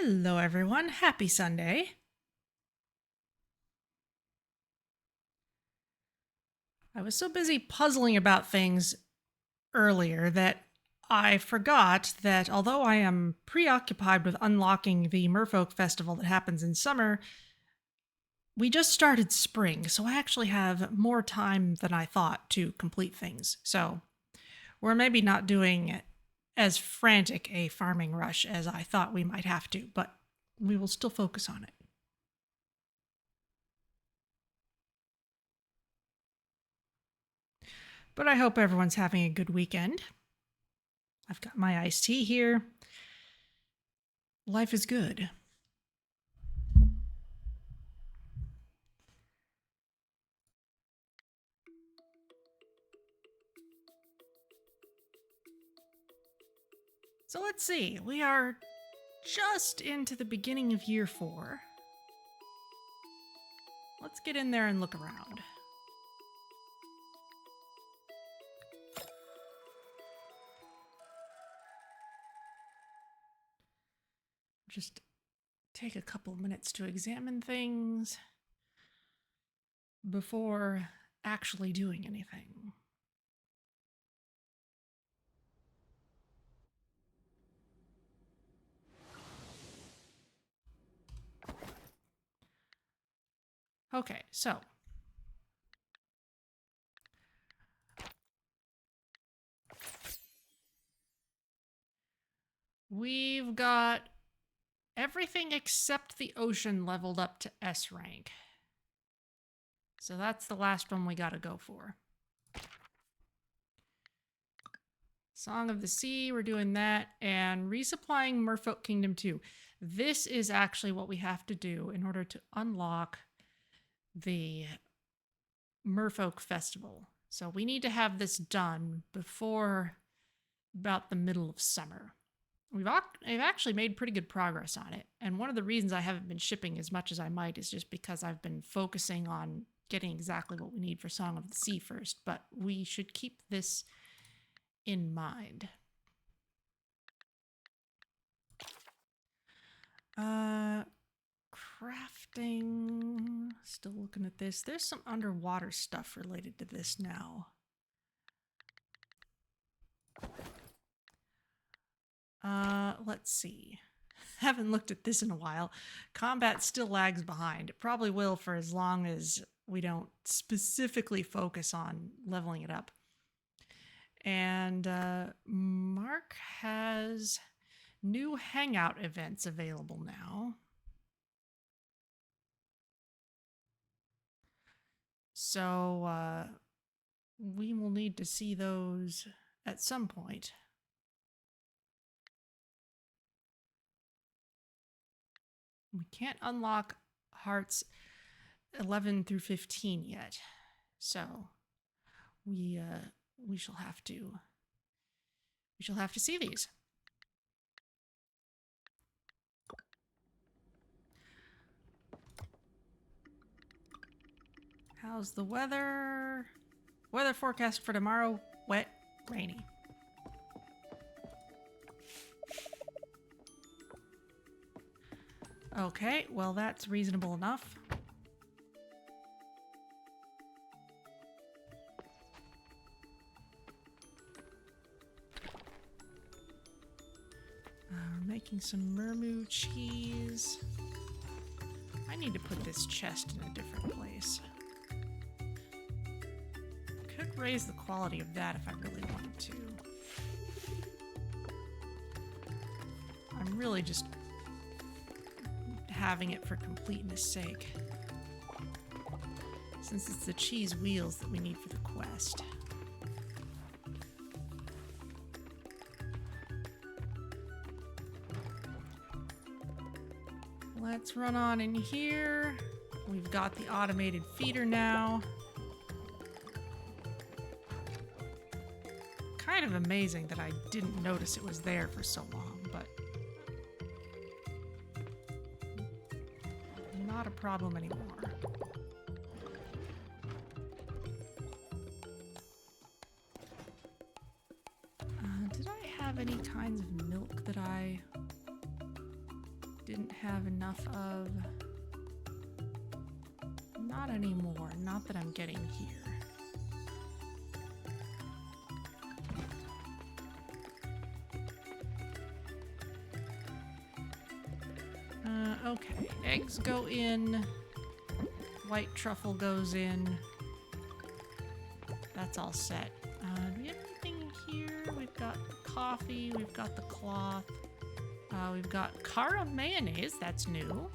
Hello, everyone. Happy Sunday. I was so busy puzzling about things earlier that I forgot that although I am preoccupied with unlocking the Merfolk Festival that happens in summer, we just started spring, so I actually have more time than I thought to complete things. So we're maybe not doing as frantic a farming rush as I thought we might have to, but we will still focus on it. But I hope everyone's having a good weekend. I've got my iced tea here. Life is good. So let's see. We are just into the beginning of year 4. Let's get in there and look around. Just take a couple minutes to examine things before actually doing anything. Okay, so we've got everything except the ocean leveled up to S rank. So that's the last one we gotta go for. Song of the Sea, we're doing that. And resupplying Merfolk Kingdom 2. This is actually what we have to do in order to unlock the Merfolk Festival. So we need to have this done before about the middle of summer. We've actually made pretty good progress on it. And one of the reasons I haven't been shipping as much as I might is just because I've been focusing on getting exactly what we need for Song of the Sea first. But we should keep this in mind. Crafting. Still looking at this. There's some underwater stuff related to this now. Let's see. Haven't looked at this in a while. Combat still lags behind. It probably will for as long as we don't specifically focus on leveling it up. And Mark has new hangout events available now. So we will need to see those at some point. We can't unlock hearts 11 through 15 yet. So we shall have to see these. How's the weather? Weather forecast for tomorrow, wet, rainy. Okay, well that's reasonable enough. We're making some mermoo cheese. I need to put this chest in a different place. Could raise the quality of that if I really wanted to. I'm really just having it for completeness sake, since it's the cheese wheels that we need for the quest. Let's run on in here. We've got the automated feeder now. Kind of amazing that I didn't notice it was there for so long, but not a problem anymore. Did I have any kinds of milk that I didn't have enough of. Not anymore. Not that I'm getting here. Okay. Eggs go in. White truffle goes in. That's all set. Do we have anything in here? We've got coffee. We've got the cloth. We've got Chara mayonnaise. That's new.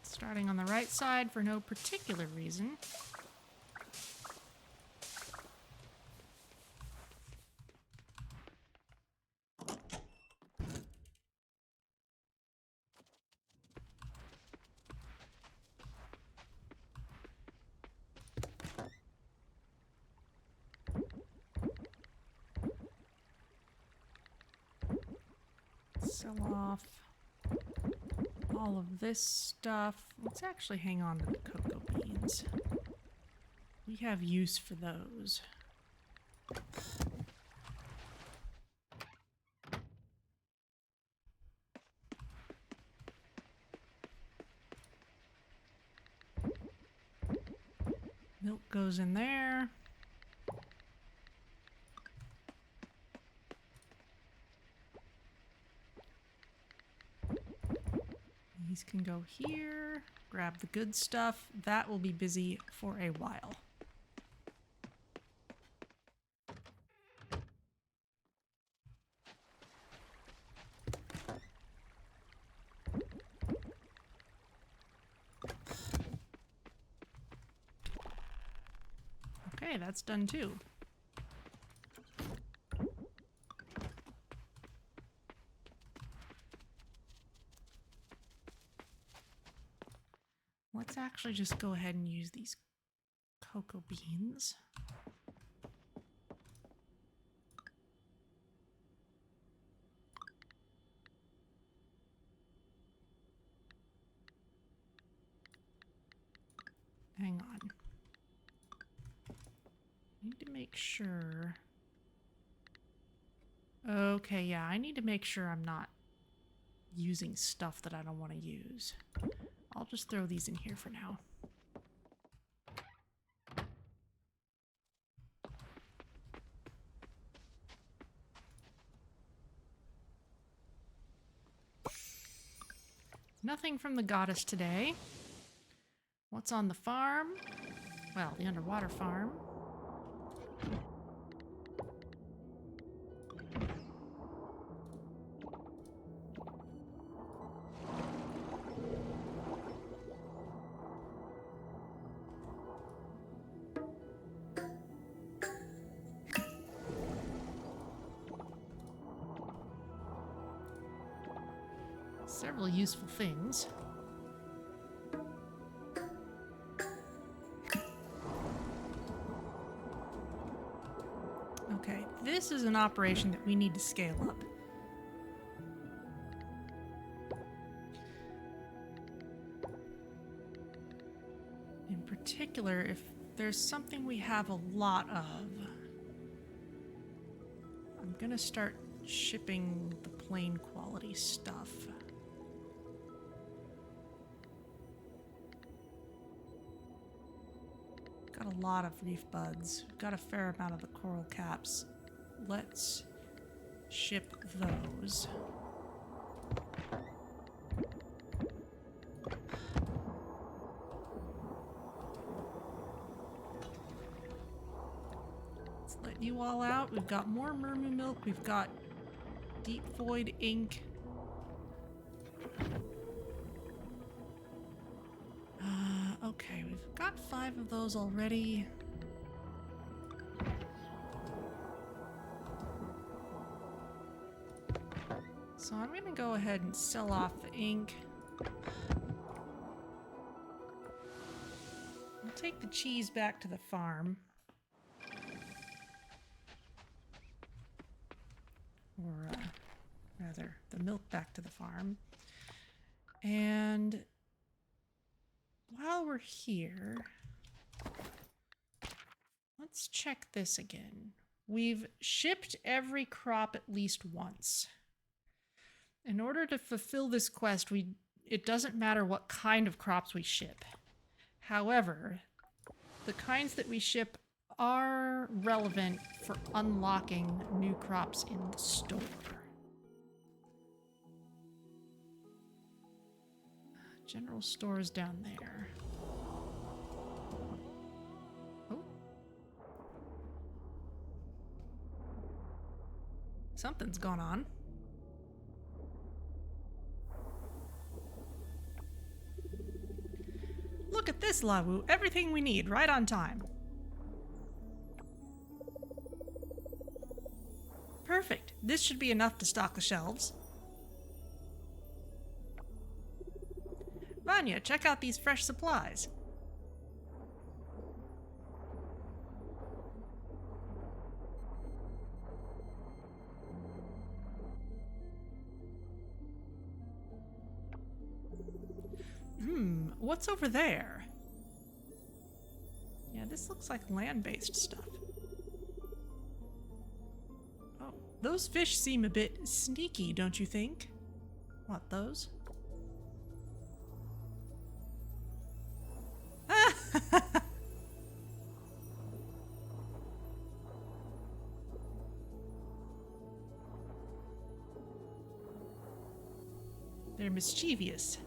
Starting on the right side for no particular reason. Sell off all of this stuff. Let's actually hang on to the cocoa beans. We have use for those. Milk goes in there. These can go here. Grab the good stuff. That will be busy for a while. Okay, that's done too. Let's actually just go ahead and use these cocoa beans. Hang on. I need to make sure. Okay, yeah, I need to make sure I'm not using stuff that I don't want to use. I'll just throw these in here for now. Nothing from the goddess today. What's on the farm? Well, the underwater farm. Several useful things. Okay, this is an operation that we need to scale up. In particular, if there's something we have a lot of, I'm gonna start shipping the plain quality stuff. Got a lot of reef buds. We've got a fair amount of the coral caps. Let's ship those. Let's let you all out. We've got more mermu milk. We've got deep void ink. Okay, we've got 5 of those already. So I'm gonna go ahead and sell off the ink. We'll take the cheese back to the farm. the milk back to the farm. And while we're here, let's check this again. We've shipped every crop at least once. In order to fulfill this quest, it doesn't matter what kind of crops we ship. However, the kinds that we ship are relevant for unlocking new crops in the store. General store is down there. Oh. Something's going on. Look at this, Lawu. Everything we need, right on time. Perfect. This should be enough to stock the shelves. Vanya, check out these fresh supplies. What's over there? Yeah, this looks like land-based stuff. Oh, those fish seem a bit sneaky, don't you think? What, those? They're mischievous.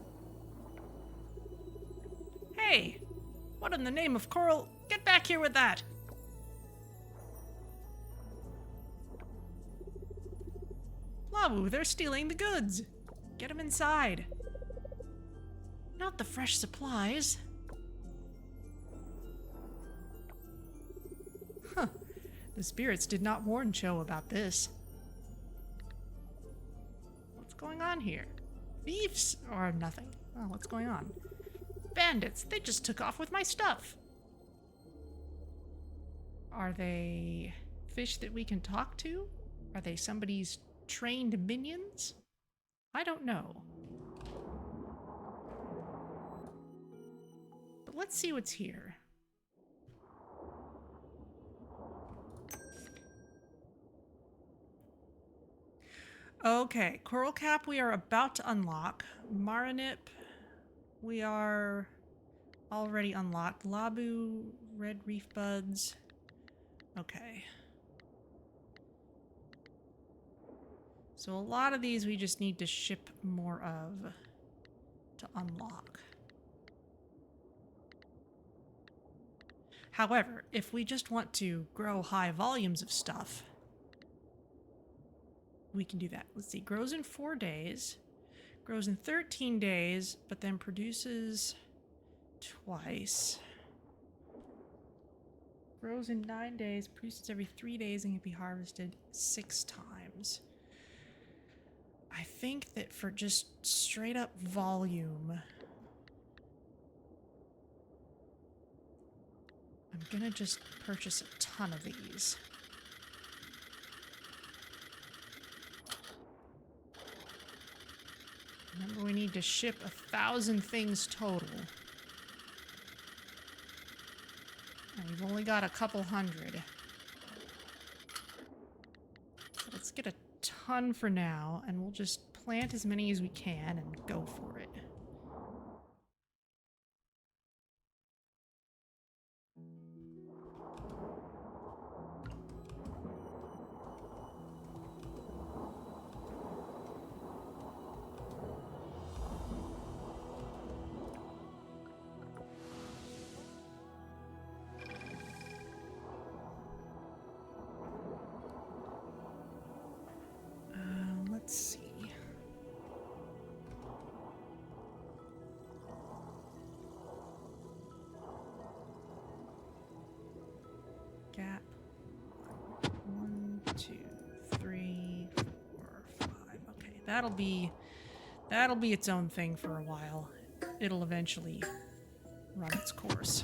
Hey! What in the name of Coral? Get back here with that! Lawu, they're stealing the goods! Get them inside. Not the fresh supplies. Huh. The spirits did not warn Cho about this. What's going on here? Thieves or nothing? Oh, what's going on? Bandits! They just took off with my stuff! Are they fish that we can talk to? Are they somebody's trained minions? I don't know. But let's see what's here. Okay, Coral Cap we are about to unlock. Marinip we are already unlocked. Labu, Red Reef Buds. Okay. So a lot of these we just need to ship more of to unlock. However, if we just want to grow high volumes of stuff, we can do that. Let's see, grows in 4 days, grows in 13 days, but then produces twice. Grows in 9 days, produces every 3 days, and can be harvested 6 times. I think that for just straight up volume, I'm gonna just purchase a ton of these. Remember, we need to ship 1,000 things total. And we've only got a couple hundred. So let's get a ton for now, and we'll just plant as many as we can and go for it. Let's see. Gap. 1, 2, 3, 4, 5. Okay, that'll be its own thing for a while. It'll eventually run its course.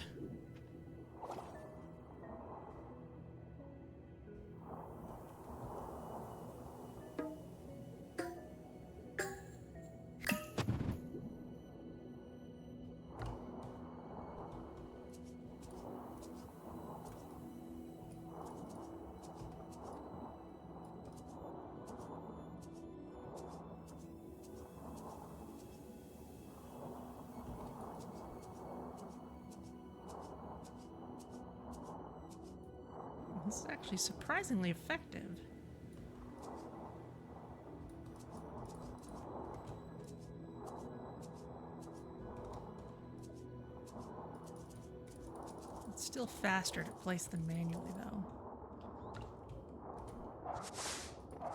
This is actually surprisingly effective. It's still faster to place them manually, though.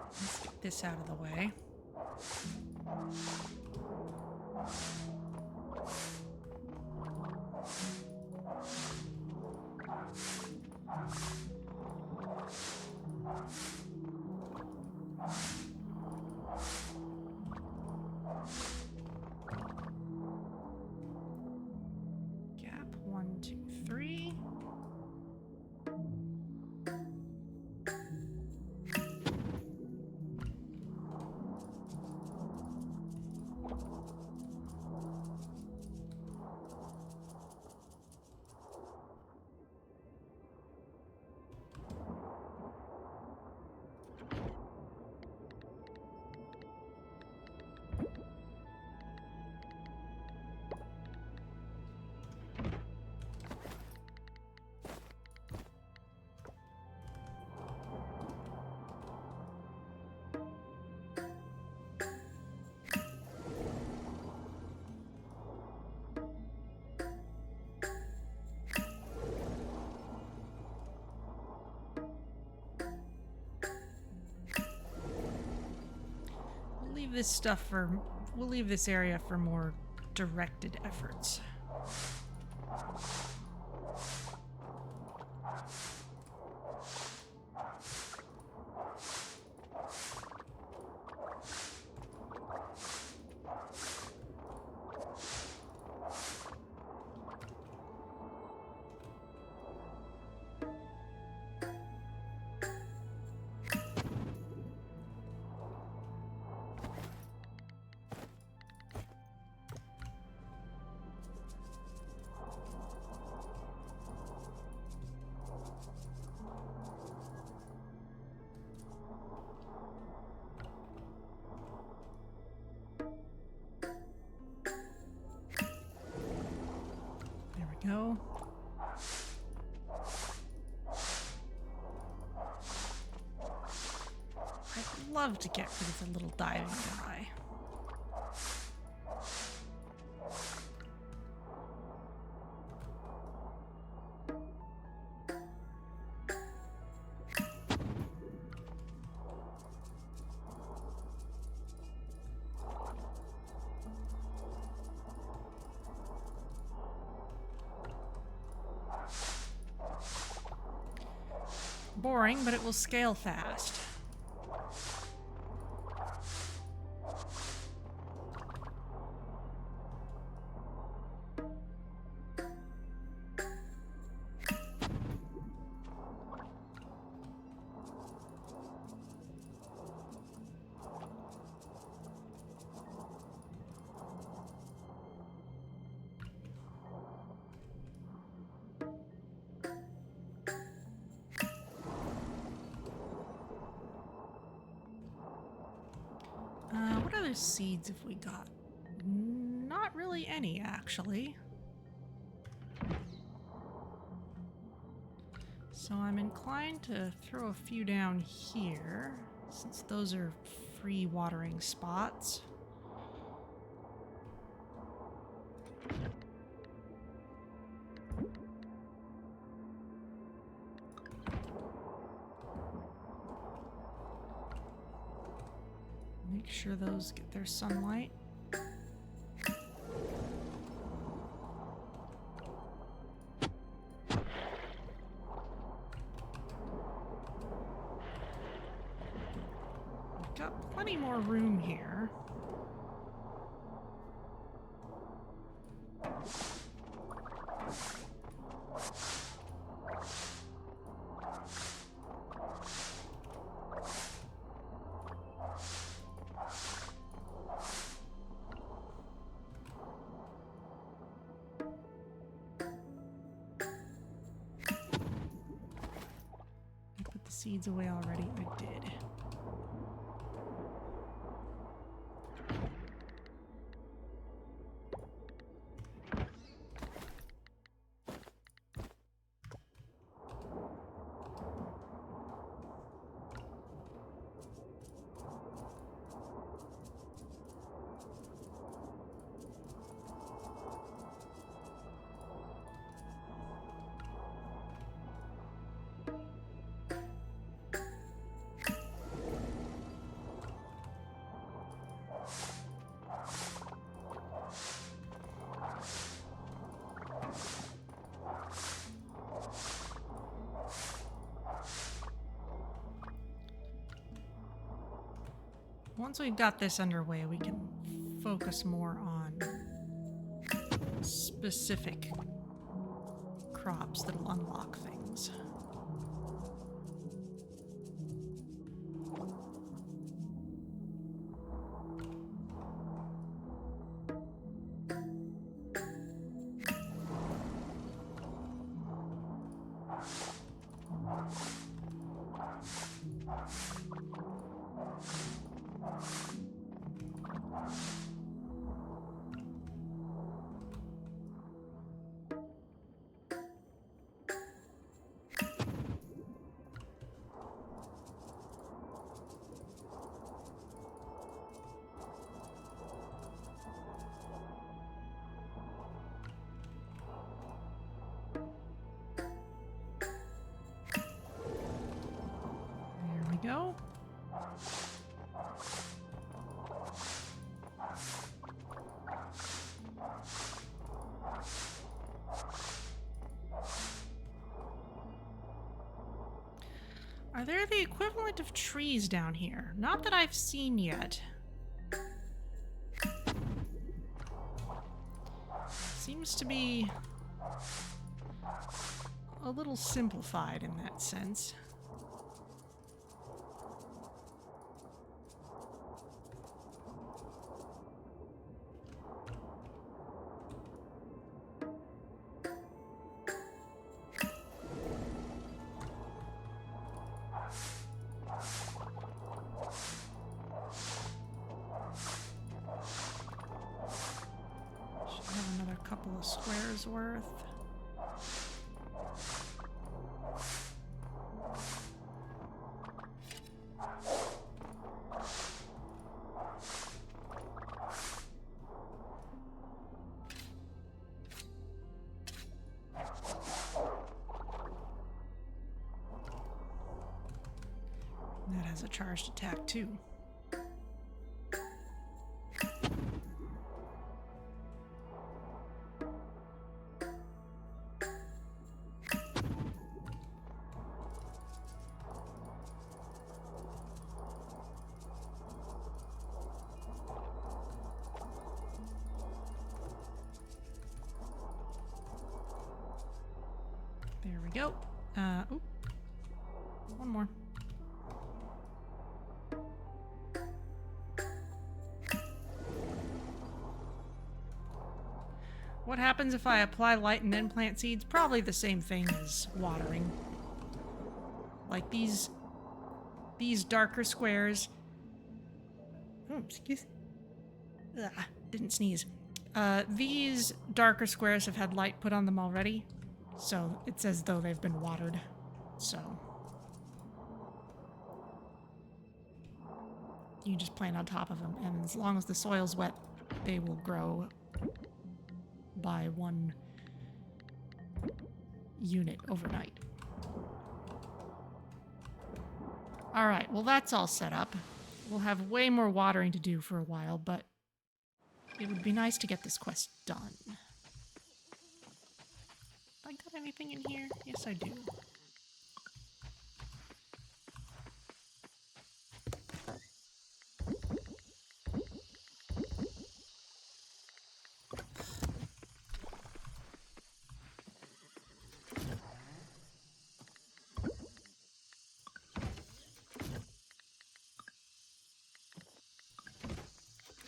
Let's get this out of the way. Gap 1, 2, 3. We'll leave this area for more directed efforts. Go. I'd love to get rid of the little diving guy. Boring, but it will scale fast. What other seeds have we got? Not really any, actually. So I'm inclined to throw a few down here, since those are free watering spots. Make sure those get their sunlight. We've got plenty more room here. Seeds away already? I did. once we've got this underway, we can focus more on specific crops that'll unlock things. Go. Are there the equivalent of trees down here? Not that I've seen yet. Seems to be a little simplified in that sense. Couple of squares worth. That has a charged attack too. There we go. Oop. One more. What happens if I apply light and then plant seeds? Probably the same thing as watering. Like these darker squares. Oh, excuse me. Ugh, didn't sneeze. These darker squares have had light put on them already. So it's as though they've been watered. So you just plant on top of them, and as long as the soil's wet, they will grow by 1 unit overnight. Alright, well that's all set up. We'll have way more watering to do for a while, but it would be nice to get this quest done. I got anything in here? Yes, I do.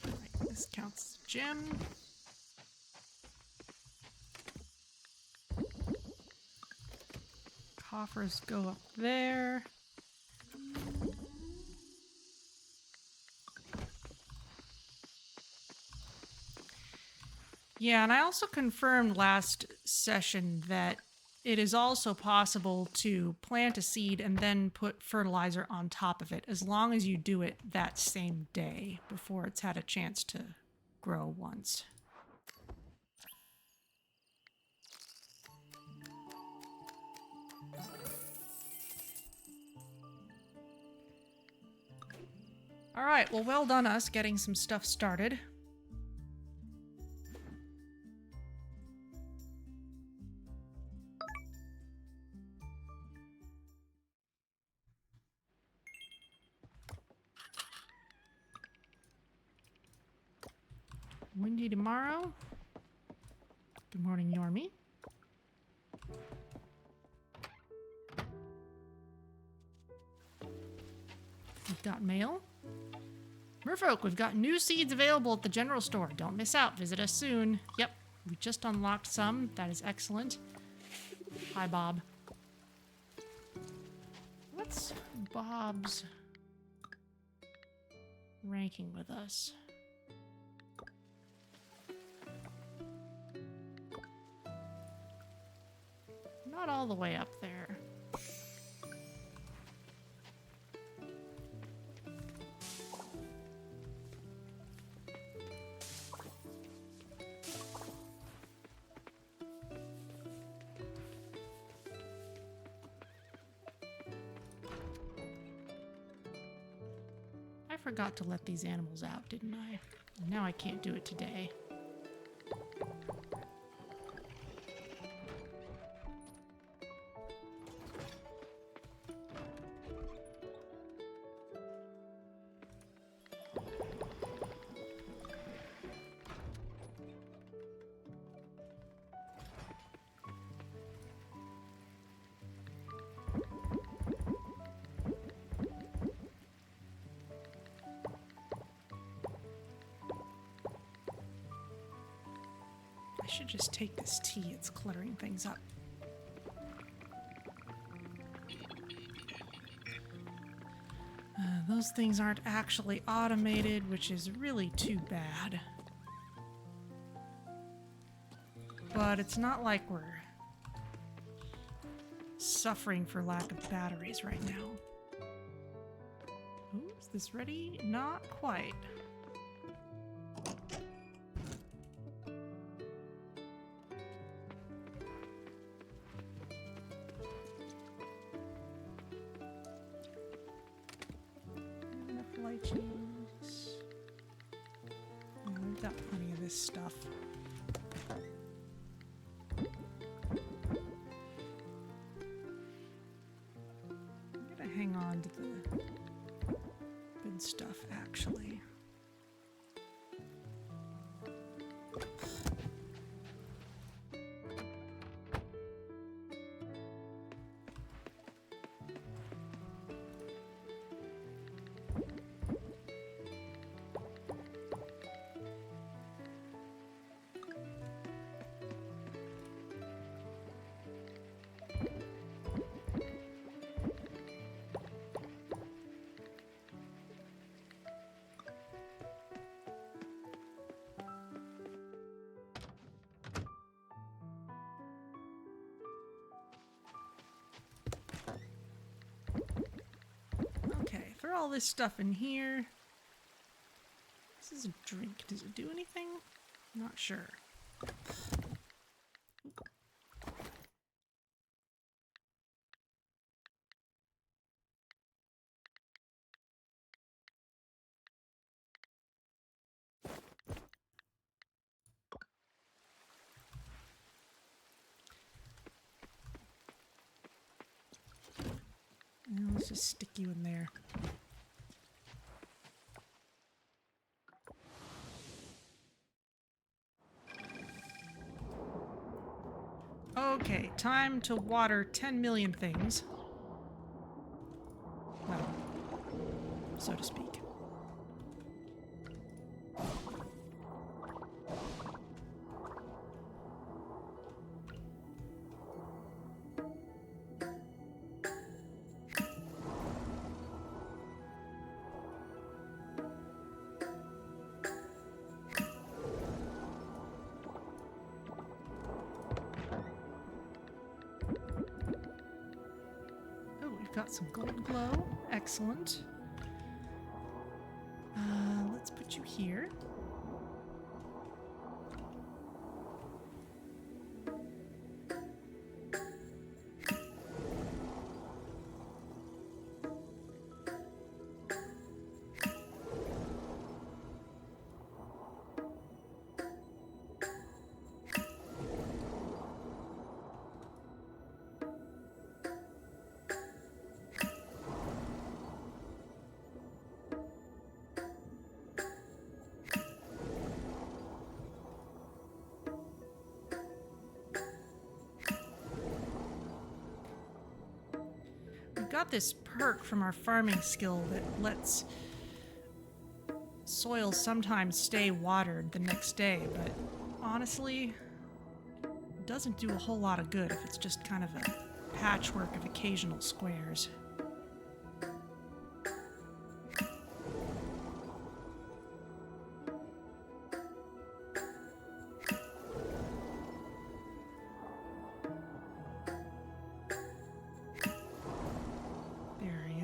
Right, this counts as a gem. Coffers go up there. Yeah, and I also confirmed last session that it is also possible to plant a seed and then put fertilizer on top of it, as long as you do it that same day before it's had a chance to grow once. All right, well done us getting some stuff started. Windy tomorrow. Good morning, Yormi. We've got mail. Merfolk, we've got new seeds available at the general store. Don't miss out. Visit us soon. Yep, we just unlocked some. That is excellent. Hi, Bob. What's Bob's ranking with us? Not all the way up there. I forgot to let these animals out, didn't I? Now I can't do it today. I should just take this tea. It's cluttering things up. Those things aren't actually automated, which is really too bad. But it's not like we're suffering for lack of batteries right now. Ooh, is this ready? Not quite. We've got plenty of this stuff. I'm gonna hang on to the good stuff, actually. Okay, throw all this stuff in here. This is a drink. Does it do anything? Not sure. Let's just stick you in there. Okay, time to water 10 million things. Well, so to speak. Got some gold glow. Excellent. Let's put you here. got this perk from our farming skill that lets soil sometimes stay watered the next day, but honestly, it doesn't do a whole lot of good if it's just kind of a patchwork of occasional squares.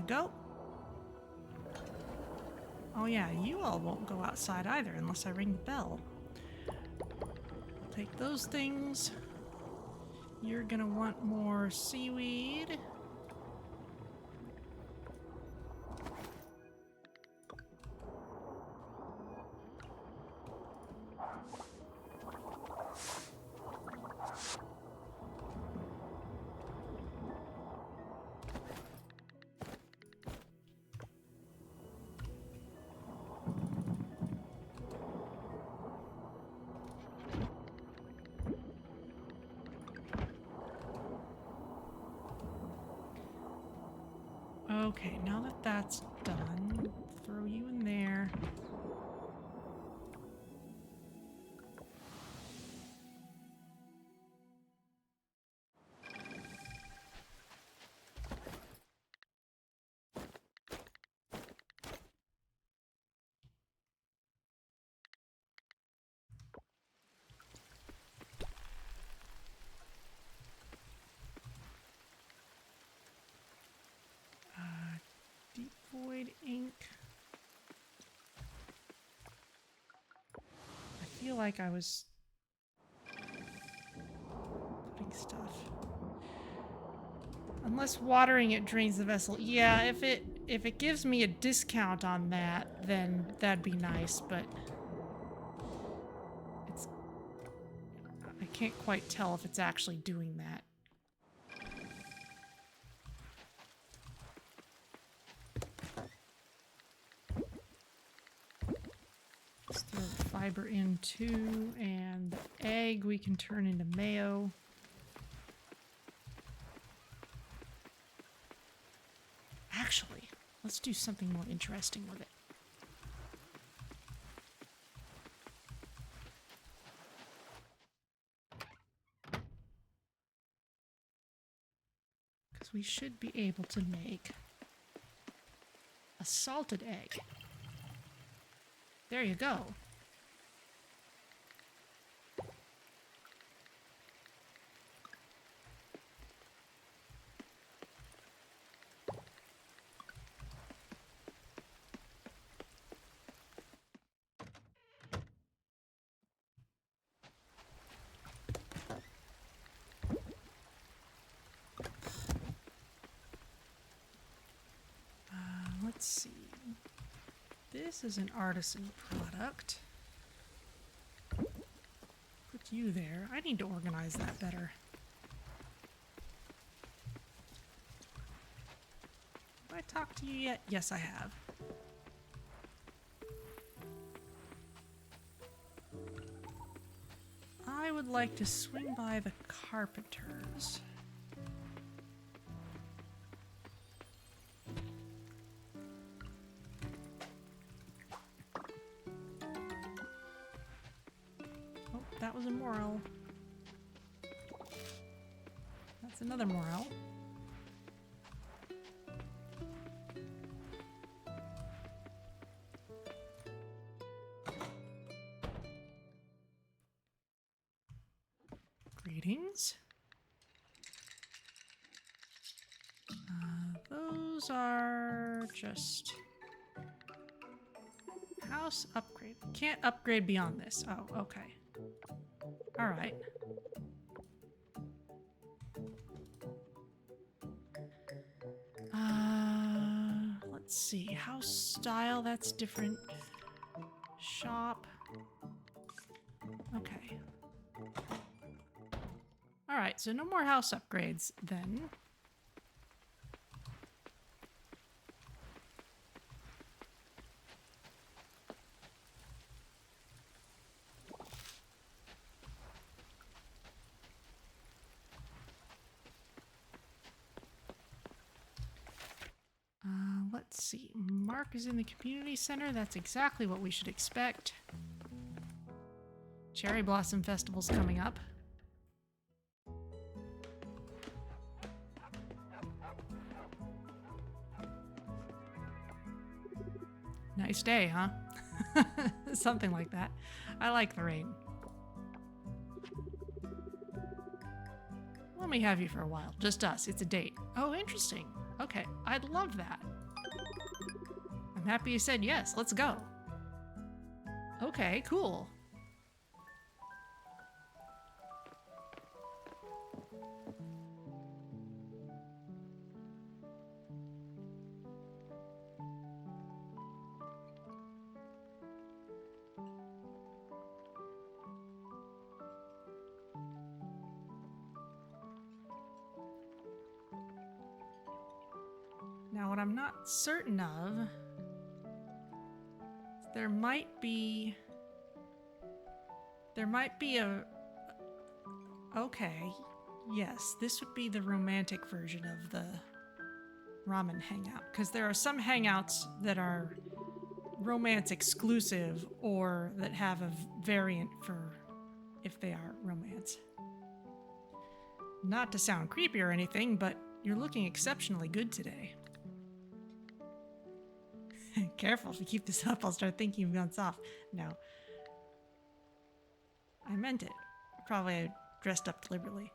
Go. Oh yeah, you all won't go outside either unless I ring the bell. I'll take those things. You're gonna want more seaweed. Okay, now that that's done, throw you in there. Deep void ink. I feel like I was putting stuff. Unless watering it drains the vessel. Yeah, if it gives me a discount on that, then that'd be nice, but I can't quite tell if it's actually doing that. Let's throw the fiber in too, and the egg we can turn into mayo. Actually, let's do something more interesting with it. Because we should be able to make a salted egg. There you go. Let's see. This is an artisan product. Put you there. I need to organize that better. Have I talked to you yet? Yes, I have. I would like to swing by the carpenters. That was a moral. That's another moral. Greetings. Those are just house upgrade. Can't upgrade beyond this. Oh, okay. All right. Let's see. House style, that's different. Shop. Okay. All right, so no more house upgrades then. let's see. Mark is in the community center. That's exactly what we should expect. Cherry Blossom Festival's coming up. Nice day, huh? Something like that. I like the rain. Let me have you for a while. Just us. It's a date. Oh, interesting. Okay, I'd love that. I'm happy you said yes. Let's go. Okay, cool. Now, what I'm not certain of, there might be a, okay, yes, this would be the romantic version of the ramen hangout, because there are some hangouts that are romance exclusive or that have a variant for if they are romance. Not to sound creepy or anything, but you're looking exceptionally good today. Careful, if you keep this up, I'll start thinking you've gone soft. No. I meant it. Probably I dressed up deliberately.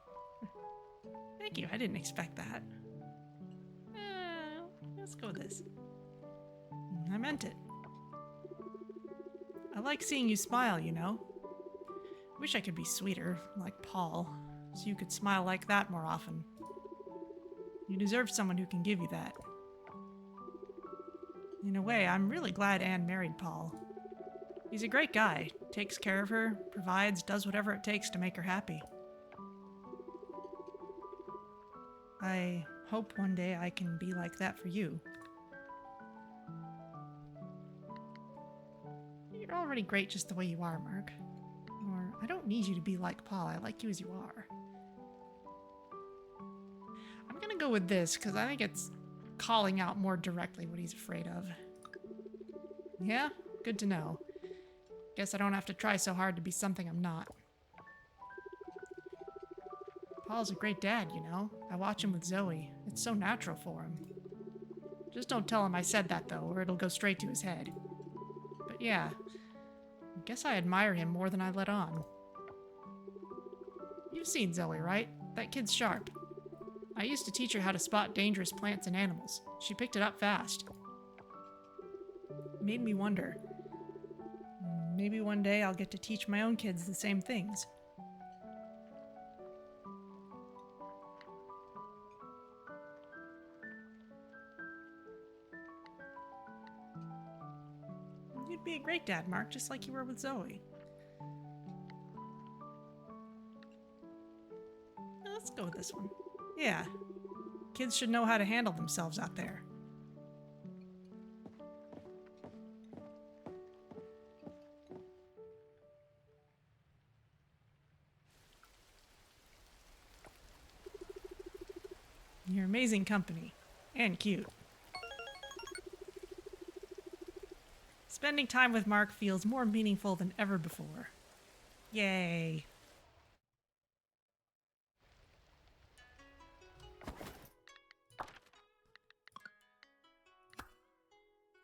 Thank you, I didn't expect that. Let's go with this. I meant it. I like seeing you smile, you know? Wish I could be sweeter, like Paul, so you could smile like that more often. You deserve someone who can give you that. In a way, I'm really glad Anne married Paul. He's a great guy, takes care of her, provides, does whatever it takes to make her happy. I hope one day I can be like that for you. You're already great just the way you are, Mark. Or, I don't need you to be like Paul, I like you as you are. I'm gonna go with this, because I think it's calling out more directly what he's afraid of. Yeah? Good to know. Guess I don't have to try so hard to be something I'm not. Paul's a great dad, you know? I watch him with Zoe. It's so natural for him. Just don't tell him I said that, though, or it'll go straight to his head. But yeah, I guess I admire him more than I let on. You've seen Zoe, right? That kid's sharp. I used to teach her how to spot dangerous plants and animals. She picked it up fast. It made me wonder. Maybe one day I'll get to teach my own kids the same things. You'd be a great dad, Mark, just like you were with Zoe. Let's go with this one. Yeah. Kids should know how to handle themselves out there. You're amazing company. And cute. Spending time with Mark feels more meaningful than ever before. Yay.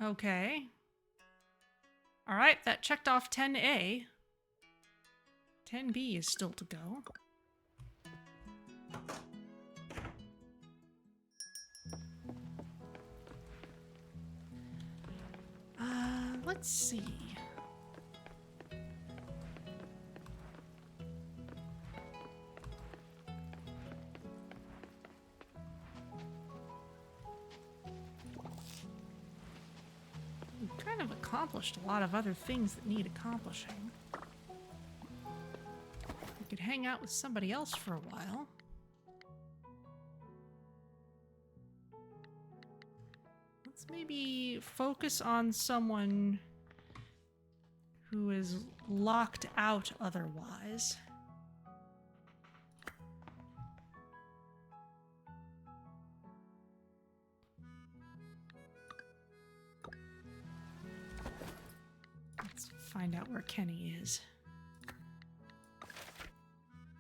Okay. Alright, that checked off 10A. 10B is still to go. Let's see. We've kind of accomplished a lot of other things that need accomplishing. We could hang out with somebody else for a while. Let's maybe focus on someone who is locked out otherwise. find out where Kenny is.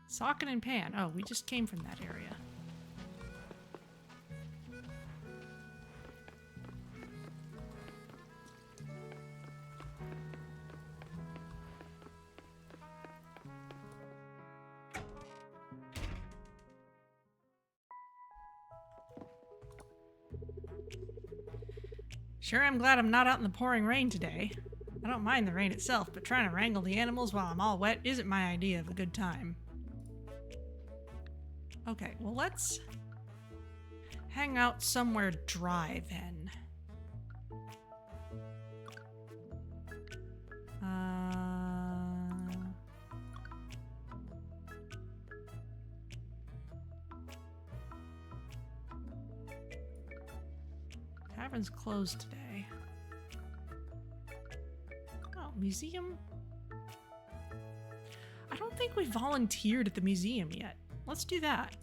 Socket and pan. Oh, we just came from that area. Sure, I'm glad I'm not out in the pouring rain today. I don't mind the rain itself, but trying to wrangle the animals while I'm all wet isn't my idea of a good time. Okay, well let's hang out somewhere dry then. Tavern's closed today. Oh, museum? I don't think we volunteered at the museum yet. Let's do that.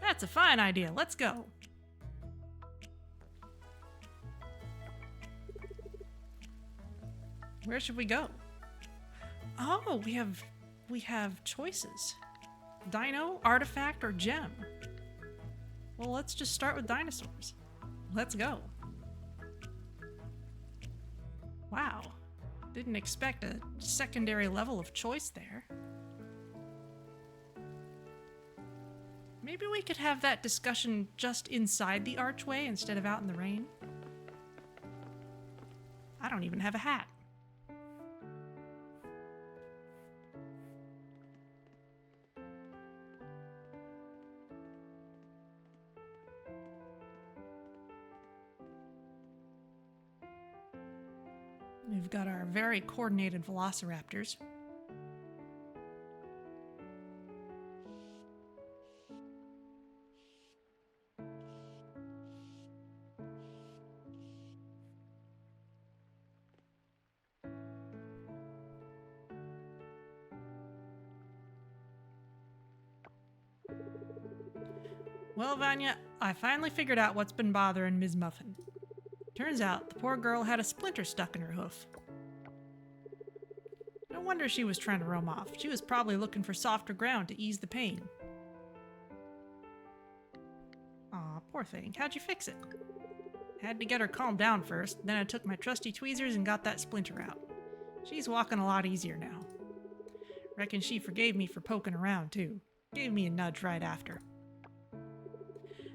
That's a fine idea. Let's go. Where should we go? Oh, we have choices. Dino, artifact, or gem. Well, let's just start with dinosaurs. Let's go. Wow. Didn't expect a secondary level of choice there. Maybe we could have that discussion just inside the archway instead of out in the rain. I don't even have a hat. We've got our very coordinated velociraptors. Well, Vanya, I finally figured out what's been bothering Ms. Muffin. Turns out the poor girl had a splinter stuck in her hoof. No wonder she was trying to roam off. She was probably looking for softer ground to ease the pain. Aw, poor thing. How'd you fix it? Had to get her calmed down first, then I took my trusty tweezers and got that splinter out. She's walking a lot easier now. Reckon she forgave me for poking around, too. Gave me a nudge right after.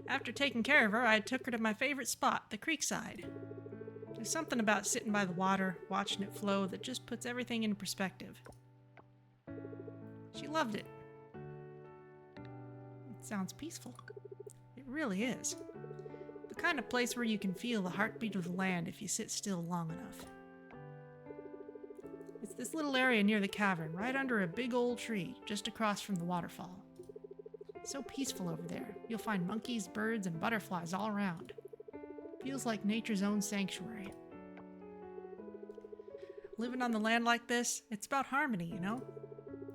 After taking care of her, I took her to my favorite spot, the creekside. There's something about sitting by the water, watching it flow, that just puts everything in perspective. She loved it. It sounds peaceful. It really is. The kind of place where you can feel the heartbeat of the land if you sit still long enough. It's this little area near the cavern, right under a big old tree, just across from the waterfall. So peaceful over there. You'll find monkeys, birds, and butterflies all around. Feels like nature's own sanctuary. Living on the land like this, it's about harmony, you know?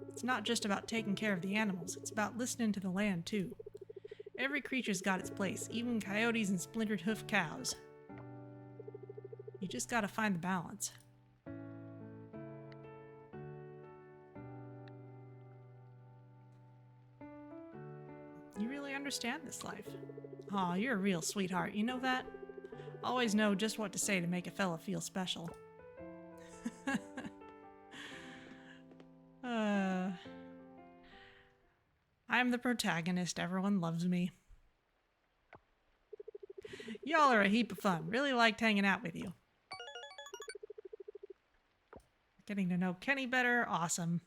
It's not just about taking care of the animals, it's about listening to the land, too. Every creature's got its place, even coyotes and splintered hoof cows. You just gotta find the balance. You really understand this life. Aw, you're a real sweetheart, you know that? Always know just what to say to make a fella feel special. I'm the protagonist, everyone loves me. Y'all are a heap of fun, really liked hanging out with you. Getting to know Kenny better, awesome.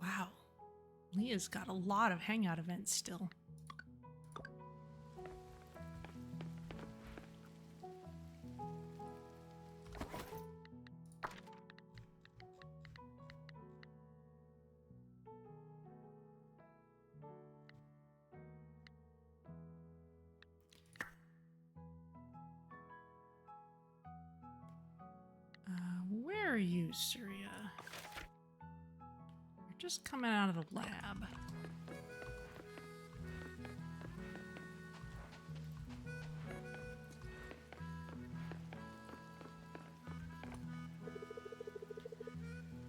Wow, Leah's got a lot of hangout events still. you, Surya? You're just coming out of the lab.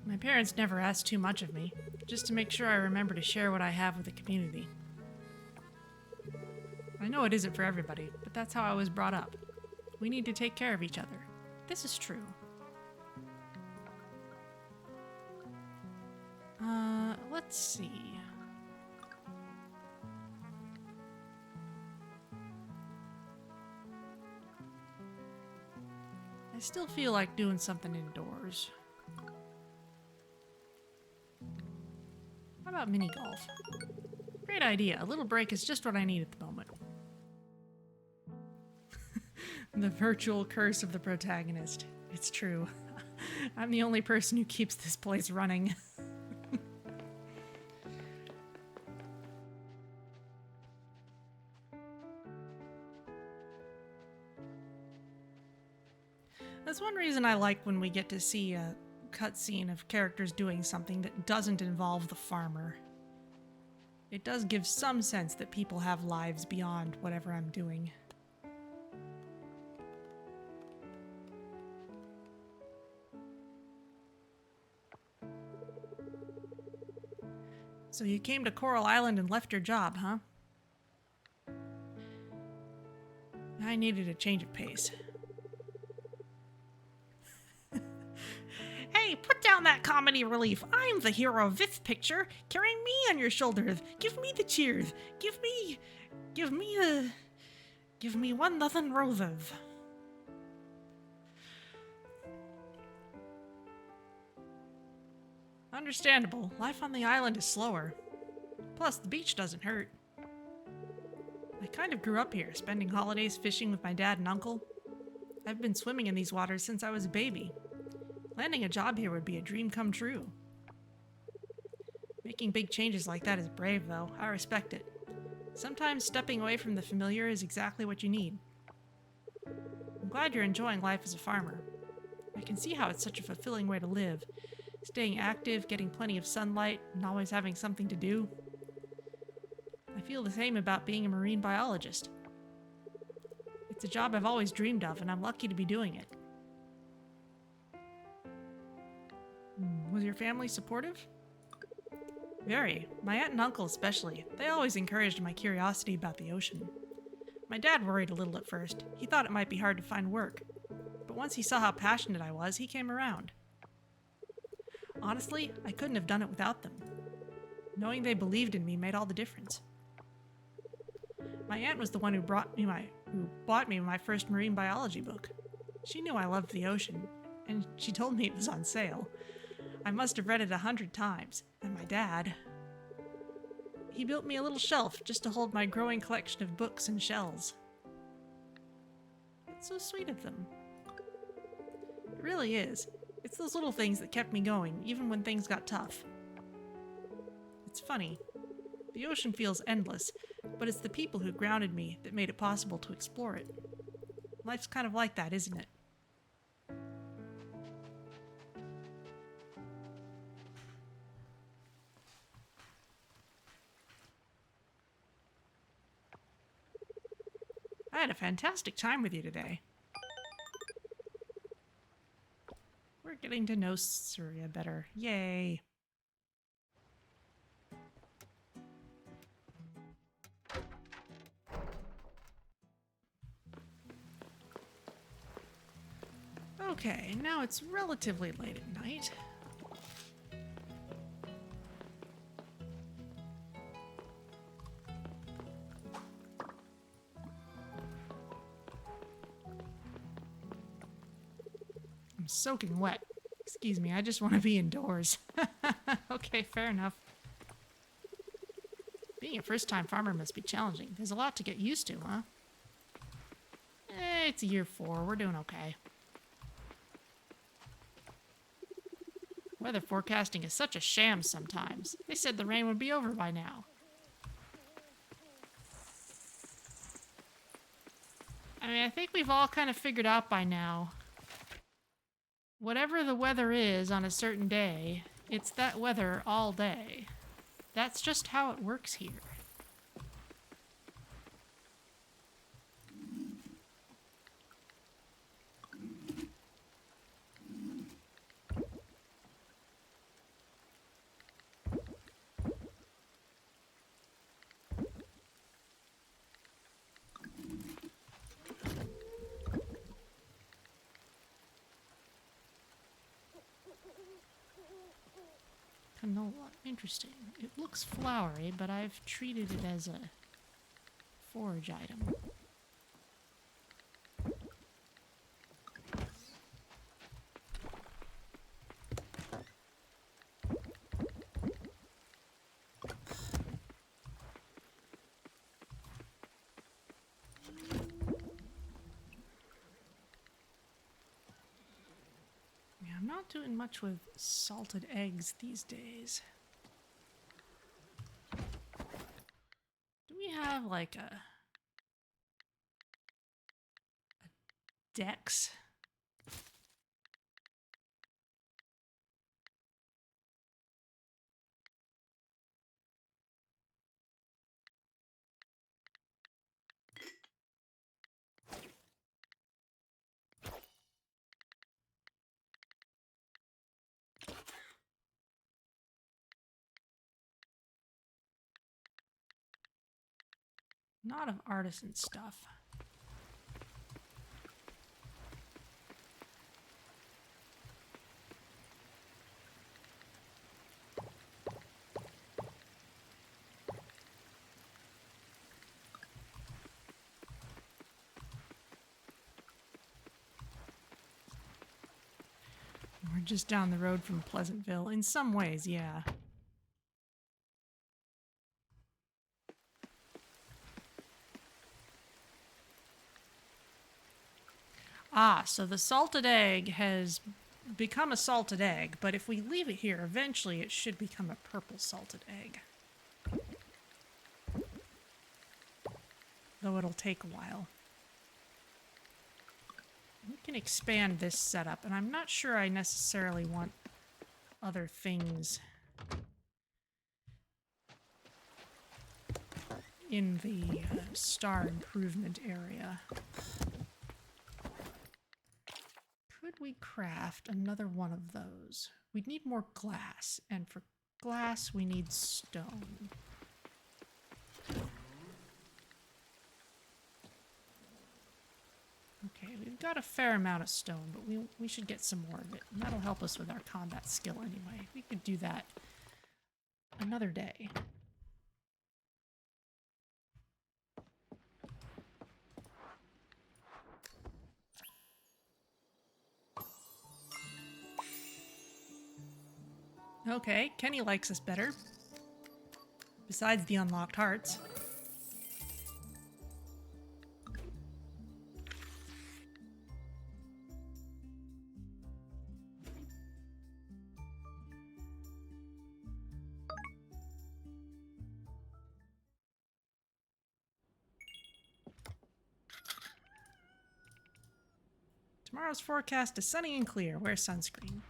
My parents never asked too much of me, just to make sure I remember to share what I have with the community. I know it isn't for everybody, but that's how I was brought up. We need to take care of each other. This is true. Let's see. I still feel like doing something indoors. How about Minigolf? Great idea. A little break is just what I need at the moment. The virtual curse of the protagonist. It's true. I'm the only person who keeps this place running. That's one reason I like when we get to see a cutscene of characters doing something that doesn't involve the farmer. It does give some sense that people have lives beyond whatever I'm doing. So you came to Coral Island and left your job, huh? I needed a change of pace. Hey, put down that comedy relief. I'm the hero of this picture, carrying me on your shoulders. Give me the cheers. Give me 1,000 roses. Understandable. Life on the island is slower. Plus, the beach doesn't hurt. I kind of grew up here, spending holidays fishing with my dad and uncle. I've been swimming in these waters since I was a baby. Landing a job here would be a dream come true. Making big changes like that is brave, though. I respect it. Sometimes stepping away from the familiar is exactly what you need. I'm glad you're enjoying life as a farmer. I can see how it's such a fulfilling way to live. Staying active, getting plenty of sunlight, and always having something to do. I feel the same about being a marine biologist. It's a job I've always dreamed of, and I'm lucky to be doing it. Was your family supportive? Very. My aunt and uncle especially. They always encouraged my curiosity about the ocean. My dad worried a little at first. He thought it might be hard to find work. But once he saw how passionate I was, he came around. Honestly, I couldn't have done it without them. Knowing they believed in me made all the difference. My aunt was the one who bought me my first marine biology book. She knew I loved the ocean, and she told me it was on sale. I must have read it 100 times, and my dad... He built me a little shelf just to hold my growing collection of books and shells. It's so sweet of them. It really is. It's those little things that kept me going, even when things got tough. It's funny. The ocean feels endless, but it's the people who grounded me that made it possible to explore it. Life's kind of like that, isn't it? I had a fantastic time with you today. We're getting to know Surya better. Yay. Okay, now it's relatively late at night. I'm soaking wet. Excuse me, I just want to be indoors. Okay, fair enough. Being a first-time farmer must be challenging. There's a lot to get used to, huh? It's year 4. We're doing okay. Weather forecasting is such a sham sometimes. They said the rain would be over by now. I mean, I think we've all kind of figured out by now whatever the weather is on a certain day, it's that weather all day. That's just how it works here. Canola, interesting. It looks flowery, but I've treated it as a forage item. Yeah, I'm not doing much with salted eggs these days. Do we have like a Dex? Not of artisan stuff. We're just down the road from Pleasantville. In some ways, yeah. Ah, so the salted egg has become a salted egg, but if we leave it here, eventually it should become a purple salted egg. Though it'll take a while. We can expand this setup, and I'm not sure I necessarily want other things in the star improvement area. Could we craft another one of those? We'd need more glass, and for glass we need stone. Okay, we've got a fair amount of stone, but we should get some more of it. And that'll help us with our combat skill anyway. We could do that another day. Okay, Kenny likes us better. Besides the unlocked hearts. Tomorrow's forecast is sunny and clear. Wear sunscreen.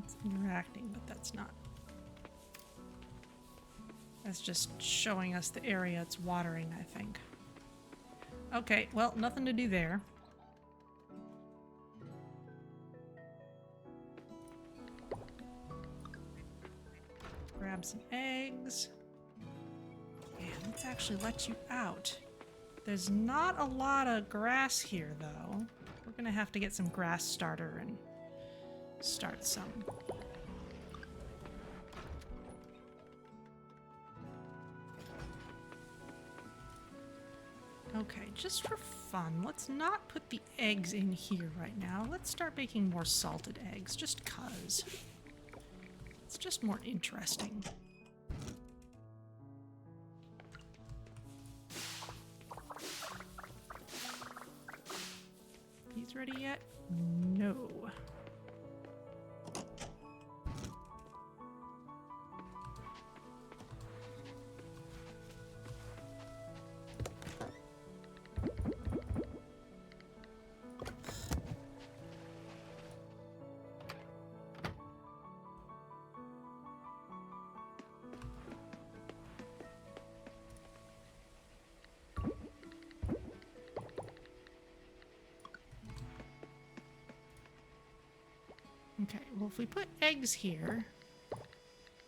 It's interacting, but that's not. That's just showing us the area it's watering, I think. Okay, well, nothing to do there. Grab some eggs. And let's actually let you out. There's not a lot of grass here, though. We're gonna have to get some grass starter and start some. Okay, just for fun, let's not put the eggs in here right now. Let's start making more salted eggs, just 'cause. It's just more interesting. eggs ready yet? No. Okay, well if we put eggs here,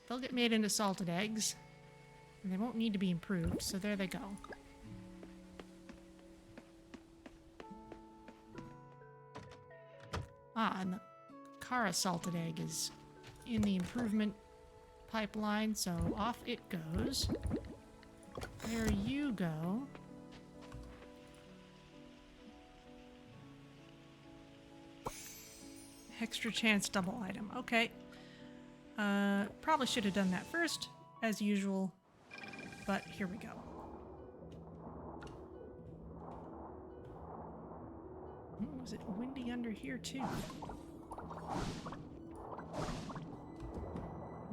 they'll get made into salted eggs, and they won't need to be improved, so there they go. Ah, and the Chara salted egg is in the improvement pipeline, so off it goes. There you go. Extra chance double item. Okay. Probably should have done that first, as usual, but here we go. Ooh, is it windy under here too?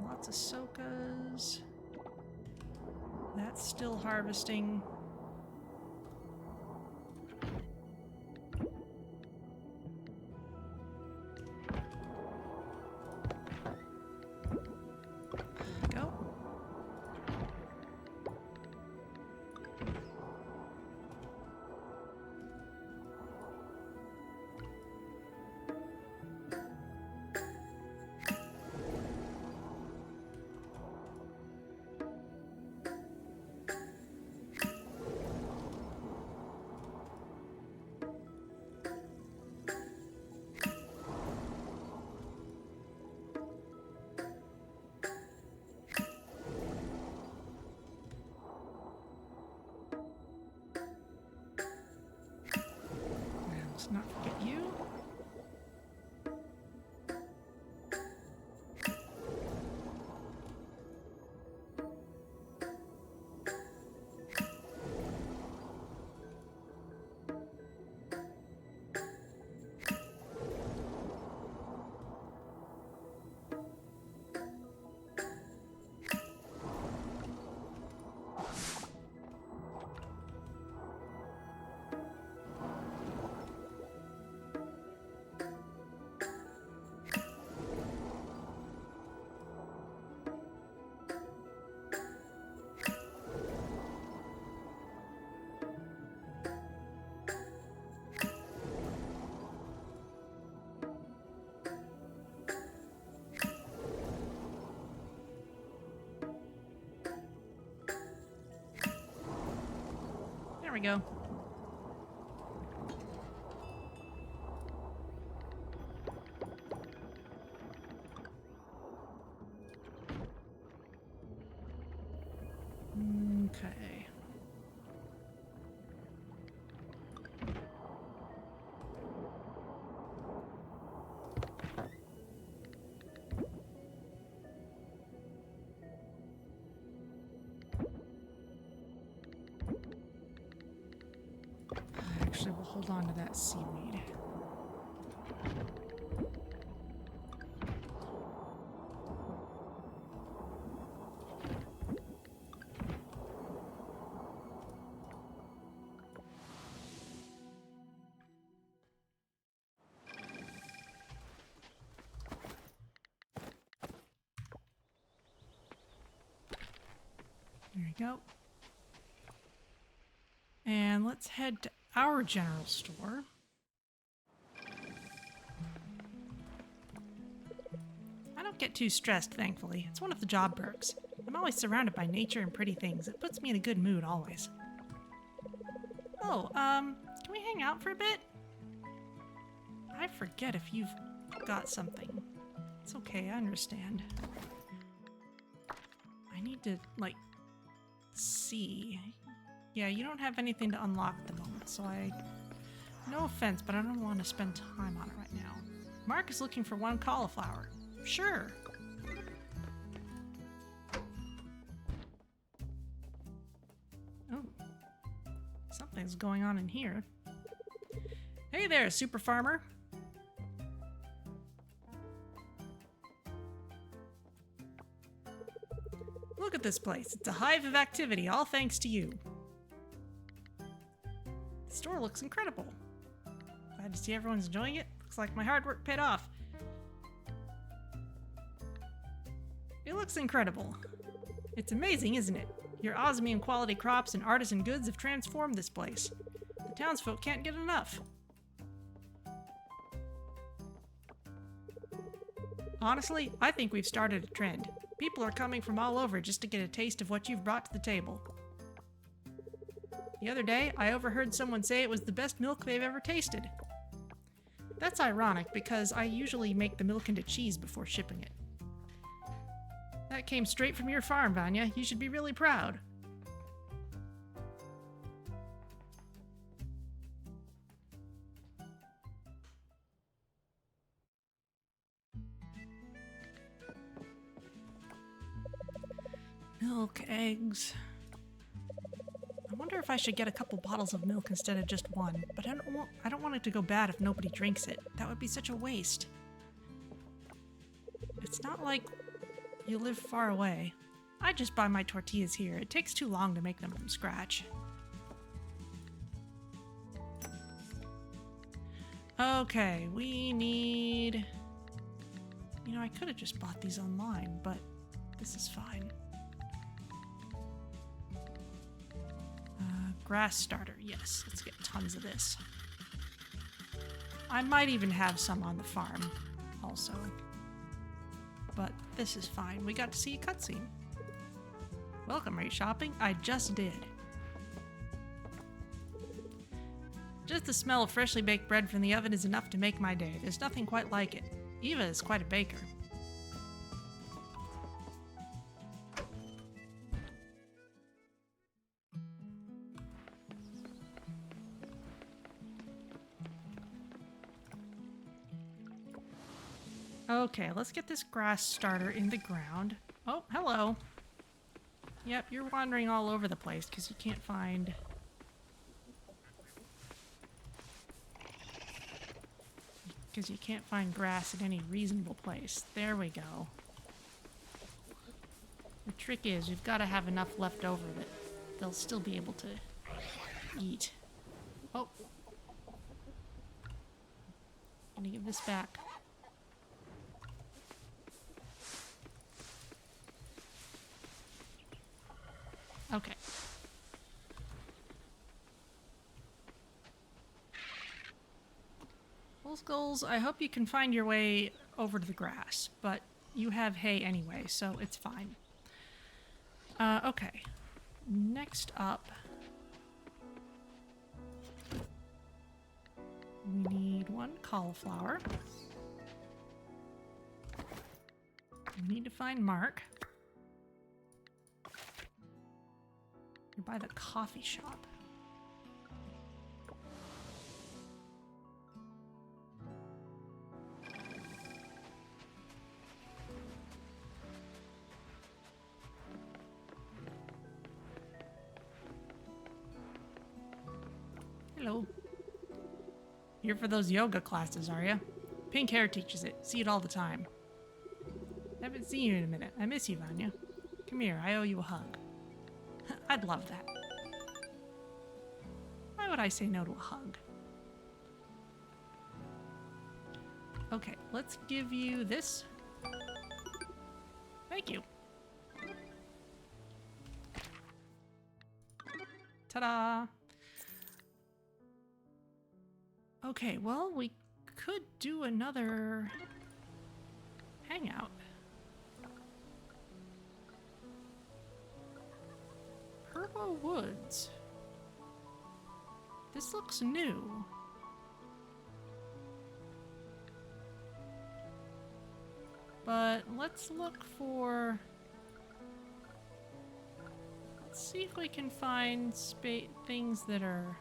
Lots of sokas. That's still harvesting. Let's not forget you. There we go. Okay. Actually, we'll hold on to that seaweed. There you go. And let's head to our general store. I don't get too stressed, thankfully. It's one of the job perks. I'm always surrounded by nature and pretty things. It puts me in a good mood always. Oh, can we hang out for a bit? I forget if you've got something. It's okay, I understand. I need to, like, see. Yeah, you don't have anything to unlock at the moment, so no offense, but I don't want to spend time on it right now. Mark is looking for one cauliflower. Sure. Oh. Something's going on in here. Hey there, super farmer. Look at this place. It's a hive of activity, all thanks to you. The store looks incredible. Glad to see everyone's enjoying it. Looks like my hard work paid off. It looks incredible. It's amazing, isn't it? Your Osmium quality crops and artisan goods have transformed this place. The townsfolk can't get enough. Honestly, I think we've started a trend. People are coming from all over just to get a taste of what you've brought to the table. The other day, I overheard someone say it was the best milk they've ever tasted. That's ironic because I usually make the milk into cheese before shipping it. That came straight from your farm, Vanya. You should be really proud. Milk, eggs. I wonder if I should get a couple bottles of milk instead of just one, but I don't want it to go bad if nobody drinks it. That would be such a waste. It's not like you live far away. I just buy my tortillas here. It takes too long to make them from scratch. Okay, we need... You know, I could have just bought these online, but this is fine. Grass starter, yes. Let's get tons of this. I might even have some on the farm also. But this is fine. We got to see a cutscene. Welcome, are you shopping? I just did. Just the smell of freshly baked bread from the oven is enough to make my day. There's nothing quite like it. Eva is quite a baker. Okay, let's get this grass starter in the ground. Oh, hello. Yep, you're wandering all over the place because you can't find... Because you can't find grass in any reasonable place. There we go. The trick is, you've got to have enough left over that they'll still be able to eat. Oh. Gonna give this back. Okay. Well, Skulls, I hope you can find your way over to the grass, but you have hay anyway, so it's fine. Okay. Next up, we need one cauliflower. We need to find Mark. You're by the coffee shop. Hello. Here for those yoga classes, are you? Pink hair teaches it. See it all the time. Haven't seen you in a minute. I miss you, Vanya. Come here, I owe you a hug. I'd love that. Why would I say no to a hug? Okay, let's give you this. Thank you. Ta-da! Okay, well, we could do another hangout. Purwo Woods. This looks new. But let's look for... Let's see if we can find things that are...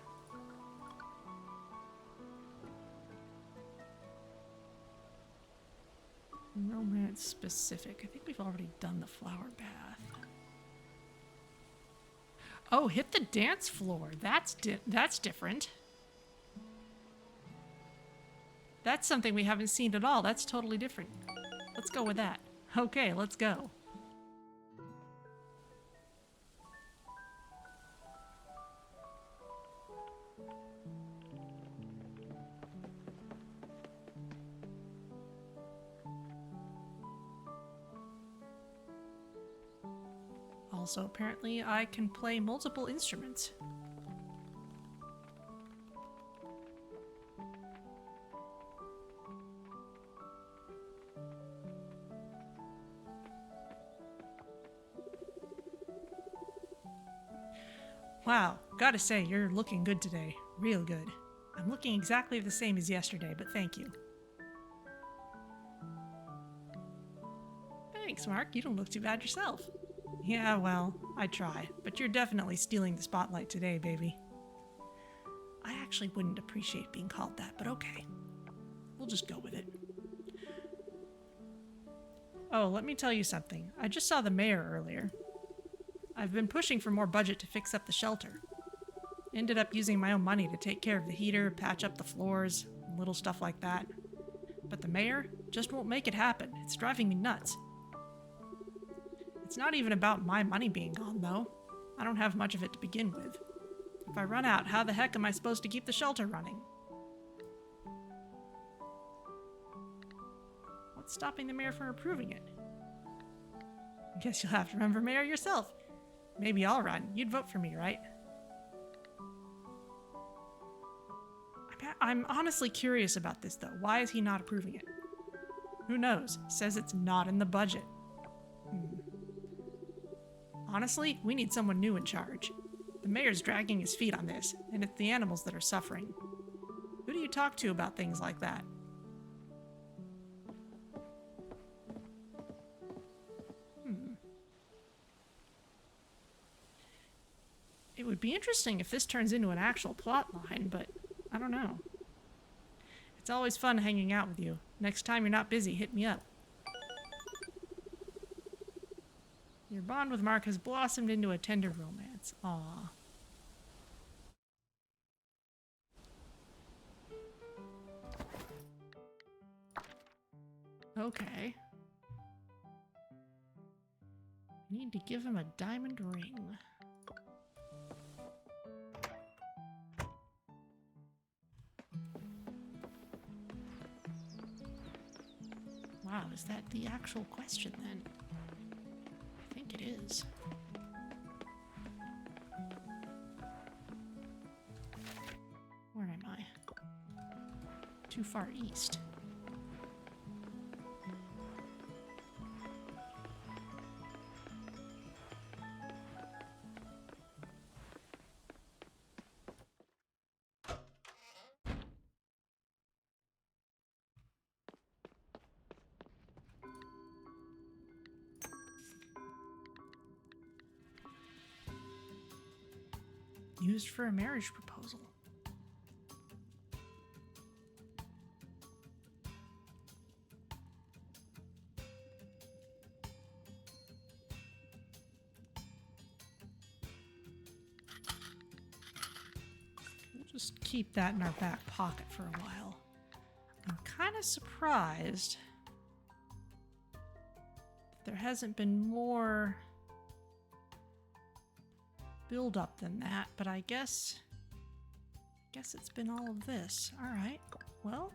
romance specific. I think we've already done the flower bath. Oh, hit the dance floor. That's different. That's something we haven't seen at all. That's totally different. Let's go with that. Okay, let's go. Also, apparently I can play multiple instruments. Wow, gotta say, you're looking good today. Real good. I'm looking exactly the same as yesterday, but thank you. Thanks, Mark. You don't look too bad yourself. Yeah, well, I try, but you're definitely stealing the spotlight today, baby. I actually wouldn't appreciate being called that, but okay. We'll just go with it. Oh, let me tell you something. I just saw the mayor earlier. I've been pushing for more budget to fix up the shelter. Ended up using my own money to take care of the heater, patch up the floors, little stuff like that. But the mayor just won't make it happen. It's driving me nuts. It's not even about my money being gone, though. I don't have much of it to begin with. If I run out, how the heck am I supposed to keep the shelter running? What's stopping the mayor from approving it? I guess you'll have to run for mayor yourself. Maybe I'll run. You'd vote for me, right? I'm honestly curious about this, though. Why is he not approving it? Who knows? Says it's not in the budget. Honestly, we need someone new in charge. The mayor's dragging his feet on this, and it's the animals that are suffering. Who do you talk to about things like that? It would be interesting if this turns into an actual plot line, but I don't know. It's always fun hanging out with you. Next time you're not busy, hit me up. Your bond with Mark has blossomed into a tender romance. Aww. Okay. Need to give him a diamond ring. Wow, is that the actual question then? I think it is. Where am I? Too far east. Used for a marriage proposal. We'll just keep that in our back pocket for a while. I'm kind of surprised that there hasn't been more build up than that, but I guess it's been all of this. All right, well.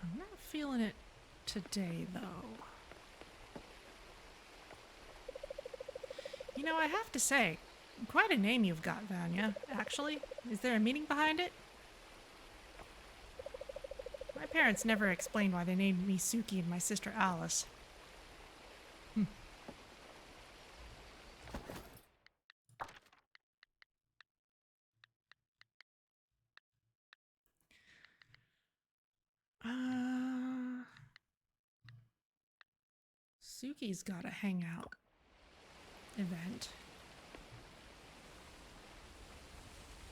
I'm not feeling it today, though. You know, I have to say, quite a name you've got, Vanya, actually. Is there a meaning behind it? My parents never explained why they named me Suki and my sister Alice. Suki's got a hangout event.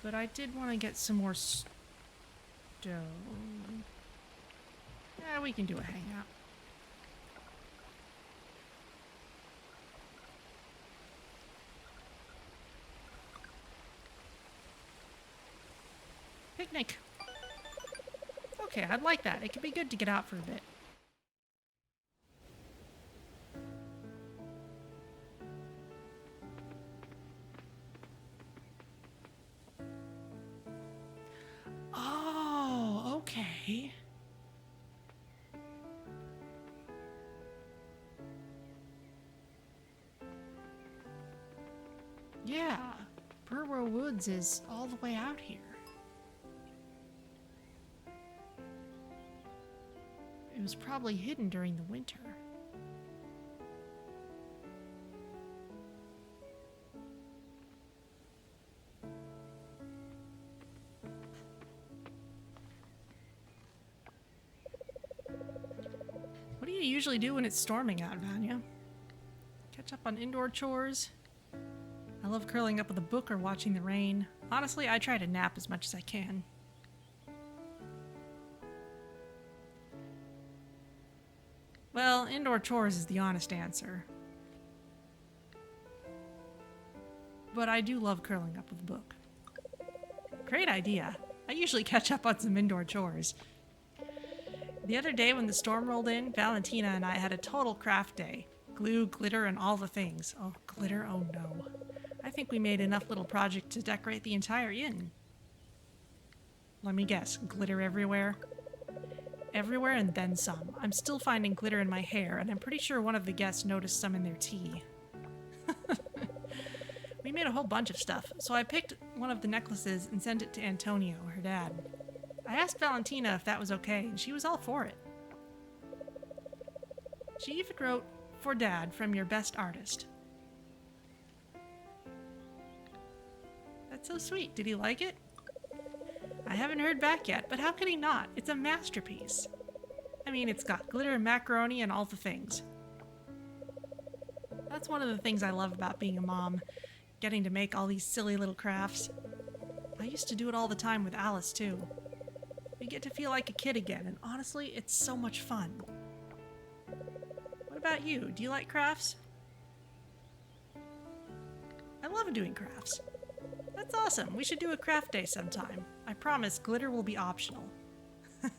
But I did want to get some more stone. Yeah, we can do a hangout. picnic. Okay, I'd like that. It could be good to get out for a bit. Oh, okay. Yeah, Purwo Woods is all the way out here. It was probably hidden during the winter. What do you usually do when it's storming out, Vanya? Catch up on indoor chores? I love curling up with a book or watching the rain. Honestly, I try to nap as much as I can. Well, indoor chores is the honest answer. But I do love curling up with a book. Great idea. I usually catch up on some indoor chores. The other day when the storm rolled in, Valentina and I had a total craft day. Glue, glitter, and all the things. Oh, glitter, oh no. I think we made enough little projects to decorate the entire inn. Let me guess, glitter everywhere? Everywhere and then some. I'm still finding glitter in my hair, and I'm pretty sure one of the guests noticed some in their tea. We made a whole bunch of stuff, so I picked one of the necklaces and sent it to Antonio, her dad. I asked Valentina if that was okay, and she was all for it. She even wrote, "For Dad, from your best artist." That's so sweet. Did he like it? I haven't heard back yet, but how could he not? It's a masterpiece. I mean, it's got glitter and macaroni and all the things. That's one of the things I love about being a mom, getting to make all these silly little crafts. I used to do it all the time with Alice, too. We get to feel like a kid again, and honestly, it's so much fun. What about you? Do you like crafts? I love doing crafts. That's awesome. We should do a craft day sometime. I promise glitter will be optional. I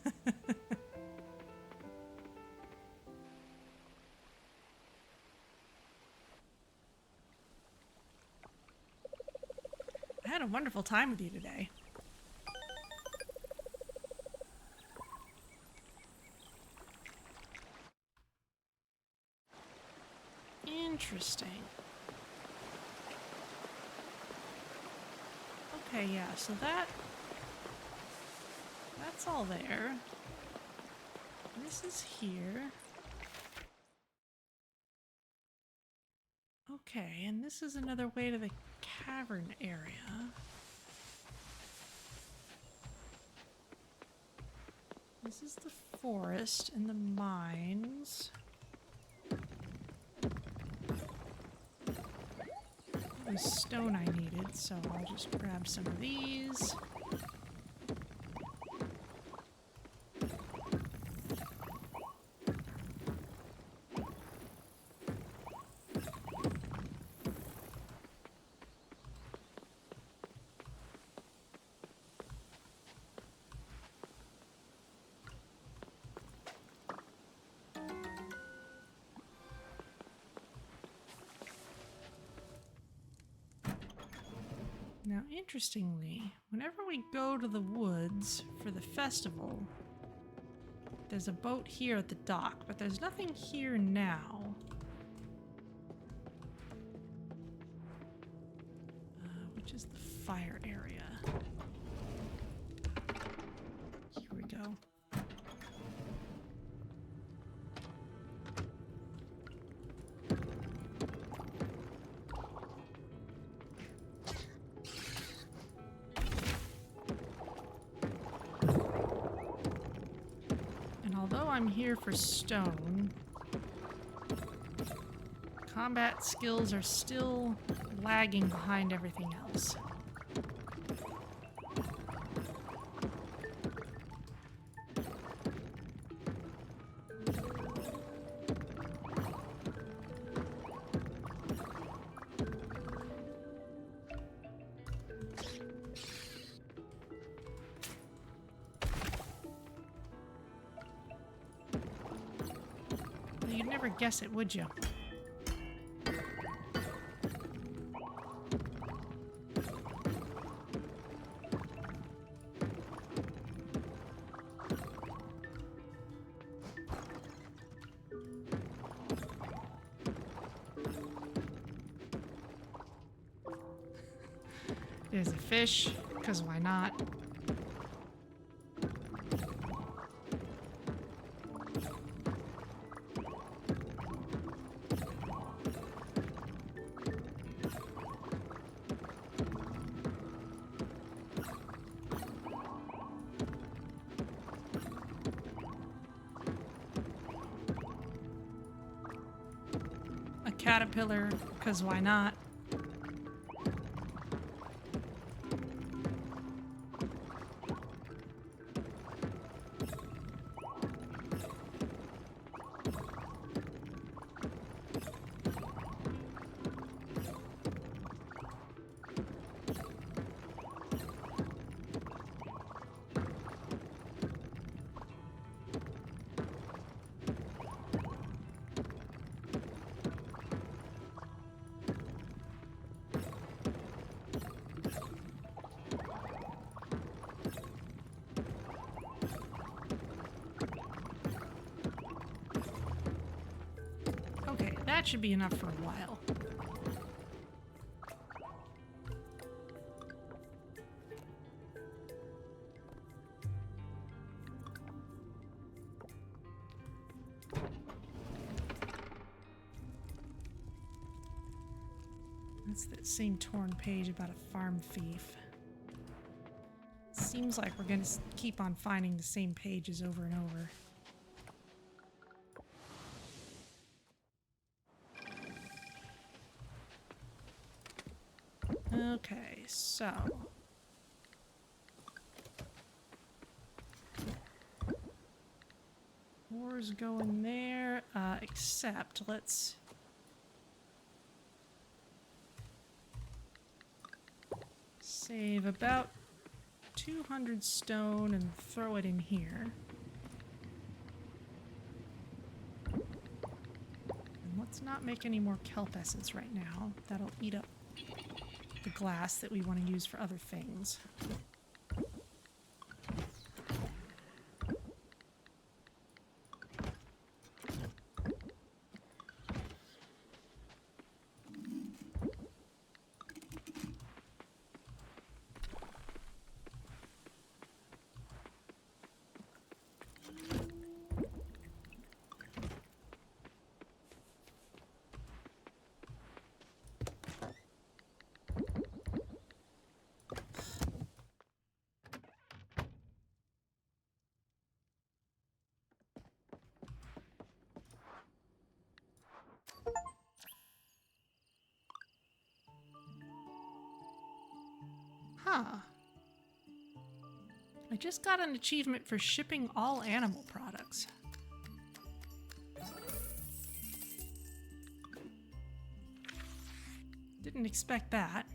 had a wonderful time with you today. Interesting. Okay, yeah, so that's all there. This is here. Okay, and this is another way to the cavern area. This is the forest and the mines. The stone I needed, so I'll just grab some of these. Now, interestingly, whenever we go to the woods for the festival, there's a boat here at the dock, but there's nothing here now. Which is the fire area. Here we go. I'm here for stone. Combat skills are still lagging behind everything else. you'd never guess it, would you? There's a fish, because why not? A caterpillar, because why not? That should be enough for a while. That's that same torn page about a farm thief. Seems like we're going to keep on finding the same pages over and over. Okay, so ores go in there, except let's save about 200 stone and throw it in here. And let's not make any more kelp essence right now. That'll eat up the glass that we want to use for other things. Huh. I just got an achievement for shipping all animal products. Didn't expect that.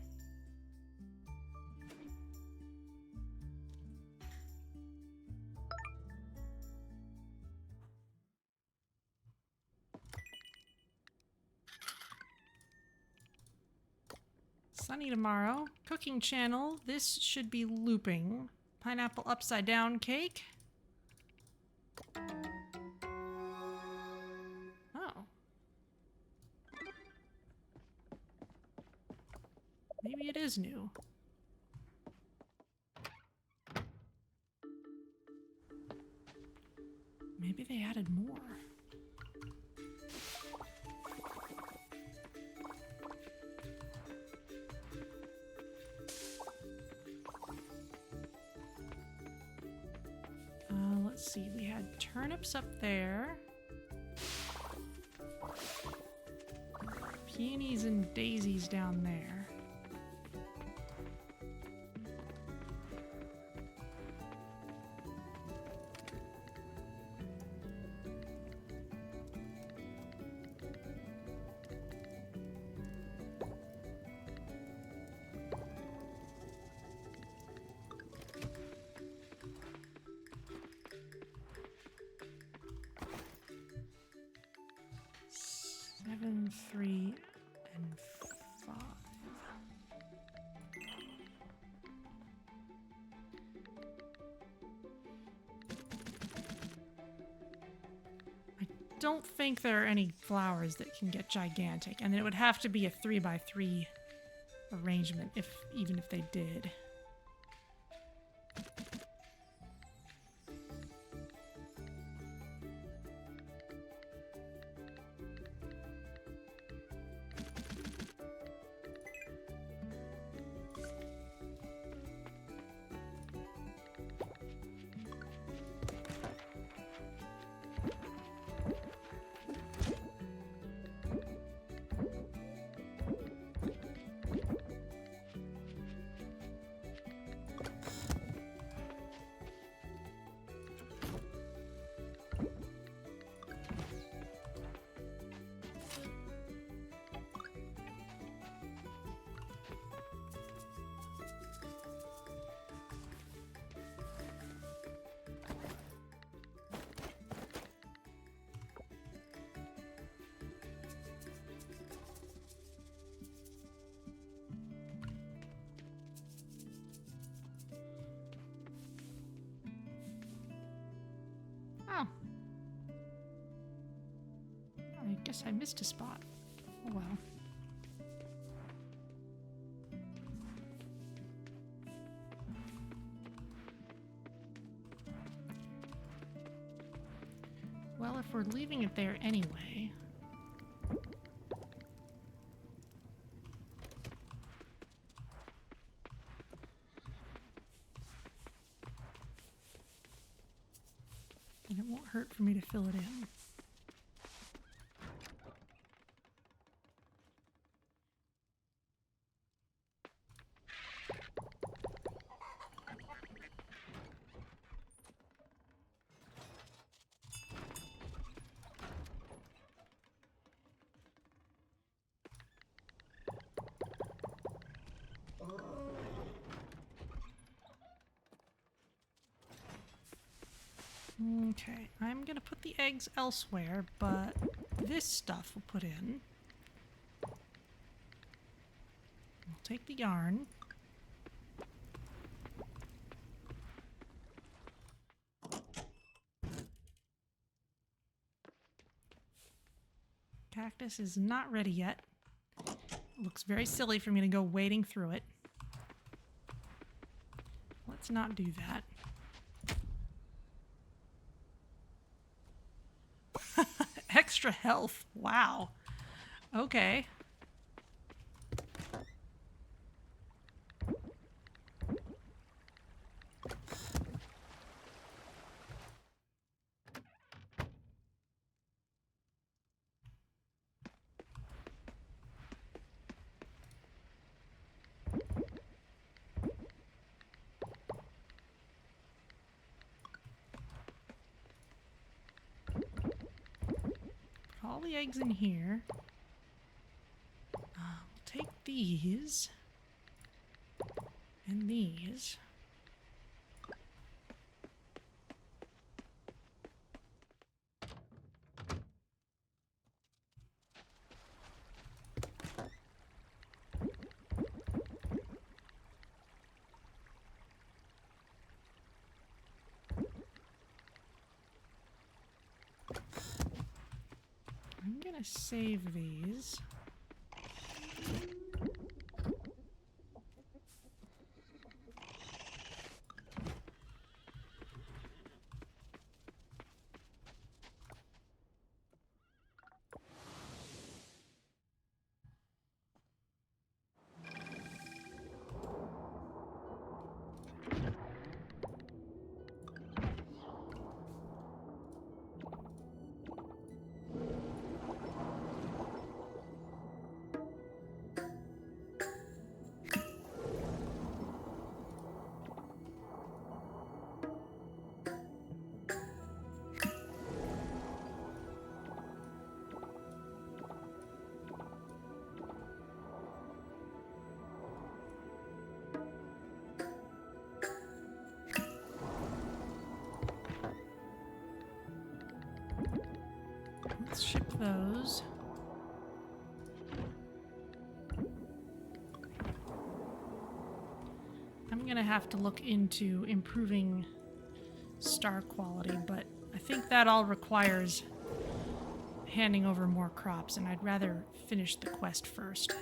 Sunny tomorrow. Cooking channel. This should be looping. Pineapple upside down cake. Oh. Maybe it is new. Maybe they added more. Let's see, we had turnips up there. Peonies and daisies down there. 7, 3, and 5. I don't think there are any flowers that can get gigantic, and it would have to be a 3x3 arrangement, even if they did. Oh. I guess I missed a spot. Oh well. Well, if we're leaving it there anyway... and it won't hurt for me to fill it in. Okay, I'm gonna put the eggs elsewhere, but this stuff we'll put in. We'll take the yarn. Cactus is not ready yet. Looks very silly for me to go wading through it. Let's not do that. Extra health. Wow. Okay. All the eggs in here. We'll take these and these. I'm gonna save these. Let's ship those. gonna have to look into improving star quality, but I think that all requires handing over more crops, and I'd rather finish the quest first.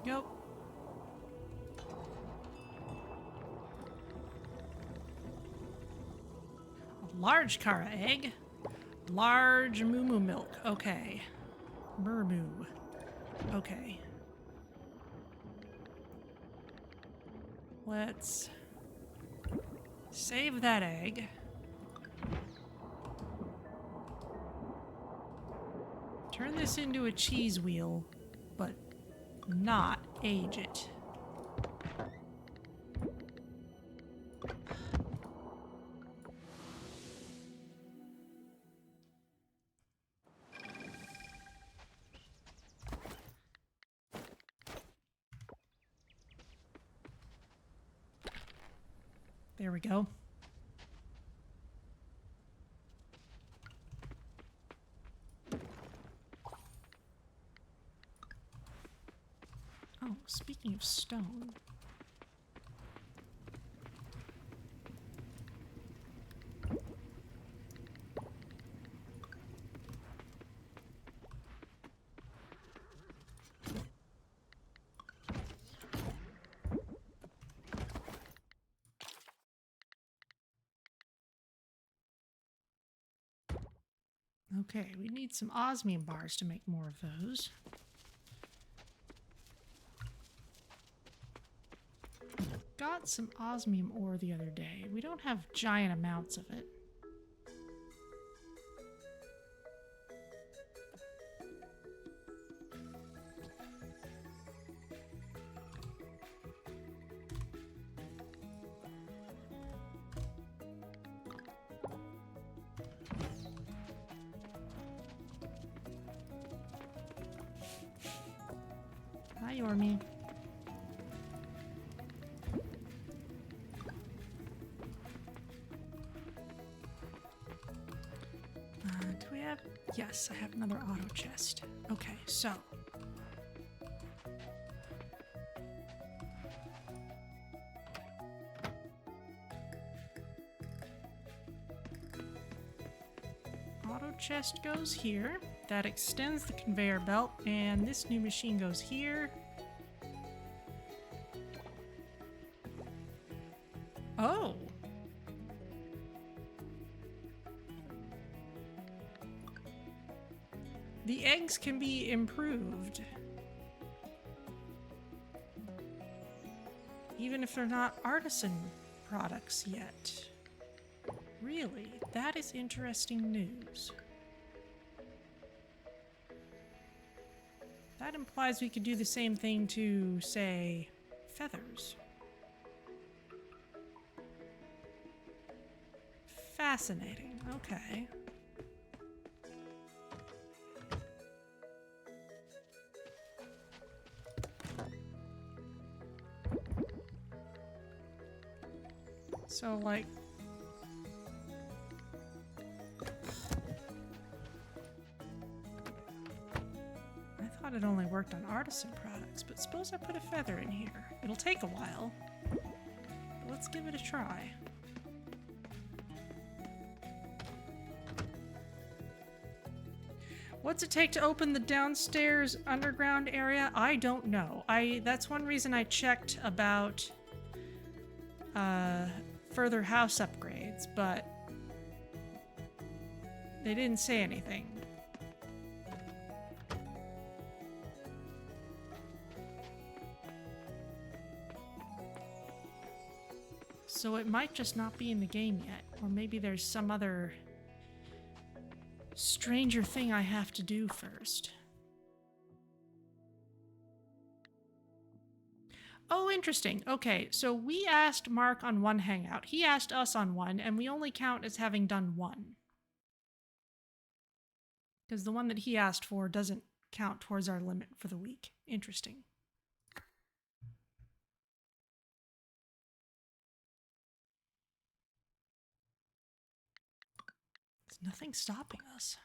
Go. A large Chara egg. Large moo milk. Okay. Mermoo. Okay. Let's save that egg. Turn this into a cheese wheel, but not age it. There we go. Oh, speaking of stone. Okay, we need some osmium bars to make more of those. Got some osmium ore the other day. We don't have giant amounts of it. Hi, Yormi. Do we have... Yes, I have another auto chest. Okay, so... Auto chest goes here. That extends the conveyor belt, and this new machine goes here. Oh! The eggs can be improved. Even if they're not artisan products yet. Really? That is interesting news. That implies we could do the same thing to, say, feathers. Fascinating. Okay. So, like... I thought it only worked on artisan products, but suppose I put a feather in here. It'll take a while. But let's give it a try. What's it take to open the downstairs underground area? I don't know. That's one reason I checked about further house upgrades, but They didn't say anything. So it might just not be in the game yet. Or maybe there's some other stranger thing I have to do first. Oh, interesting. Okay, so we asked Mark on one hangout. He asked us on one, and we only count as having done one. Because the one that he asked for doesn't count towards our limit for the week. Interesting. There's nothing stopping us.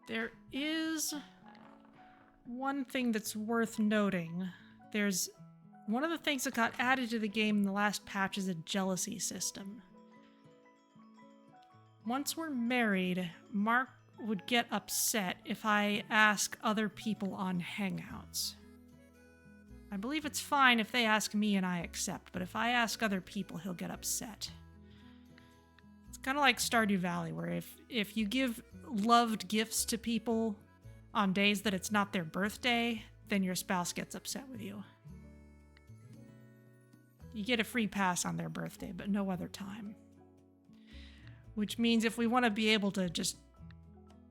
There is one thing that's worth noting. There's one of the things that got added to the game in the last patch is a jealousy system. Once we're married, Mark would get upset if I ask other people on Hangouts. I believe it's fine if they ask me and I accept, but if I ask other people, he'll get upset. It's kind of like Stardew Valley, where if you give loved gifts to people on days that it's not their birthday, then your spouse gets upset with you. You get a free pass on their birthday, but no other time. Which means if we want to be able to just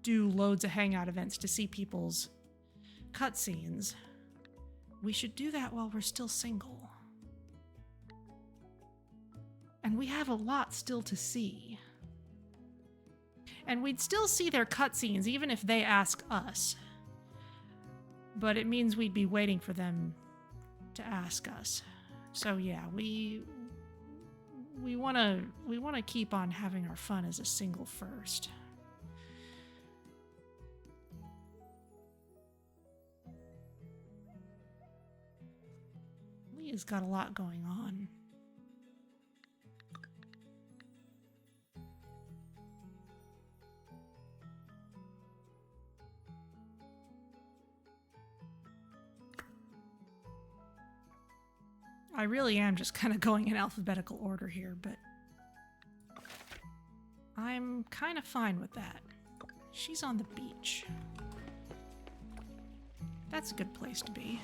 do loads of hangout events to see people's cutscenes, we should do that while we're still single. And we have a lot still to see. And we'd still see their cutscenes even if they ask us. But it means we'd be waiting for them to ask us. So yeah, we want to keep on having our fun as a single first. Leah's got a lot going on. I really am just kind of going in alphabetical order here, but I'm kind of fine with that. She's on the beach. That's a good place to be.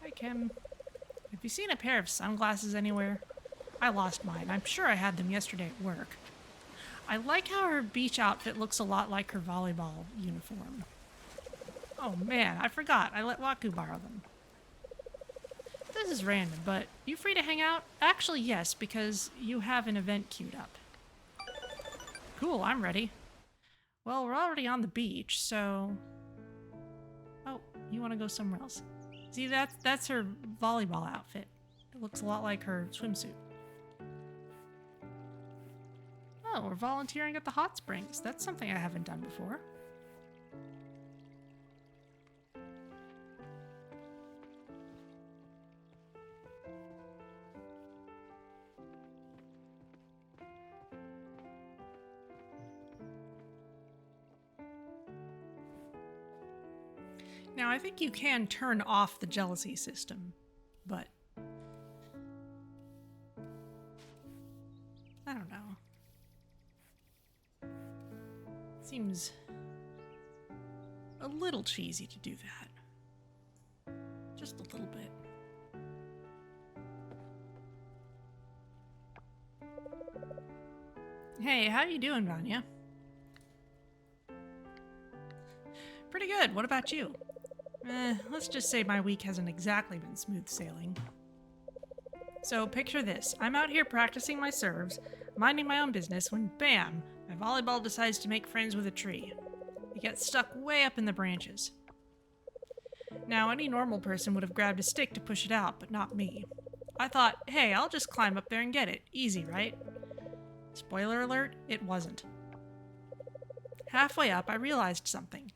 Hi, Kim. Have you seen a pair of sunglasses anywhere? I lost mine. I'm sure I had them yesterday at work. I like how her beach outfit looks a lot like her volleyball uniform. Oh man, I forgot. I let Waku borrow them. This is random, but you free to hang out? Actually, yes, because you have an event queued up. Cool, I'm ready. Well, we're already on the beach, so... Oh, you want to go somewhere else? See, that's her volleyball outfit. It looks a lot like her swimsuit. Oh, we're volunteering at the hot springs. That's something I haven't done before. Now, I think you can turn off the jealousy system, but I don't know. Seems a little cheesy to do that. Just a little bit. Hey, how you doing, Vanya? Pretty good. What about you? Let's just say my week hasn't exactly been smooth sailing. So picture this. I'm out here practicing my serves, minding my own business, when bam, my volleyball decides to make friends with a tree. It gets stuck way up in the branches. Now, any normal person would have grabbed a stick to push it out, but not me. I thought, hey, I'll just climb up there and get it. Easy, right? Spoiler alert, it wasn't. Halfway up, I realized something.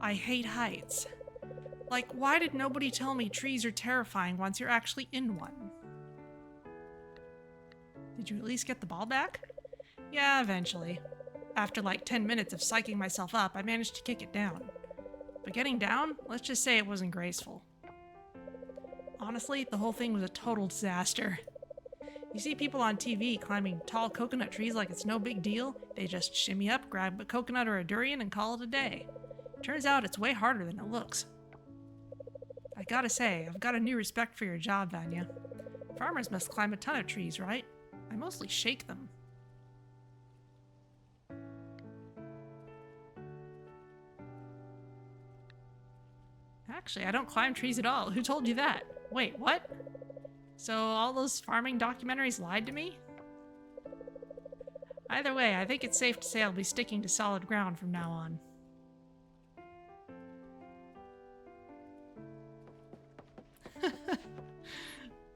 I hate heights. Like, why did nobody tell me trees are terrifying once you're actually in one? Did you at least get the ball back? Yeah, eventually. After like 10 minutes of psyching myself up, I managed to kick it down. But getting down, let's just say it wasn't graceful. Honestly, the whole thing was a total disaster. You see people on TV climbing tall coconut trees like it's no big deal. They just shimmy up, grab a coconut or a durian, and call it a day. Turns out it's way harder than it looks. I gotta say, I've got a new respect for your job, Vanya. Farmers must climb a ton of trees, right? I mostly shake them. Actually, I don't climb trees at all. Who told you that? Wait, what? So all those farming documentaries lied to me? Either way, I think it's safe to say I'll be sticking to solid ground from now on.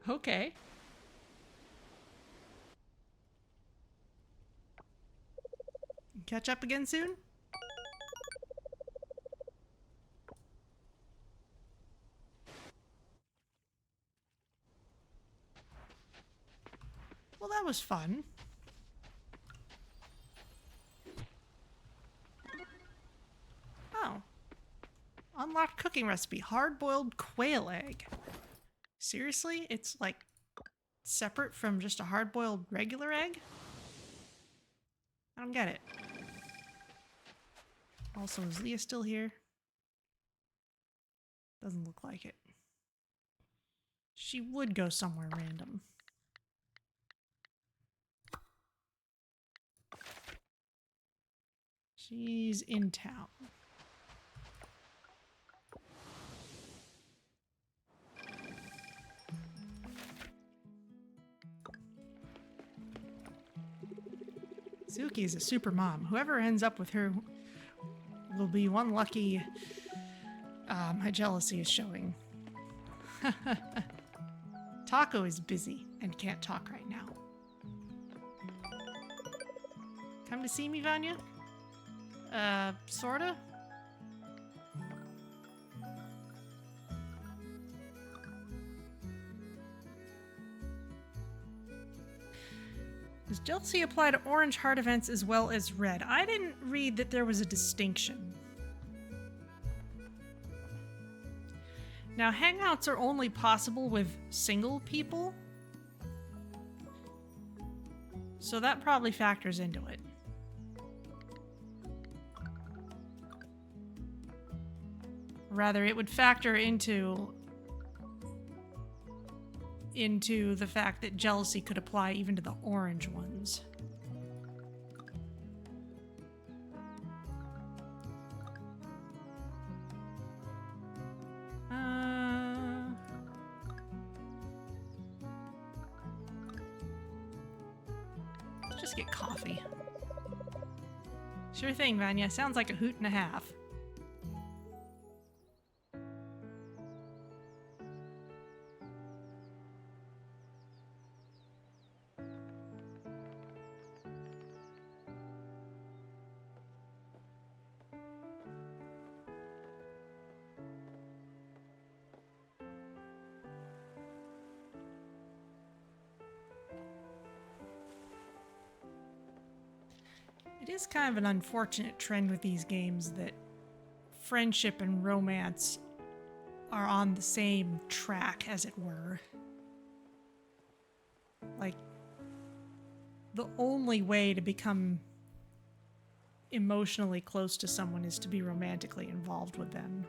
Okay. Catch up again soon? Well, that was fun. Oh. Unlocked cooking recipe. Hard-boiled quail egg. Seriously? It's like separate from just a hard-boiled regular egg? I don't get it. Also, is Leah still here? Doesn't look like it. She would go somewhere random. She's in town. Suki is a super mom. Whoever ends up with her will be one lucky... my jealousy is showing. Taco is busy and can't talk right now. Come to see me, Vanya? Sorta? Does jealousy apply to orange heart events as well as red? I didn't read that there was a distinction. Now, hangouts are only possible with single people, so that probably factors into it. Rather, it would factor into the fact that jealousy could apply even to the orange ones. Let's just get coffee. Sure thing, Vanya. Sounds like a hoot and a half. It is kind of an unfortunate trend with these games that friendship and romance are on the same track, as it were. Like, the only way to become emotionally close to someone is to be romantically involved with them.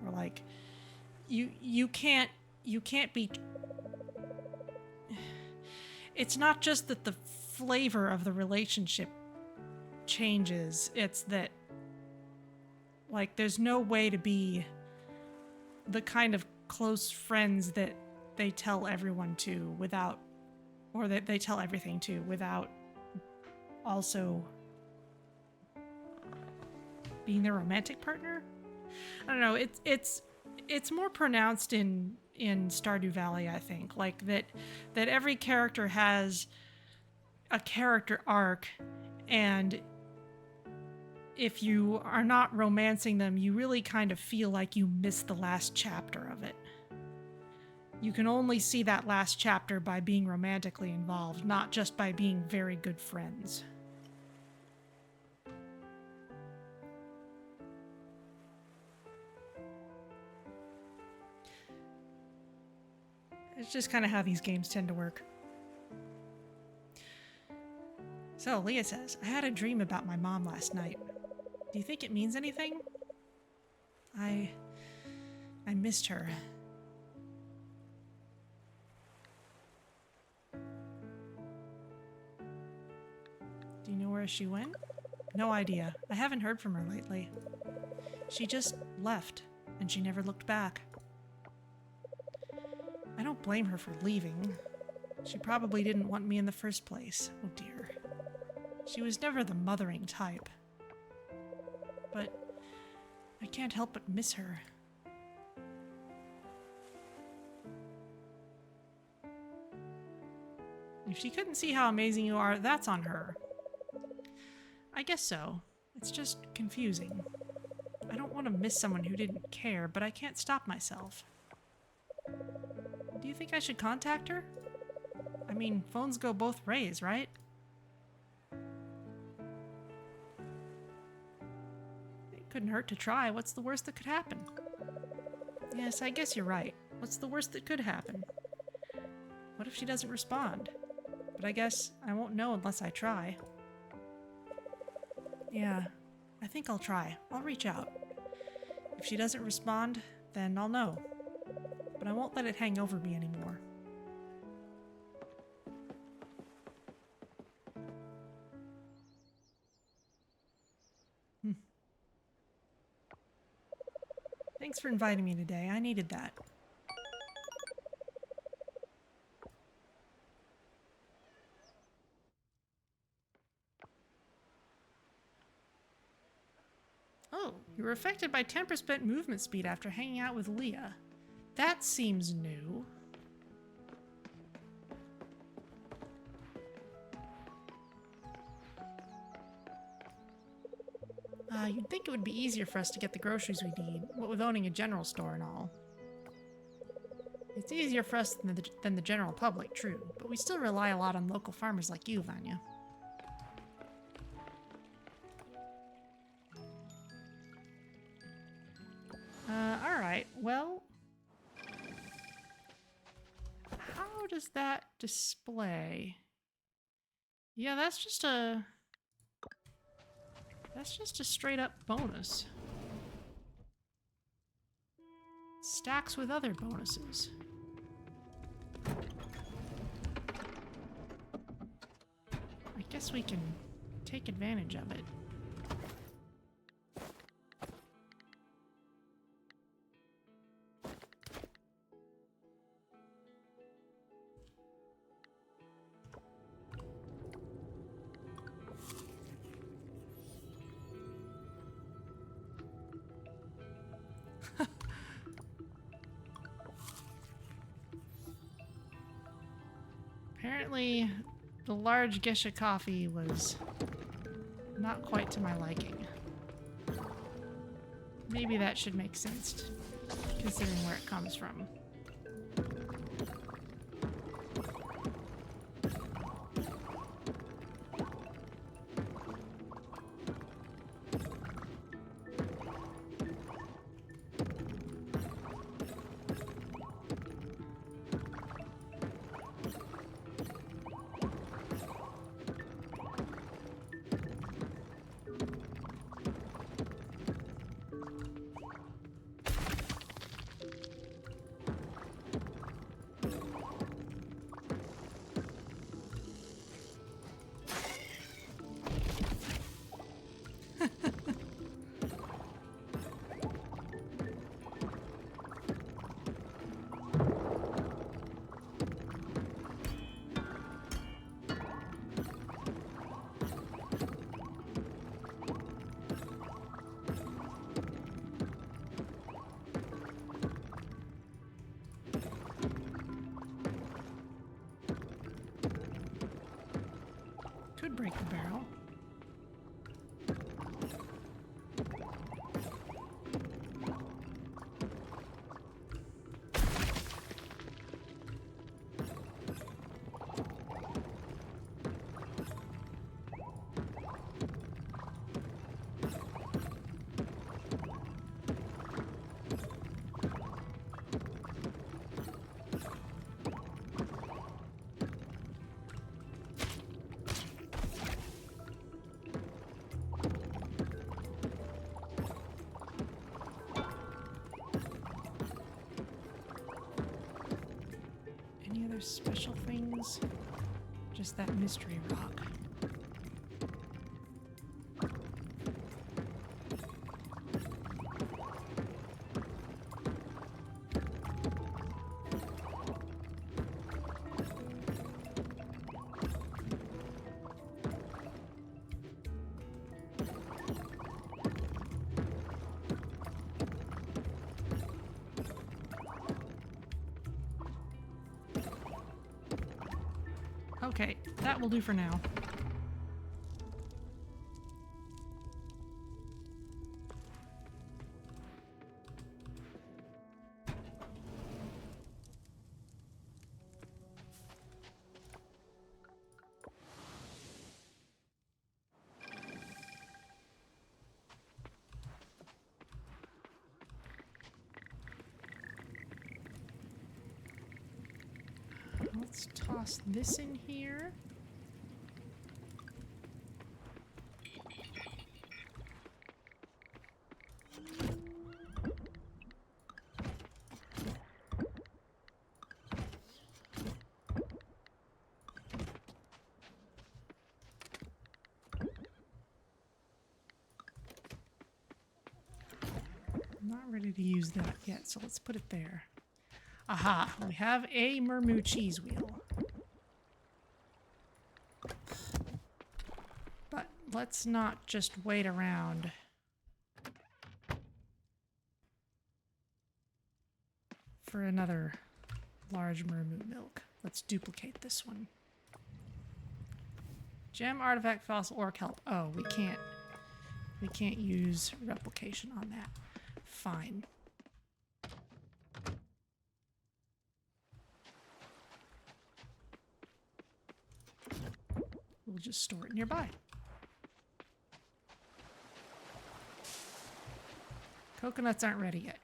Or like, you can't be... It's not just that the flavor of the relationship changes, it's that, like, there's no way to be the kind of close friends that they tell everyone to without, or that they tell everything to without also being their romantic partner. I don't know, it's more pronounced in Stardew Valley, I think, like that every character has a character arc, and if you are not romancing them, you really kind of feel like you missed the last chapter of it. You can only see that last chapter by being romantically involved, not just by being very good friends. It's just kind of how these games tend to work. So, Leah says, I had a dream about my mom last night. Do you think it means anything? I missed her. Do you know where she went? No idea. I haven't heard from her lately. She just left, and she never looked back. I don't blame her for leaving. She probably didn't want me in the first place. Oh dear. She was never the mothering type. But I can't help but miss her. If she couldn't see how amazing you are, that's on her. I guess so. It's just confusing. I don't want to miss someone who didn't care, but I can't stop myself. Do you think I should contact her? I mean, phones go both ways, right? It couldn't hurt to try. What's the worst that could happen? Yes, I guess you're right. What's the worst that could happen? What if she doesn't respond? But I guess I won't know unless I try. Yeah, I think I'll try. I'll reach out. If she doesn't respond, then I'll know. But I won't let it hang over me anymore. Thanks for inviting me today. I needed that. Oh, you were affected by 10% movement speed after hanging out with Leah. That seems new. You'd think it would be easier for us to get the groceries we need, what with owning a general store and all. It's easier for us than the general public, true, but we still rely a lot on local farmers like you, Vanya. Alright, well... How does that display? Yeah, that's just a straight up bonus. Stacks with other bonuses. I guess we can take advantage of it. Apparently, the large geisha coffee was not quite to my liking. Maybe that should make sense, considering where it comes from. Could break the barrel. other special things? Just that mystery rock. Okay, that will do for now. Let's toss this in here. I'm not ready to use that yet, so let's put it there. Aha, we have a Mermoo cheese wheel. But let's not just wait around. For another large Mermoo milk. Let's duplicate this one. Gem, artifact, fossil, or kelp. Oh, we can't use replication on that. Fine. We'll just store it nearby. Coconuts aren't ready yet.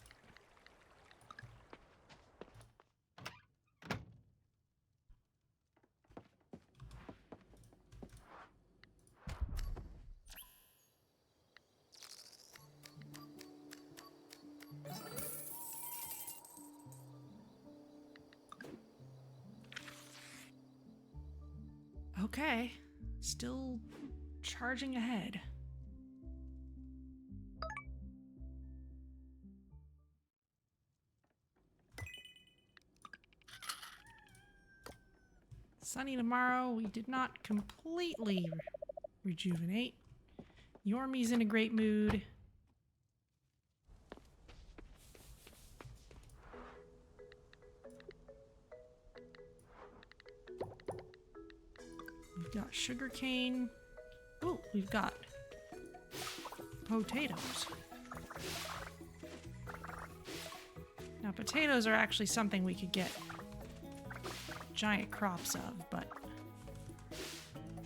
Okay, still charging ahead. Sunny tomorrow. We did not completely rejuvenate. Yormie's in a great mood. We've got sugarcane. Oh, we've got potatoes. Now, potatoes are actually something we could get giant crops of, but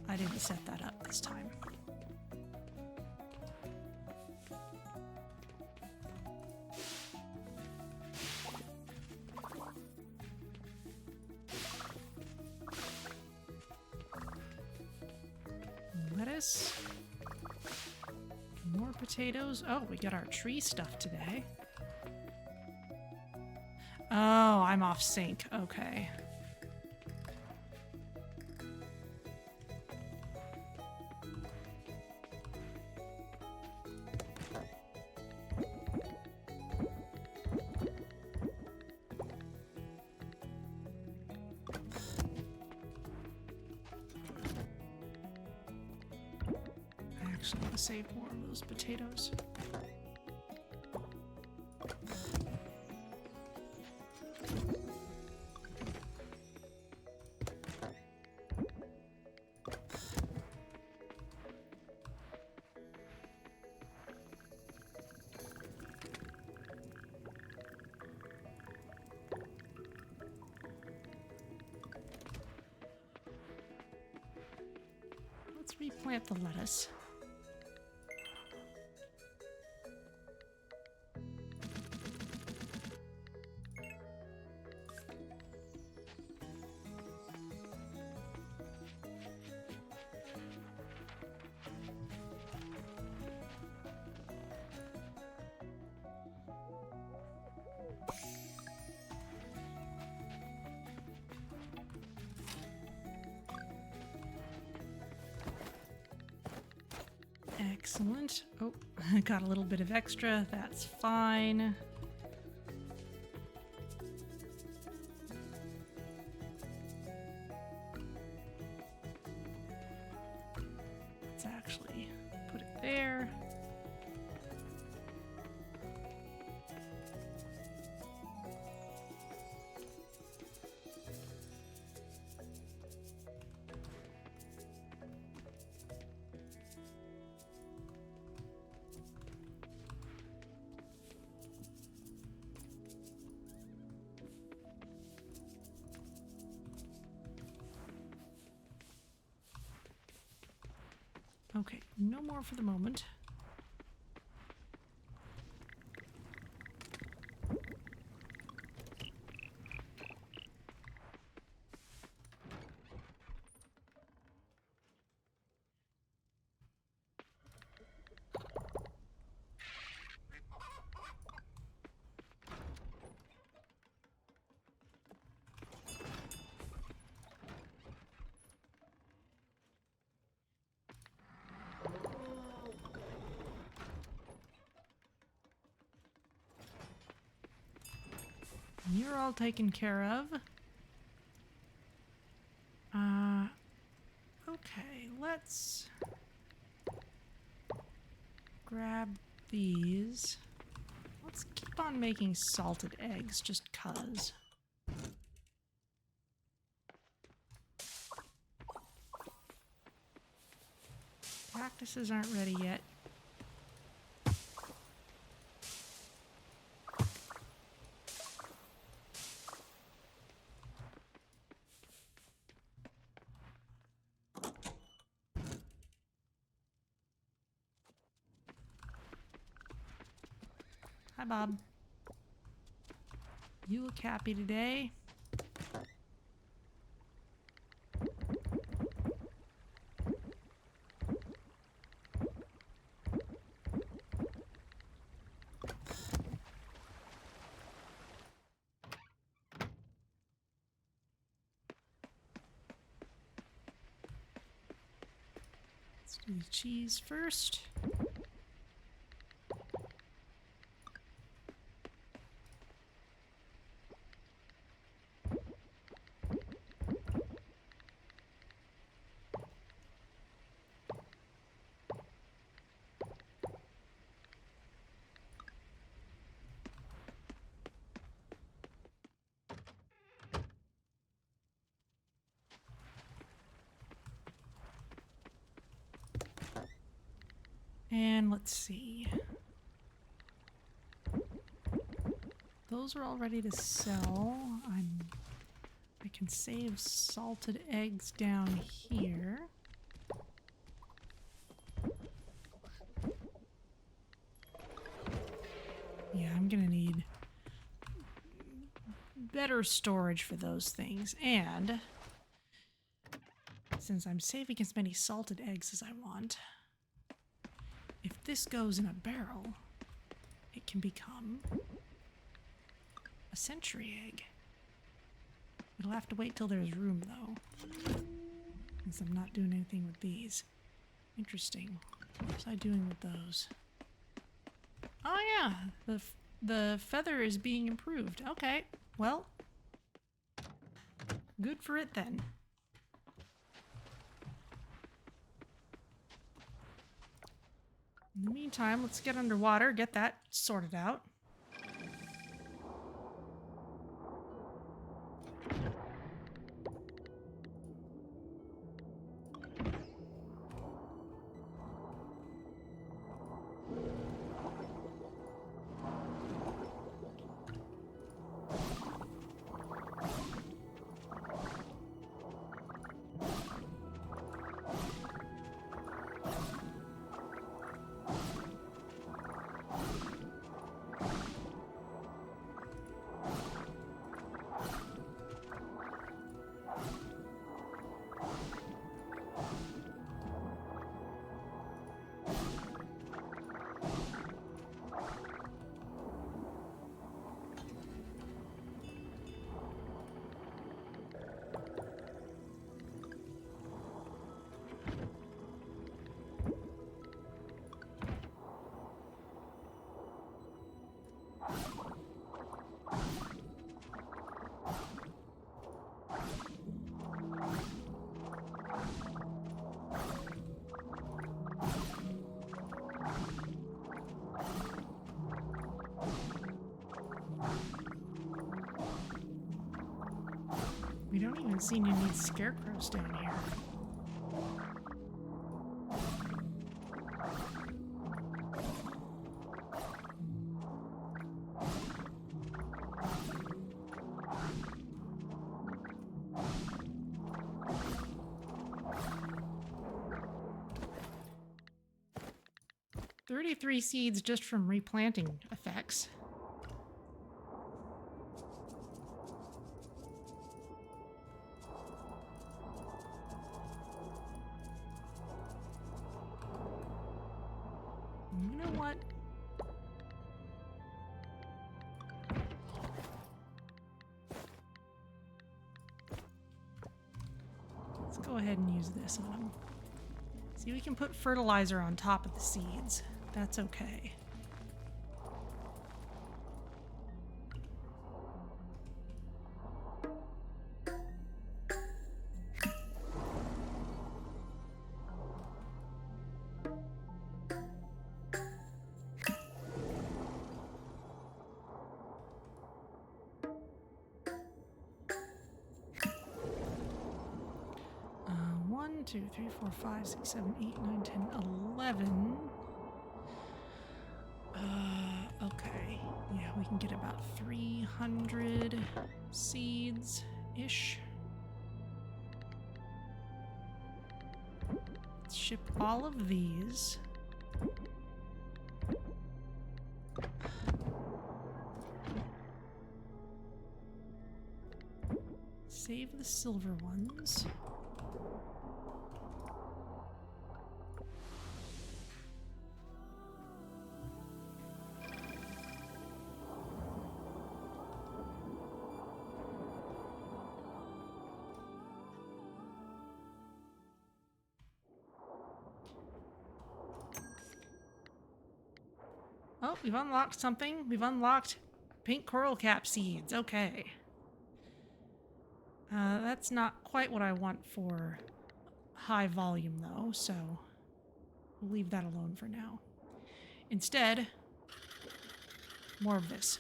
I didn't set that up this time. Lettuce. More potatoes. Oh, we got our tree stuff today. Oh, I'm off sync. Okay. I actually want to save more of those potatoes. Let's replant the lettuce. Excellent. Oh, I got a little bit of extra. That's fine. Let's actually put it there. Okay, no more for the moment. You're all taken care of. Okay, let's grab these. Let's keep on making salted eggs just 'cause. Cactuses aren't ready yet. Hi, Bob. You look happy today. Let's do the cheese first. And let's see. Those are all ready to sell. I can save salted eggs down here. Yeah, I'm gonna need better storage for those things. And since I'm saving as many salted eggs as I want, if this goes in a barrel, it can become a century egg. It'll have to wait till there's room, though, since I'm not doing anything with these. Interesting. What was I doing with those? Oh yeah, the feather is being improved. Okay, well, good for it then. In the meantime, let's get underwater, get that sorted out. We don't even seem to need scarecrows down here. "33 seeds just from replanting effects." You know what? Let's go ahead and use this on them. See, we can put fertilizer on top of the seeds. That's okay. One, two, three, four, 5, 6, 7, 8, 9, 10, 11. Okay. Yeah, we can get about 300 seeds-ish. Let's ship all of these. Save the silver ones. Oh, we've unlocked something. We've unlocked pink coral cap seeds. Okay. That's not quite what I want for high volume, though, so we'll leave that alone for now. Instead, more of this.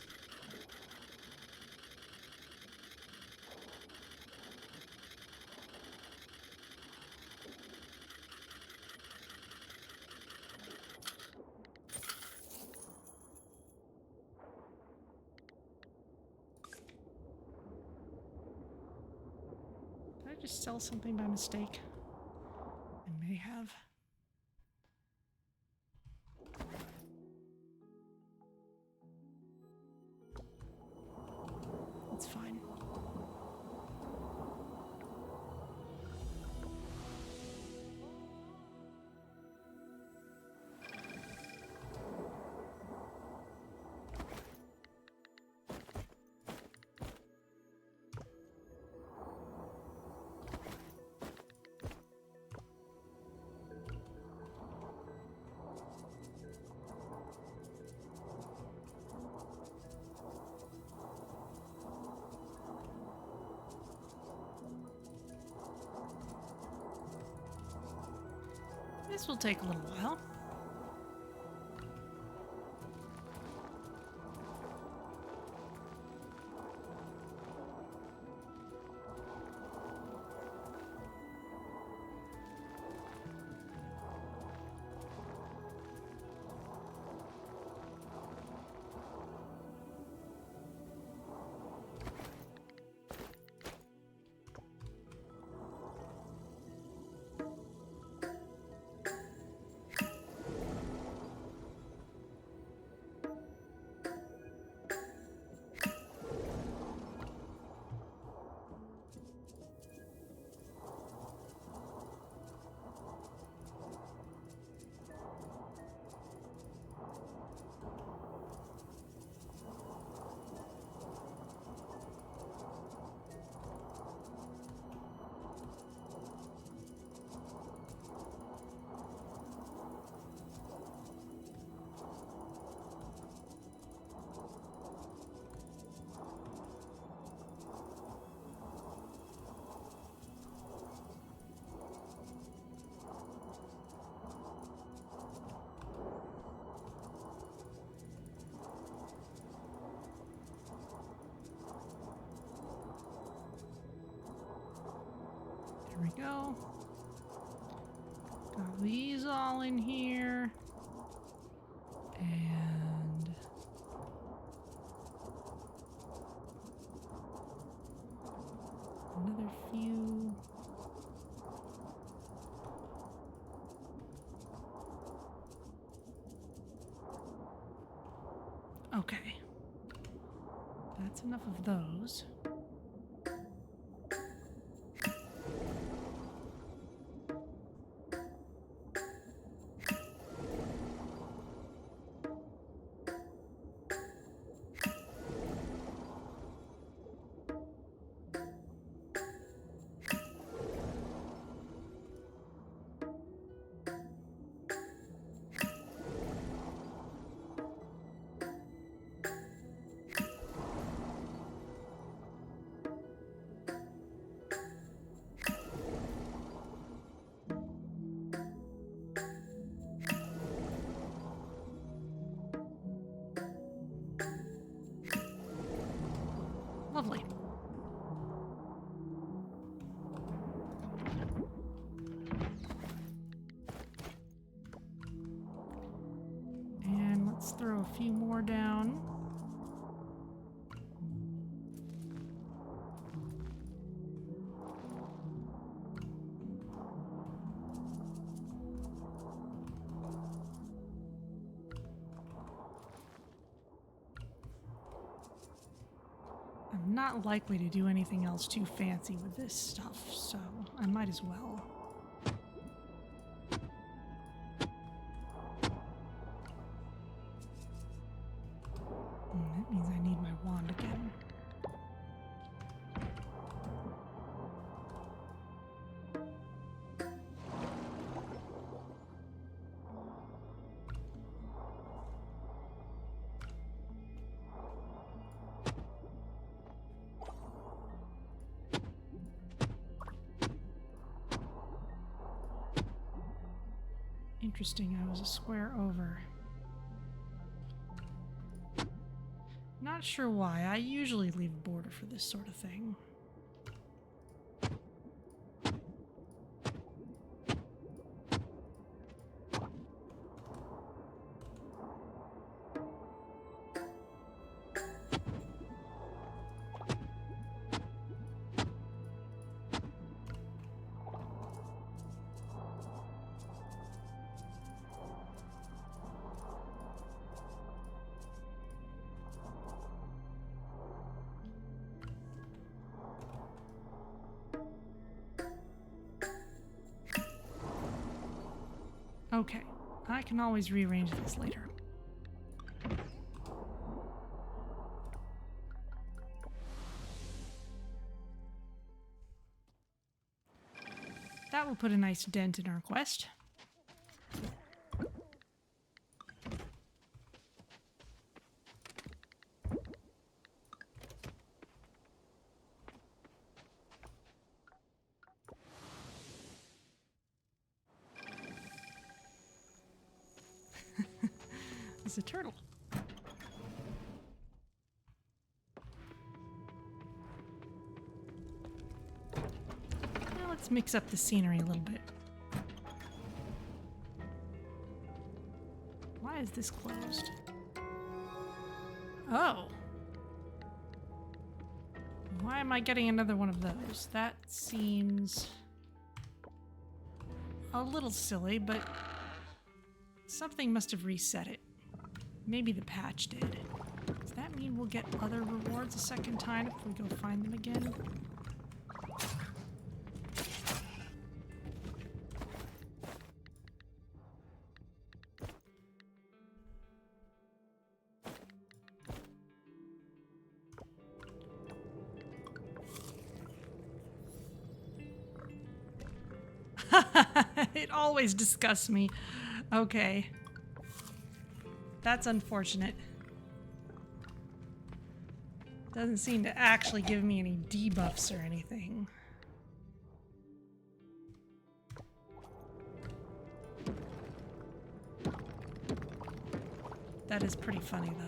Did I just sell something by mistake? I may have. It's fine. This will take a little while. Here we go. Got these all in here. And another few. Okay. That's enough of those. Lovely. And let's throw a few more down. I'm not likely to do anything else too fancy with this stuff, so I might as well. That means I need my wand again. Interesting, I was a square over. Not sure why. I usually leave a border for this sort of thing. Okay, I can always rearrange this later. That will put a nice dent in our quest. It's a turtle. Now let's mix up the scenery a little bit. Why is this closed? Oh. Why am I getting another one of those? That seems a little silly, but something must have reset it. Maybe the patch did. Does that mean we'll get other rewards a second time if we go find them again? It always disgusts me. Okay. That's unfortunate. Doesn't seem to actually give me any debuffs or anything. That is pretty funny, though.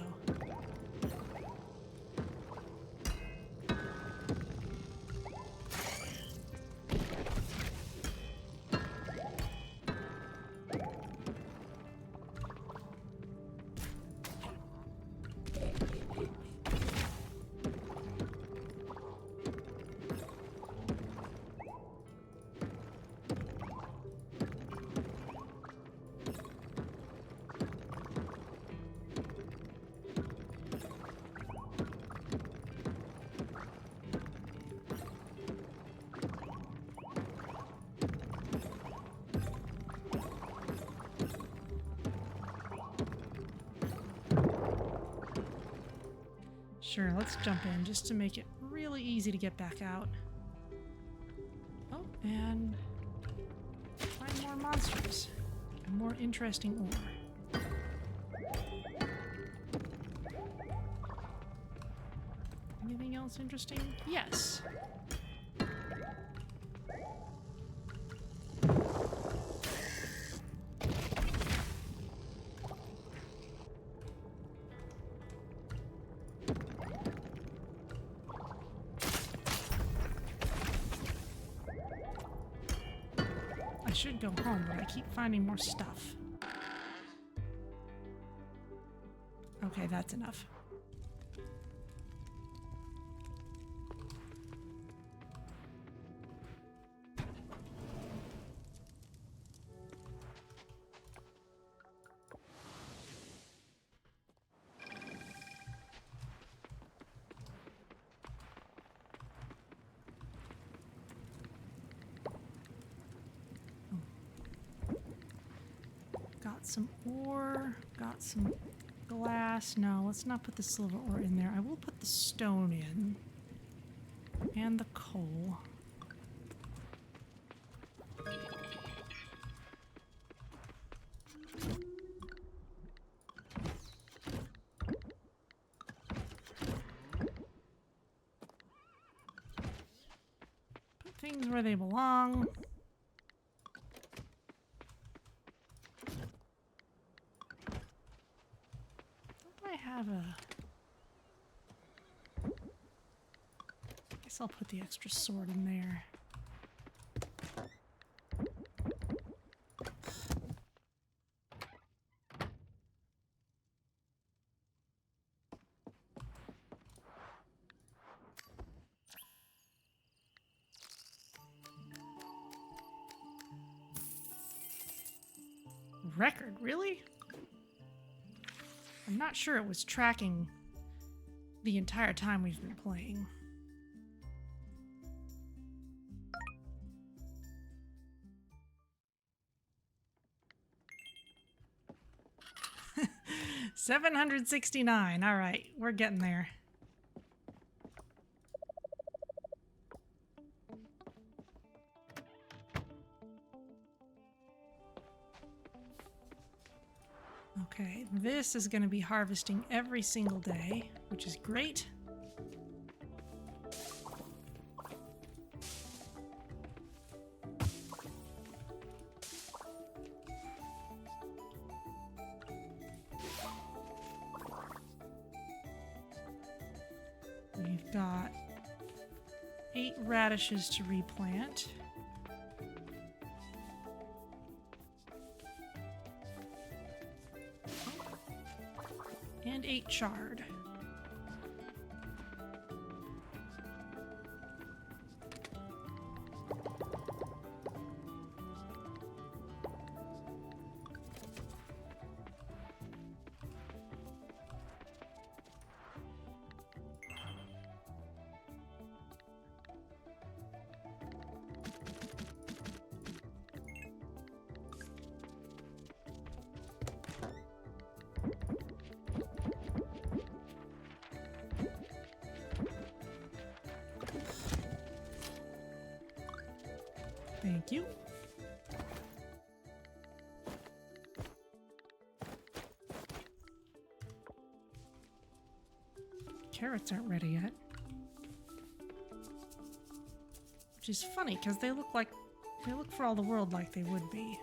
Sure, let's jump in just to make it really easy to get back out. Oh, and find more monsters and more interesting ore. Anything else interesting? Yes. I should go home, but I keep finding more stuff. Okay, that's enough. Got some ore, got some glass. No, let's not put the silver ore in there. I will put the stone in. And the coal. Put things where they belong. Guess I'll put the extra sword in there. Record, really? I'm not sure it was tracking the entire time we've been playing. $769. All right, we're getting there. Okay, this is going to be harvesting every single day, which is great. We've got 8 radishes to replant. And 8 chard. Thank you. Carrots aren't ready yet. Which is funny because they look for all the world like they would be.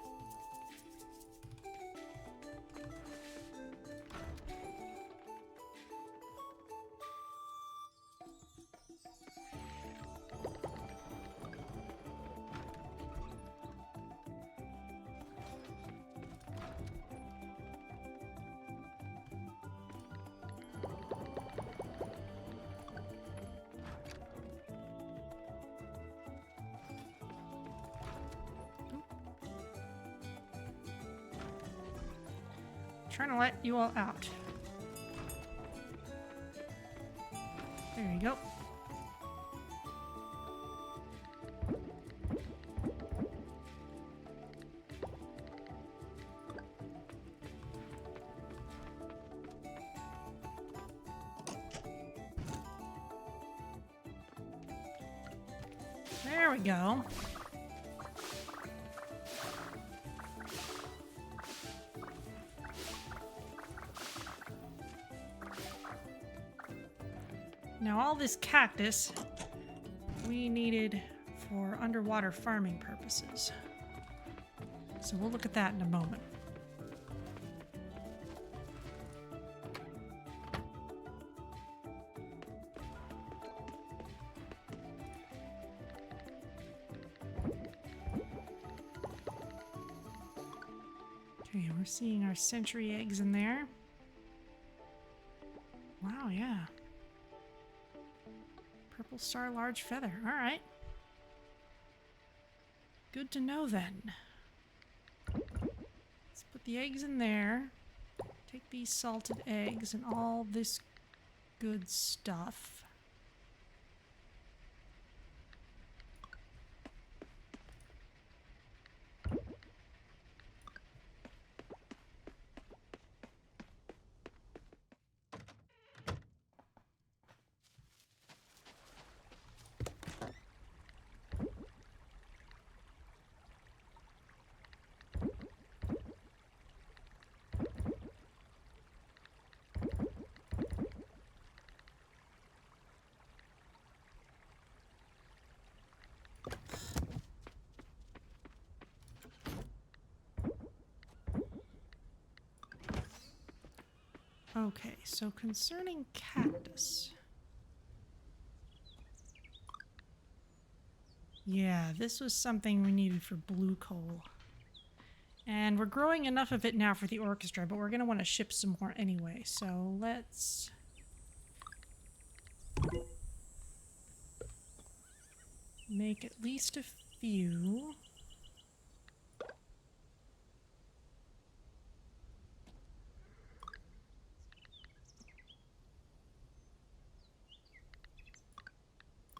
Trying to let you all out. There you go. we go. Now all this cactus we needed for underwater farming purposes. So we'll look at that in a moment. Okay, we're seeing our century eggs in there. Wow, yeah. Purple star large feather. All right. Good to know then. Let's put the eggs in there. Take these salted eggs and all this good stuff. Okay, so concerning cactus. Yeah, this was something we needed for blue coal. And we're growing enough of it now for the orchestra, but we're going to want to ship some more anyway. So let's... make at least a few.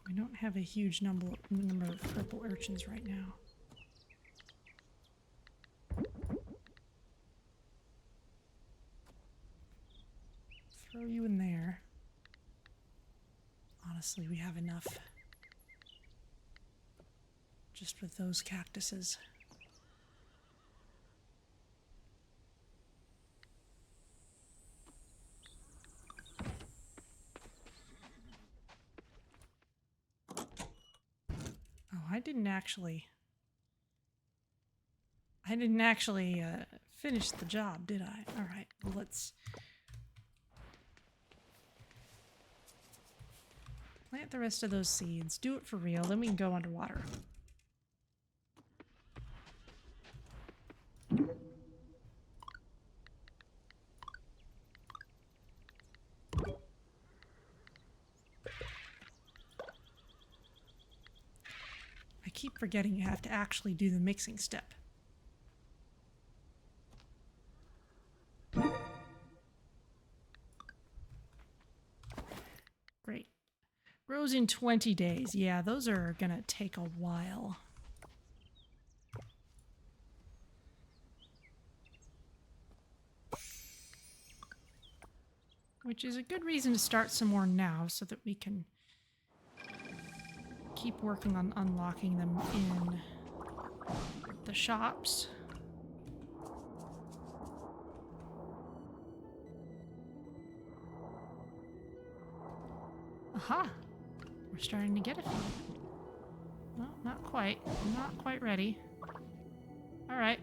We don't have a huge number of purple urchins right now. Throw you in there. Honestly, we have enough. Just with those cactuses. Oh, I didn't actually finish the job, did I? All right, well, let's plant the rest of those seeds. Do it for real, then we can go underwater. I keep forgetting you have to actually do the mixing step. Great. Grows in 20 days. Yeah, those are gonna take a while. Which is a good reason to start some more now so that we can keep working on unlocking them in the shops. Aha! We're starting to get a few. Well, not quite. Not quite ready. Alright.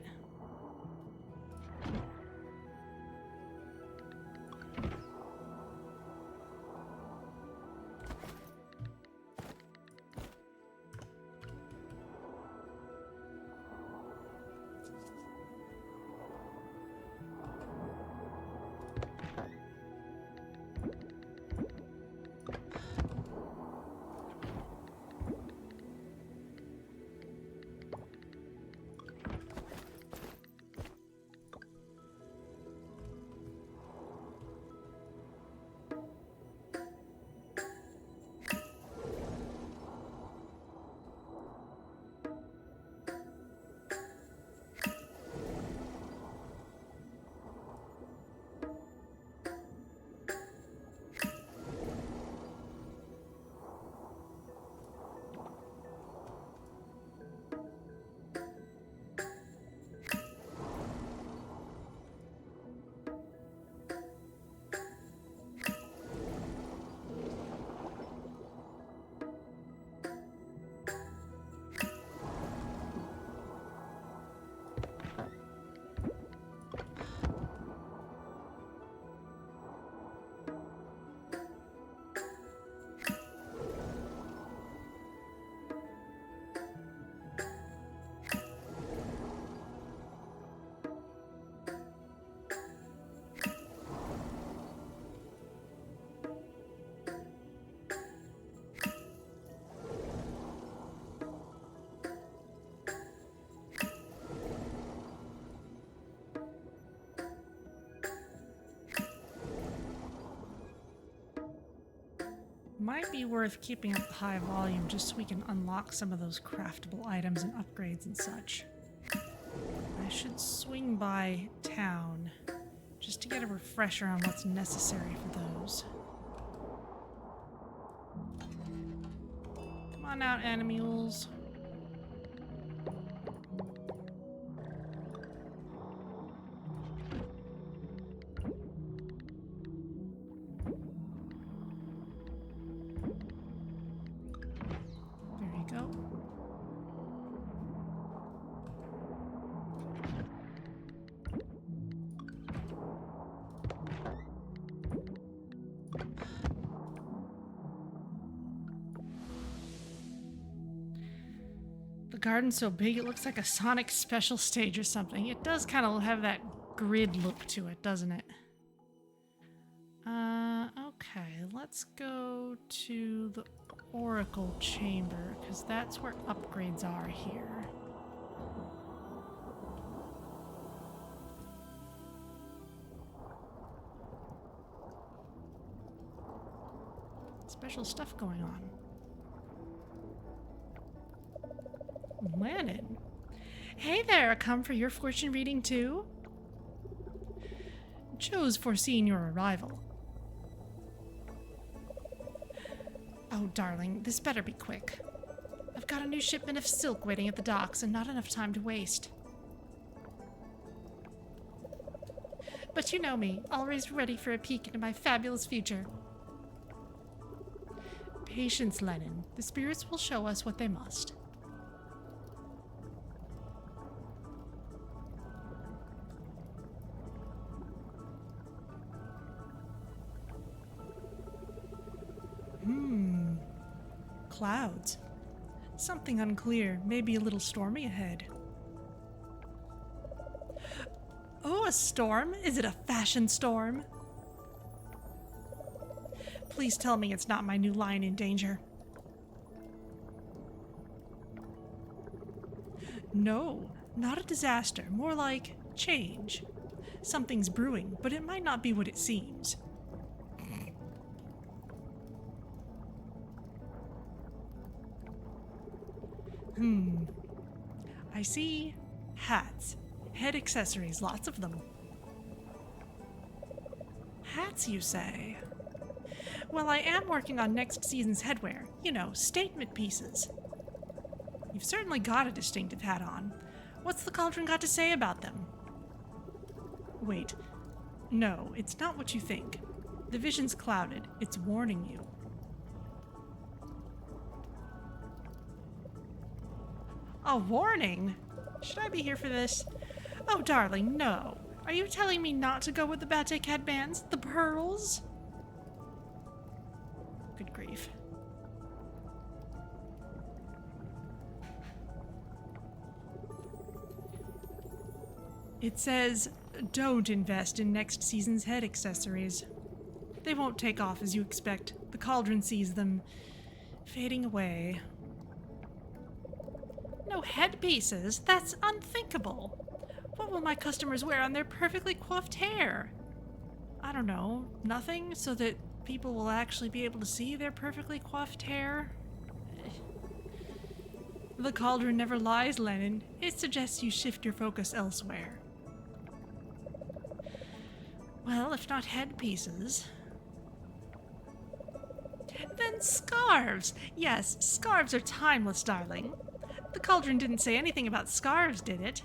Might be worth keeping up the high volume just so we can unlock some of those craftable items and upgrades and such. I should swing by town just to get a refresher on what's necessary for those. Come on out, animules. The garden's so big it looks like a Sonic special stage or something. It does kind of have that grid look to it, doesn't it? Okay, let's go to the Oracle Chamber, because that's where upgrades are here. Special stuff going on. Lannon. Hey there, I come for your fortune reading too? Joe's foreseen your arrival. Oh, darling, this better be quick. I've got a new shipment of silk waiting at the docks and not enough time to waste. But you know me, always ready for a peek into my fabulous future. Patience, Lennon. The spirits will show us what they must. Clouds. Something unclear, maybe a little stormy ahead. Oh, a storm? Is it a fashion storm? Please tell me it's not my new line in danger. No, not a disaster, more like change. Something's brewing, but it might not be what it seems. I see hats, head accessories, lots of them. Hats, you say? Well, I am working on next season's headwear. You know, statement pieces. You've certainly got a distinctive hat on. What's the cauldron got to say about them? Wait. No, it's not what you think. The vision's clouded. It's warning you. A warning? Should I be here for this? Oh, darling, no. Are you telling me not to go with the batik headbands? The pearls? Good grief. It says, don't invest in next season's head accessories. They won't take off as you expect. The cauldron sees them fading away. No headpieces? That's unthinkable. What will my customers wear on their perfectly coiffed hair? I don't know, nothing, so that people will actually be able to see their perfectly coiffed hair? The cauldron never lies, Lennon. It suggests you shift your focus elsewhere. Well, if not headpieces... Then scarves! Yes, scarves are timeless, darling. The cauldron didn't say anything about scarves, did it?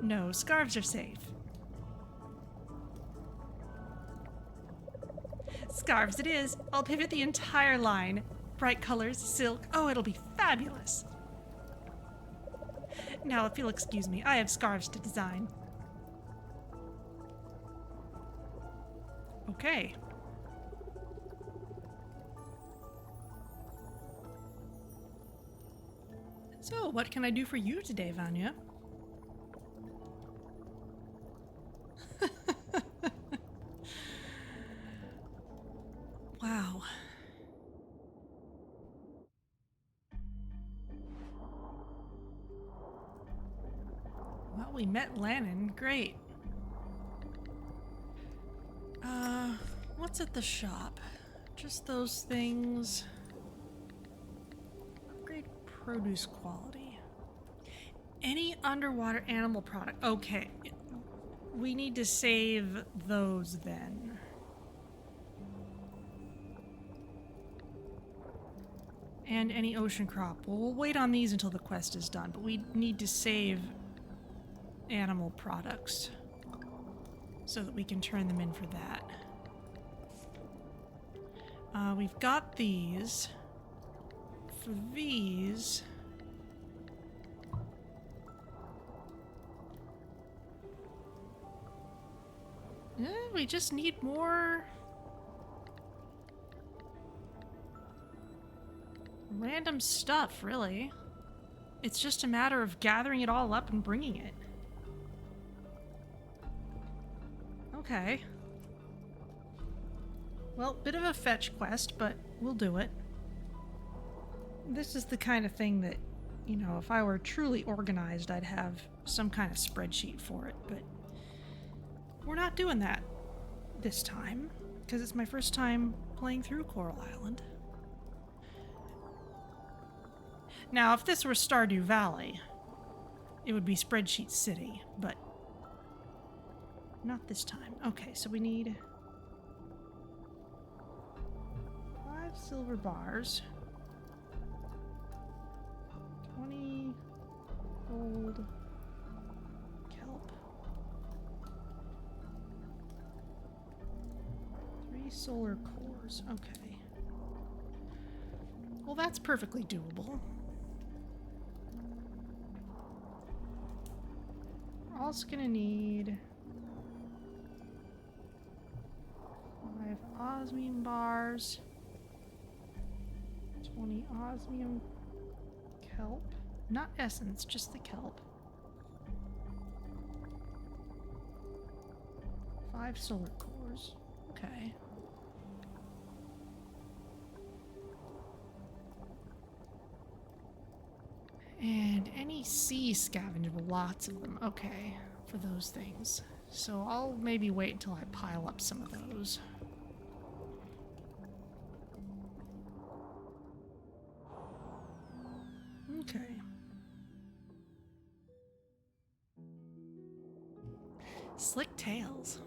No, scarves are safe. Scarves it is. I'll pivot the entire line. Bright colors, silk. Oh, it'll be fabulous. Now, if you'll excuse me, I have scarves to design. Okay. So, what can I do for you today, Vanya? Wow. Well, we met Lannon. Great. What's at the shop? Purchase those things. Upgrade produce quality. Any underwater animal product. Okay. We need to save those then. And any ocean crop. Well, we'll wait on these until the quest is done, but we need to save animal products so that we can turn them in for that. We've got these. For these... we just need more... random stuff, really. It's just a matter of gathering it all up and bringing it. Okay. Well, bit of a fetch quest, but we'll do it. This is the kind of thing that, you know, if I were truly organized, I'd have some kind of spreadsheet for it, but we're not doing that this time, because it's my first time playing through Coral Island. Now, if this were Stardew Valley, it would be Spreadsheet City, but not this time. Okay, so we need 5 silver bars, 20 gold kelp, 3 solar cores. Okay. Well, that's perfectly doable. We're also gonna need 5 osmium bars, 20 osmium kelp, not essence, just the kelp, 5 solar cores. Okay. And any sea scavenger, lots of them. Okay, for those things. So I'll maybe wait until I pile up some of those. Okay. Slick tails.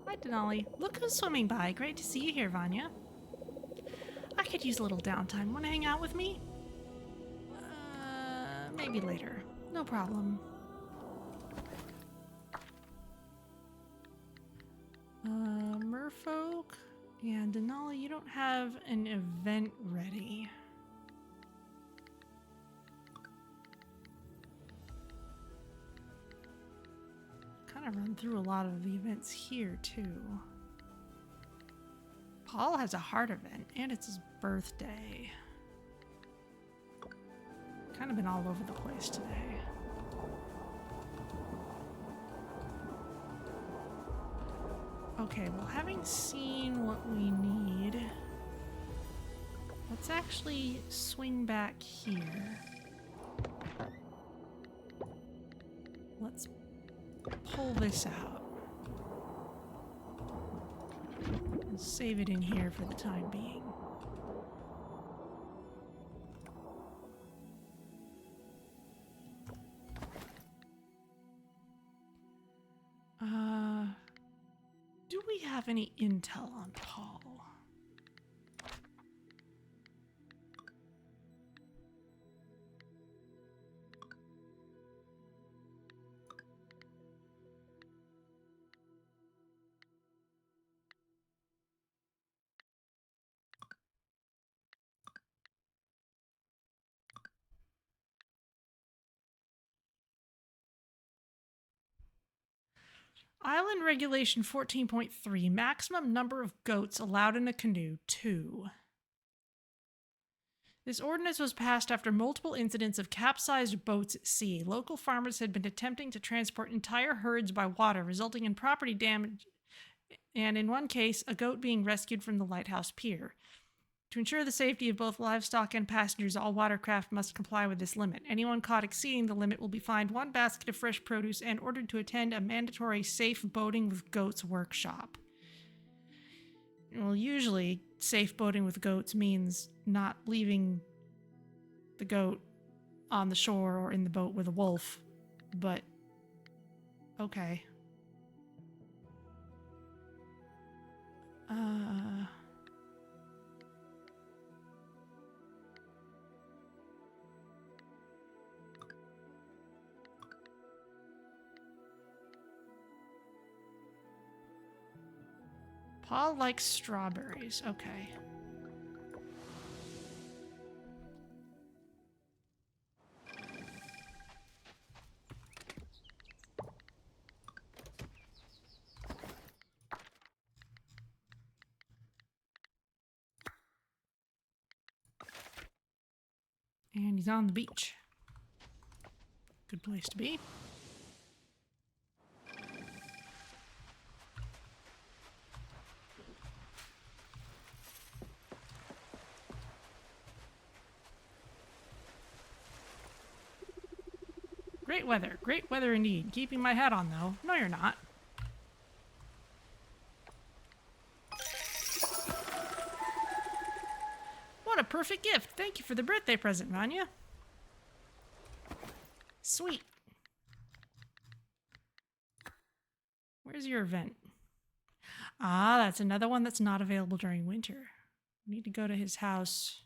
Hi, Denali. Look who's swimming by. Great to see you here, Vanya. I could use a little downtime. Want to hang out with me? Maybe later. No problem. Merfolk and Denali, you don't have an event ready. Kind of run through a lot of the events here too. Paul has a heart event and it's his birthday. Kind of been all over the place today. Okay, well, having seen what we need, let's actually swing back here. Let's pull this out. And save it in here for the time being. Do we have any intel on Paul? Island Regulation 14.3, maximum number of goats allowed in a canoe, 2. This ordinance was passed after multiple incidents of capsized boats at sea. Local farmers had been attempting to transport entire herds by water, resulting in property damage, and in one case, a goat being rescued from the lighthouse pier. To ensure the safety of both livestock and passengers, all watercraft must comply with this limit. Anyone caught exceeding the limit will be fined 1 basket of fresh produce and ordered to attend a mandatory safe boating with goats workshop. Well, usually safe boating with goats means not leaving the goat on the shore or in the boat with a wolf. But, okay. Paul likes strawberries. Okay. And he's on the beach. Good place to be. Great weather. Great weather indeed. Keeping my hat on, though. No, you're not. What a perfect gift. Thank you for the birthday present, Vanya. Sweet. Where's your event? Ah, that's another one that's not available during winter. We need to go to his house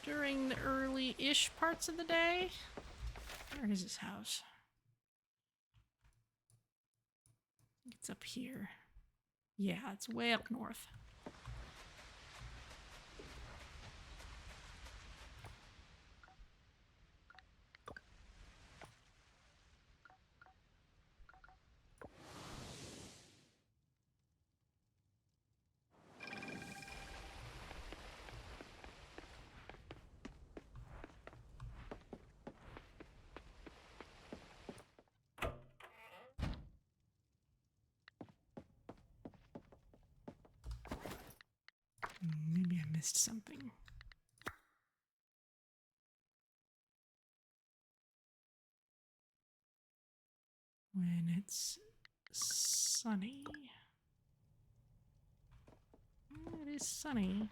during the early-ish parts of the day. Where is his house? It's up here. Yeah, it's way up north. Maybe I missed something. When it's sunny. It is sunny.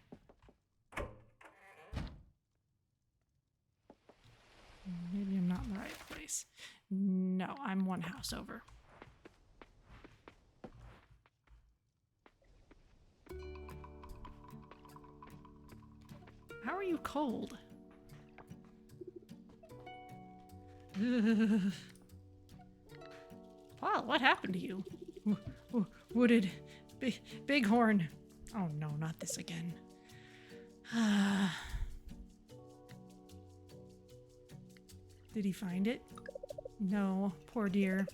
Maybe I'm not in the right place. No, I'm one house over. How are you cold? Paul, what happened to you? Wooded bighorn. Oh no, not this again. Did he find it? No, poor dear.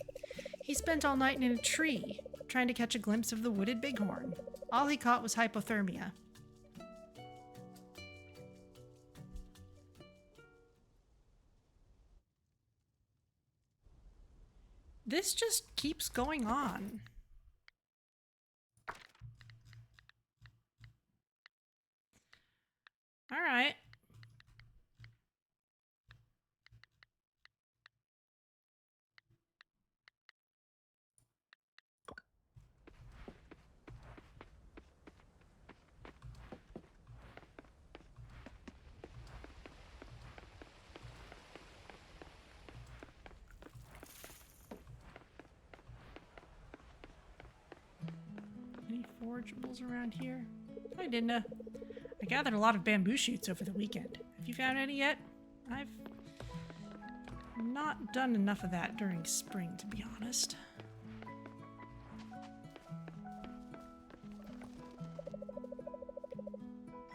He spent all night in a tree, trying to catch a glimpse of the wooded bighorn. All he caught was hypothermia. This just keeps going on. All right. Any forageables around here? Hi, Dinda. I gathered a lot of bamboo shoots over the weekend. Have you found any yet? I've not done enough of that during spring, to be honest.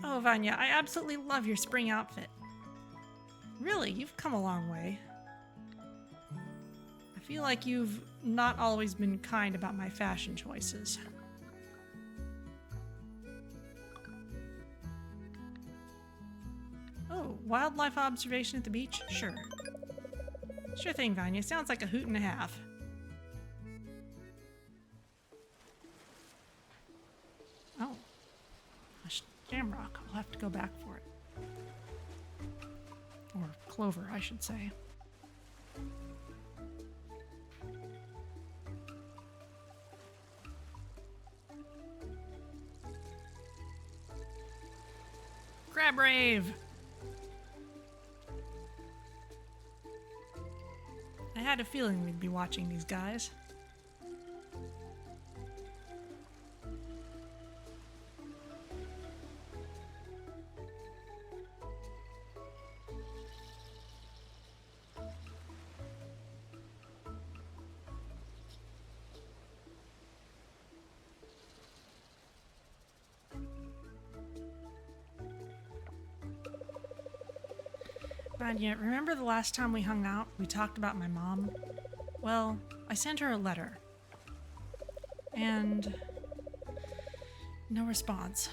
Oh, Vanya, I absolutely love your spring outfit. Really, you've come a long way. I feel like you've not always been kind about my fashion choices. Oh, wildlife observation at the beach? Sure. Sure thing, Vanya. Sounds like a hoot and a half. Oh. A shamrock. I'll have to go back for it. Or clover, I should say. had a feeling we'd be watching these guys. Vanya, remember the last time we hung out, we talked about my mom? Well, I sent her a letter. And no response.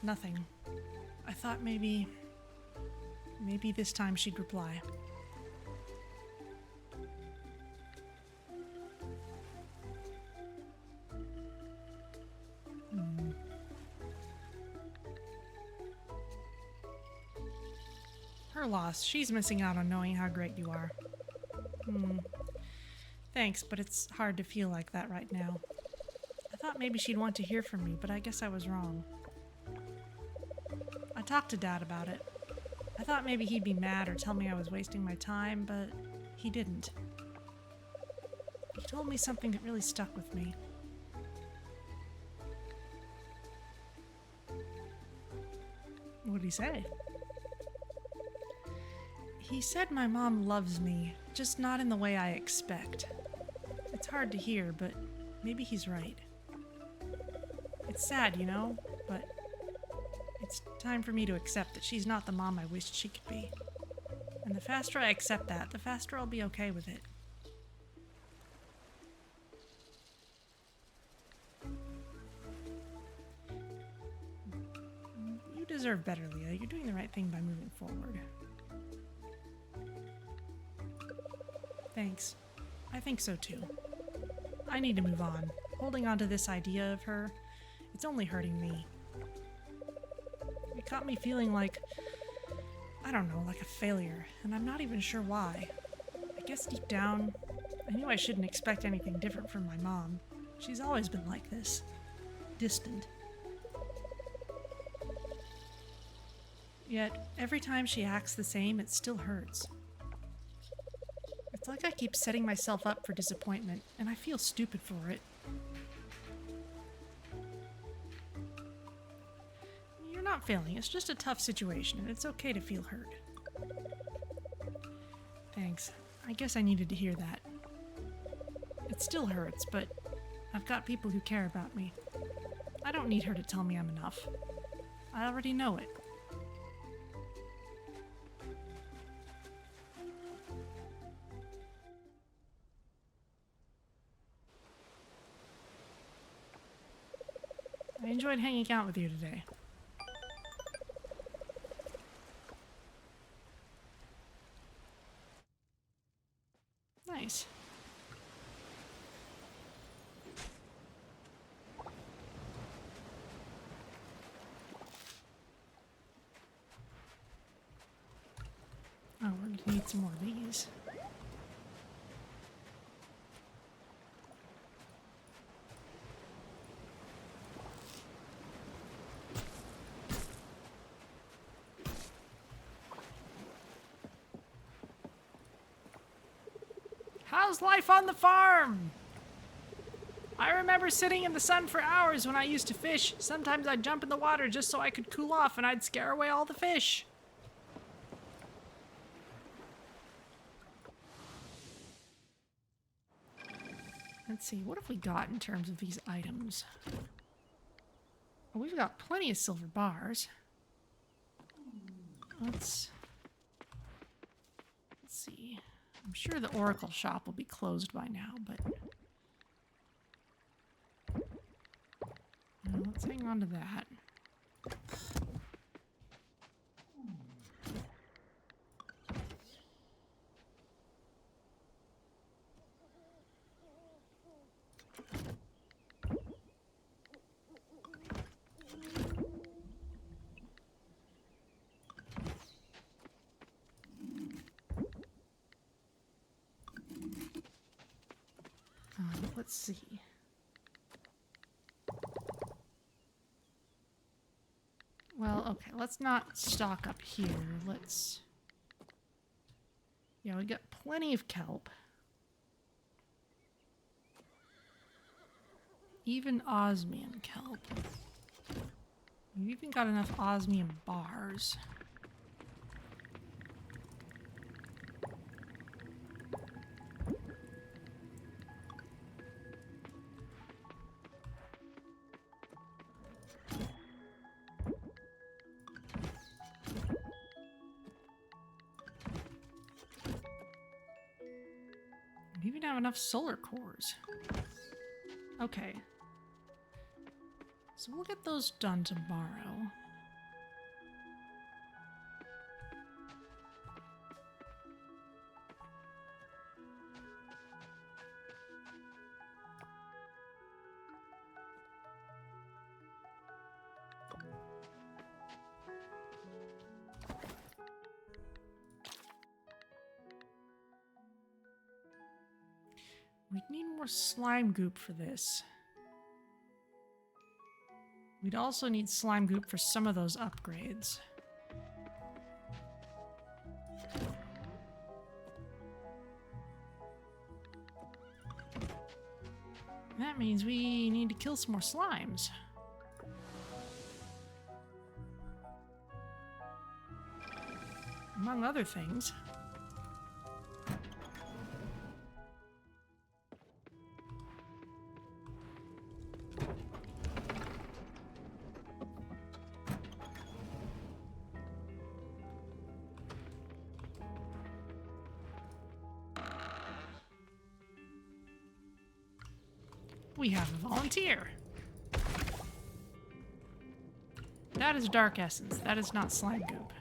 Nothing. I thought maybe this time she'd reply. Her loss. She's missing out on knowing how great you are. Thanks, but it's hard to feel like that right now. I thought maybe she'd want to hear from me, but I guess I was wrong. I talked to Dad about it. I thought maybe he'd be mad or tell me I was wasting my time, but he didn't. He told me something that really stuck with me. What'd he say? He said my mom loves me, just not in the way I expect. It's hard to hear, but maybe he's right. It's sad, you know, but it's time for me to accept that she's not the mom I wished she could be. And the faster I accept that, the faster I'll be okay with it. You deserve better, Leah. You're doing the right thing by moving forward. Thanks. I think so too. I need to move on. Holding on to this idea of her, it's only hurting me. It got me feeling like, I don't know, like a failure, and I'm not even sure why. I guess deep down, I knew I shouldn't expect anything different from my mom. She's always been like this. Distant. Yet, every time she acts the same, it still hurts. It's like I keep setting myself up for disappointment, and I feel stupid for it. You're not failing, it's just a tough situation, and it's okay to feel hurt. Thanks. I guess I needed to hear that. It still hurts, but I've got people who care about me. I don't need her to tell me I'm enough. I already know it. I enjoyed hanging out with you today. Nice. Oh, we're gonna need some more of these. How's life on the farm? I remember sitting in the sun for hours when I used to fish. Sometimes I'd jump in the water just so I could cool off and I'd scare away all the fish. Let's see, what have we got in terms of these items? Well, we've got plenty of silver bars. Let's see. I'm sure the Oracle shop will be closed by now, but let's hang on to that. Let's see. Well, okay, let's not stock up here. Let's... Yeah, we got plenty of kelp. Even osmium kelp. We've even got enough osmium bars. We even have enough solar cores. Okay. So we'll get those done tomorrow. We'd need more slime goop for this. We'd also need slime goop for some of those upgrades. That means we need to kill some more slimes. Among other things. We have a volunteer. That is dark essence. That is not slime goop.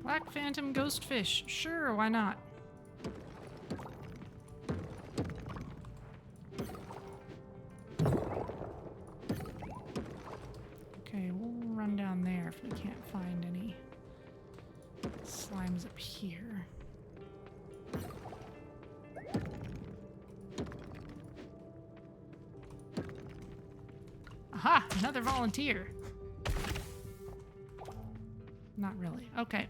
Black Phantom Ghost Fish. Sure, why not? Okay, we'll run down there if we can't find any slimes up here. Aha! Another volunteer. Not really. Okay.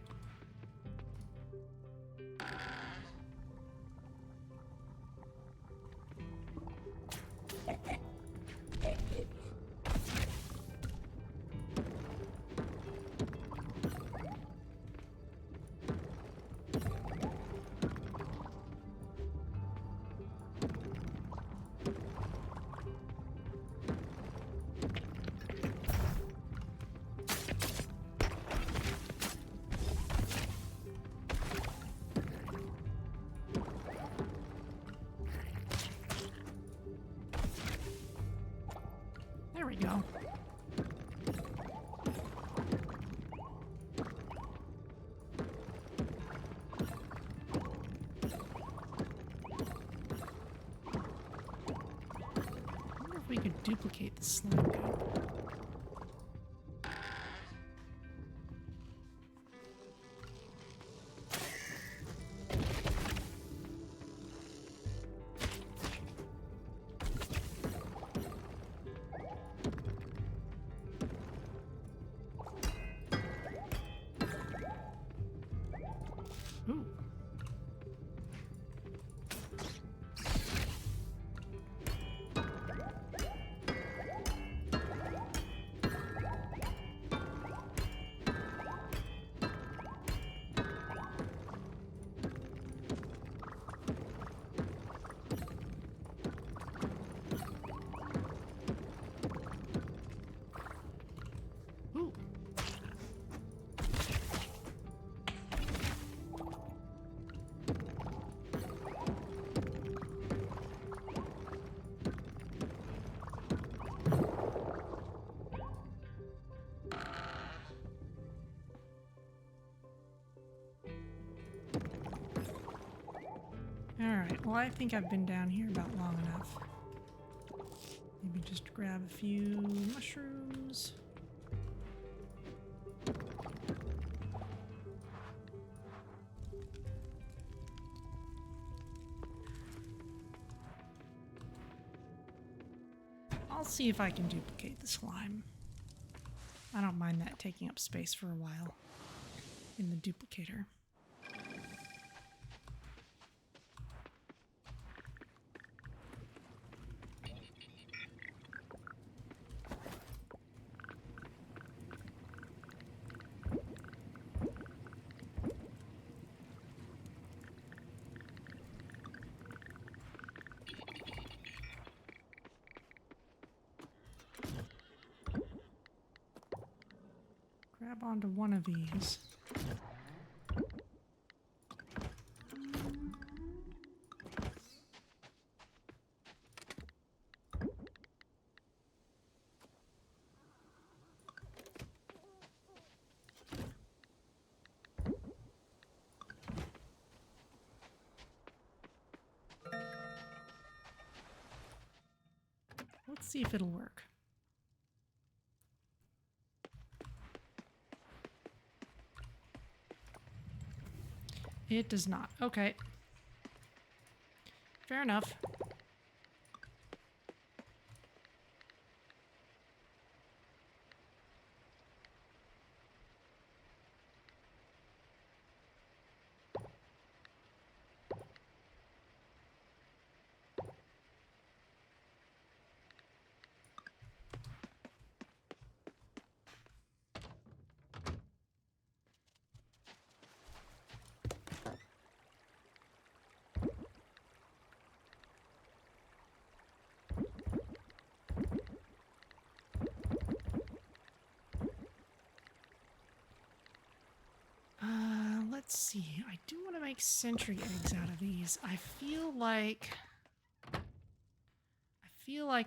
There we go. I wonder if we could duplicate the slime goop. Ooh. Ooh. Alright, well I think I've been down here about long enough. Maybe just grab a few mushrooms. I'll see if I can duplicate the slime. I don't mind that taking up space for a while in the duplicator. Grab onto one of these. Let's see if it'll work. It does not. Okay. Fair enough. Let's see. I do want to make sentry eggs out of these. I feel like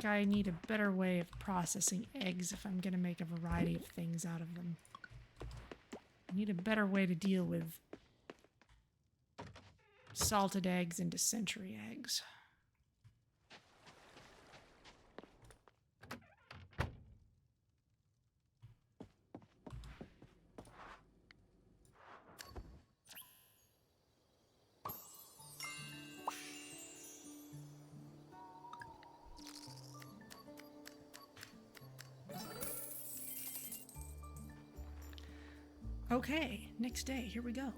I need a better way of processing eggs if I'm going to make a variety of things out of them. I need a better way to deal with salted eggs into sentry eggs. Okay, next day, here we go.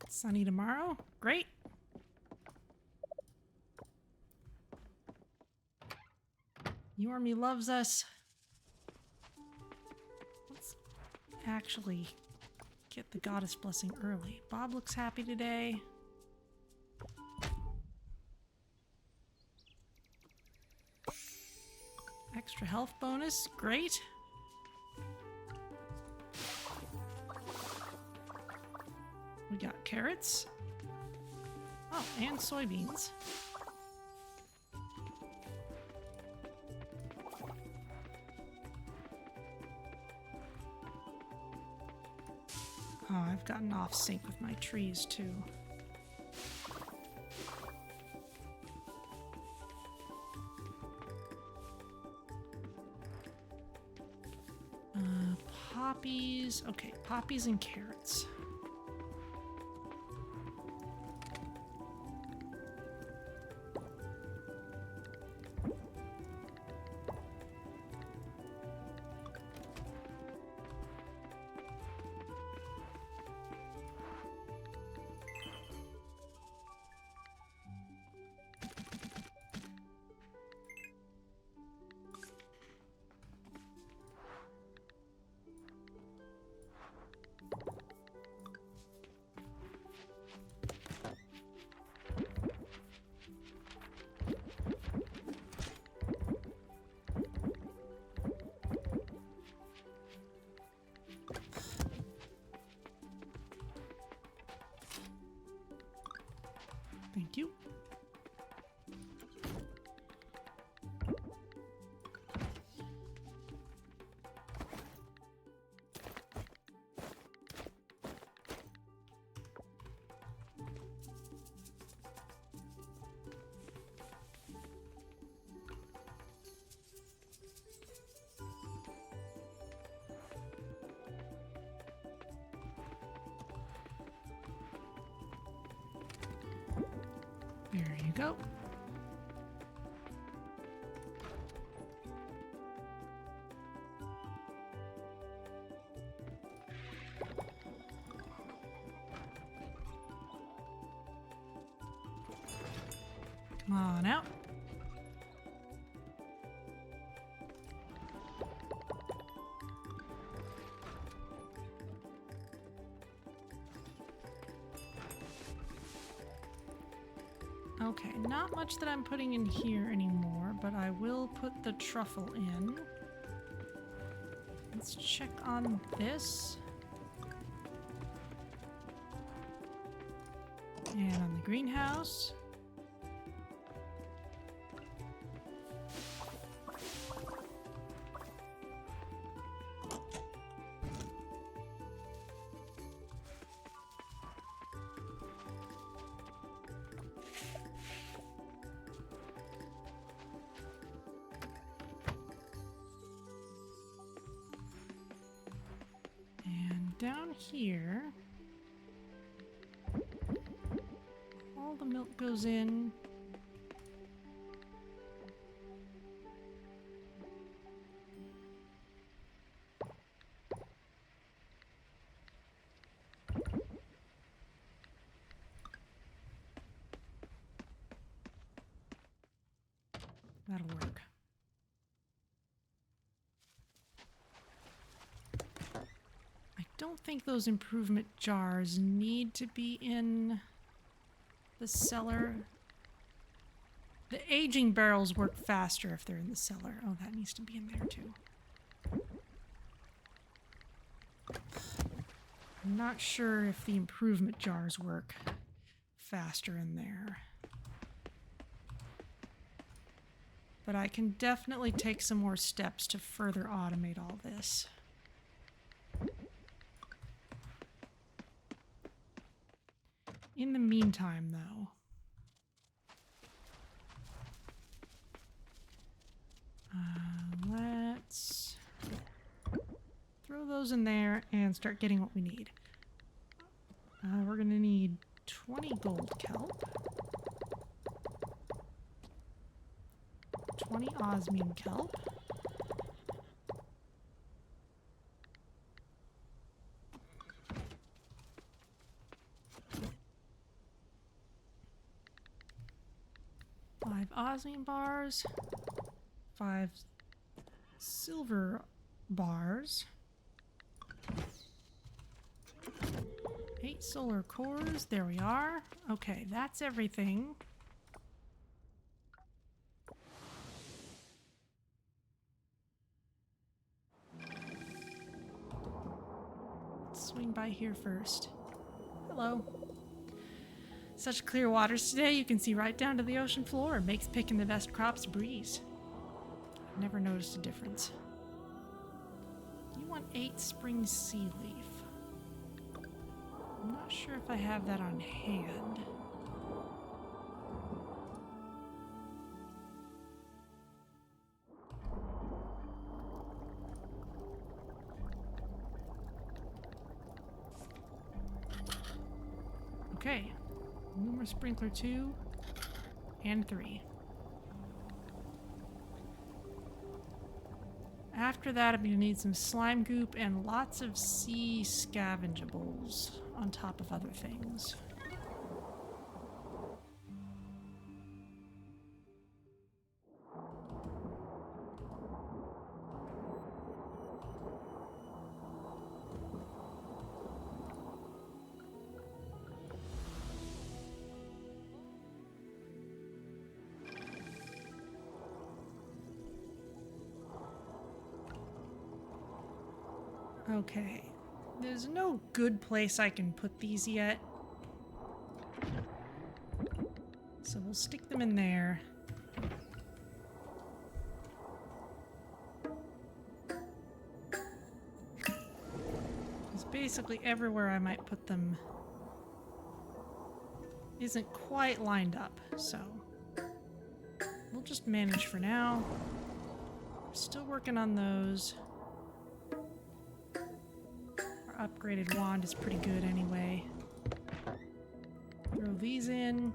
Sunny tomorrow? Great. Yormi loves us. Let's actually get the goddess blessing early. Bob looks happy today. Extra health bonus. Great. We got carrots. Oh, and soybeans. Oh, I've gotten off sync with my trees too. Poppies. Okay, poppies and carrots. There you go. Come on out. Okay, not much that I'm putting in here anymore, but I will put the truffle in. Let's check on this. And on the greenhouse. Down here, all the milk goes in. That'll work. Don't think those improvement jars need to be in the cellar. The aging barrels work faster if they're in the cellar. Oh, that needs to be in there too. I'm not sure if the improvement jars work faster in there. But I can definitely take some more steps to further automate all this. In the meantime, though, let's throw those in there and start getting what we need. We're going to need 20 gold kelp, 20 osmium kelp, osmium bars, 5 silver bars, 8 solar cores. There we are. Okay, that's everything. Let's swing by here first. Hello. Such clear waters today, you can see right down to the ocean floor. It makes picking the best crops a breeze. I've never noticed a difference. You want 8 spring sea leaf. I'm not sure if I have that on hand. Okay. Loomer sprinkler 2 and 3. After that, I'm going to need some slime goop and lots of sea scavengeables on top of other things. Okay, there's no good place I can put these yet, so we'll stick them in there. Because basically everywhere I might put them isn't quite lined up, so we'll just manage for now. We're still working on those. Upgraded wand is pretty good anyway. Throw these in.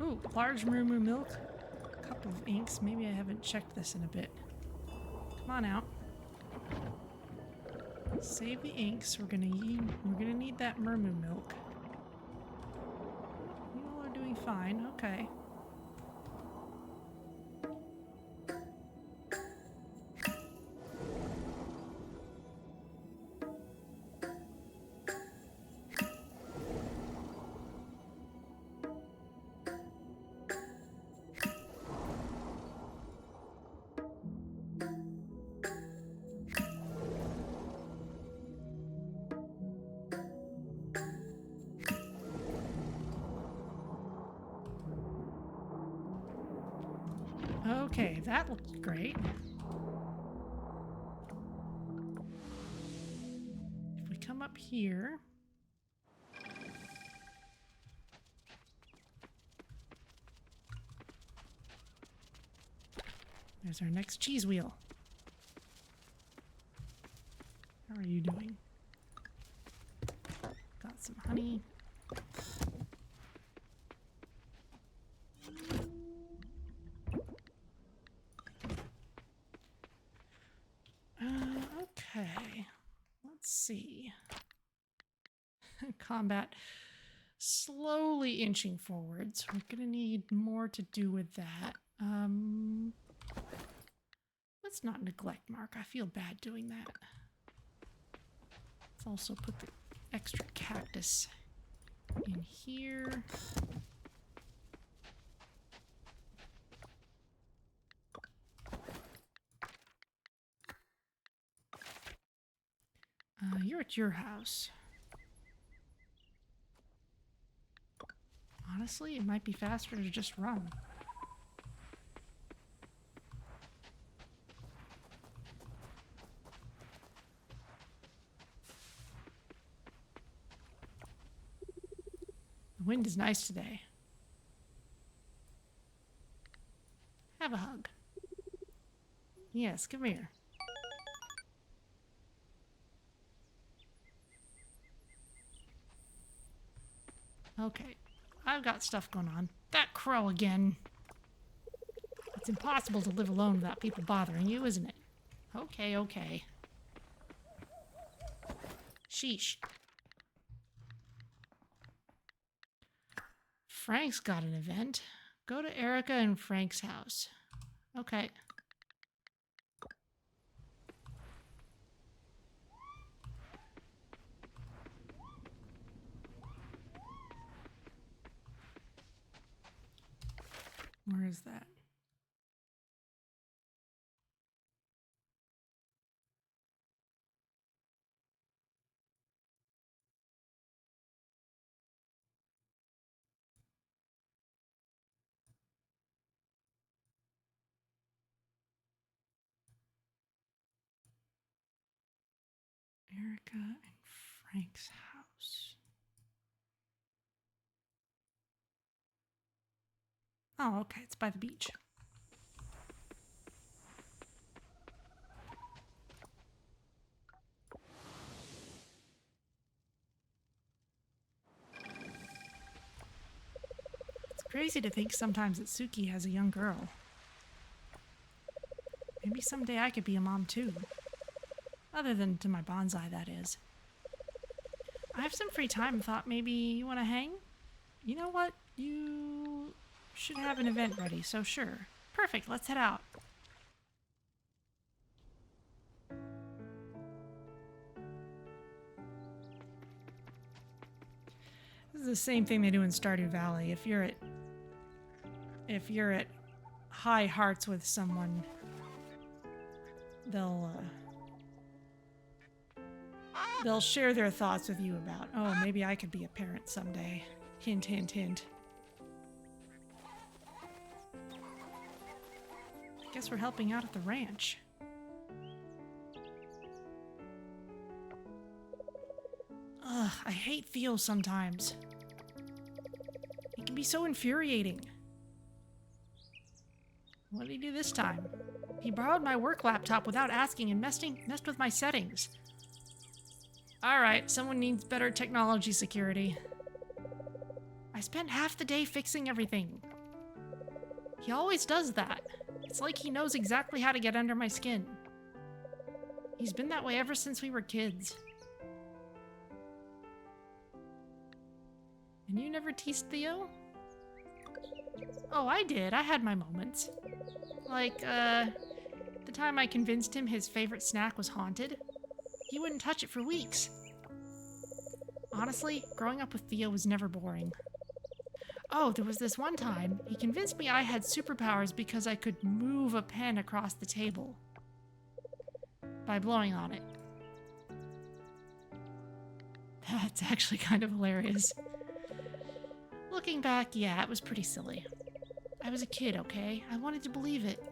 Ooh, large moo milk. A couple of inks. Maybe I haven't checked this in a bit. Come on out. Save the inks. We're gonna need that mermoo milk. You all are doing fine. Okay. Okay, that looks great. If we come up here... There's our next cheese wheel. How are you doing? Got some honey. Okay, let's see. Combat slowly inching forwards. We're gonna need more to do with that. Let's not neglect Mark. I feel bad doing that. Let's also put the extra cactus in here. You're at your house. Honestly, it might be faster to just run. The wind is nice today. Have a hug. Yes, come here. Okay, I've got stuff going on. That crow again. It's impossible to live alone without people bothering you, isn't it? Okay, okay. Sheesh. Frank's got an event. Go to Erica and Frank's house. Okay. Where is that? Erica and Frank's house. Oh, okay. It's by the beach. It's crazy to think sometimes that Suki has a young girl. Maybe someday I could be a mom too. Other than to my bonsai, that is. I have some free time and thought maybe you want to hang? You know what? You should have an event ready, so sure. Perfect, let's head out. This is the same thing they do in Stardew Valley. If you're at high hearts with someone, they'll share their thoughts with you about, oh, maybe I could be a parent someday. Hint, hint, hint. Guess we're helping out at the ranch. Ugh, I hate Theo sometimes. He can be so infuriating. What did he do this time? He borrowed my work laptop without asking and messed with my settings. Alright, someone needs better technology security. I spent half the day fixing everything. He always does that. It's like he knows exactly how to get under my skin. He's been that way ever since we were kids. And you never teased Theo? Oh, I did. I had my moments. Like, the time I convinced him his favorite snack was haunted. He wouldn't touch it for weeks. Honestly, growing up with Theo was never boring. Oh, there was this one time, he convinced me I had superpowers because I could move a pen across the table. By blowing on it. That's actually kind of hilarious. Looking back, yeah, it was pretty silly. I was a kid, okay? I wanted to believe it.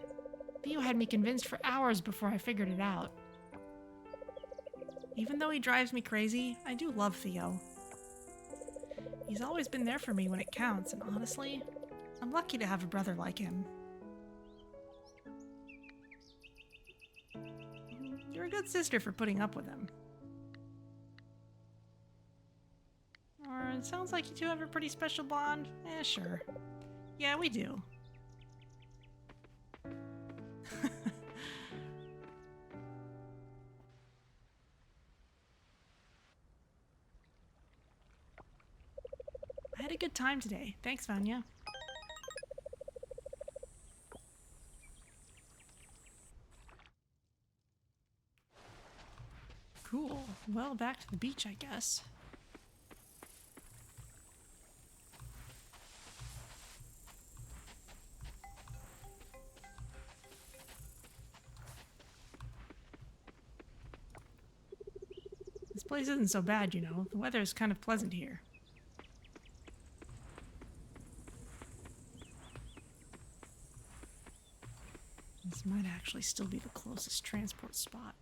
Theo had me convinced for hours before I figured it out. Even though he drives me crazy, I do love Theo. He's always been there for me when it counts, and honestly, I'm lucky to have a brother like him. You're a good sister for putting up with him. Or it sounds like you two have a pretty special bond. Eh, sure. Yeah, we do. I had a good time today. Thanks, Vanya. Cool. Well, back to the beach, I guess. This place isn't so bad, you know. The weather is kind of pleasant here. This might actually still be the closest transport spot.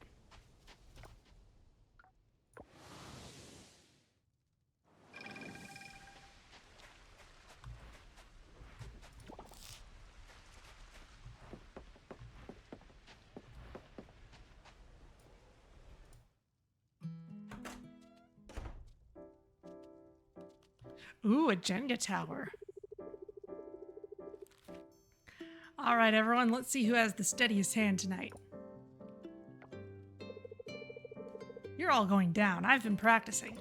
Ooh, a Jenga tower. All right, everyone, let's see who has the steadiest hand tonight. You're all going down. I've been practicing.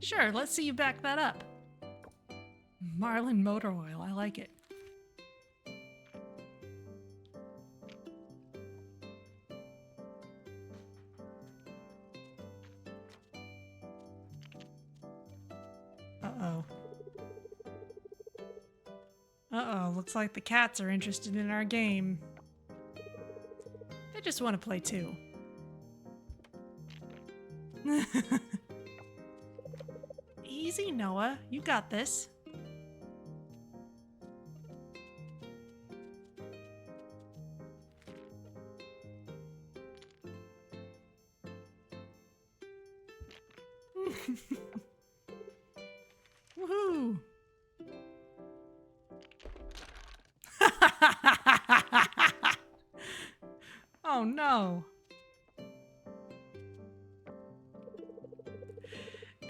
Sure, let's see you back that up. Marlin motor oil, I like it. Uh-oh. Uh-oh, looks like the cats are interested in our game. They just want to play too. Easy, Noah. You got this. Woohoo! Oh no.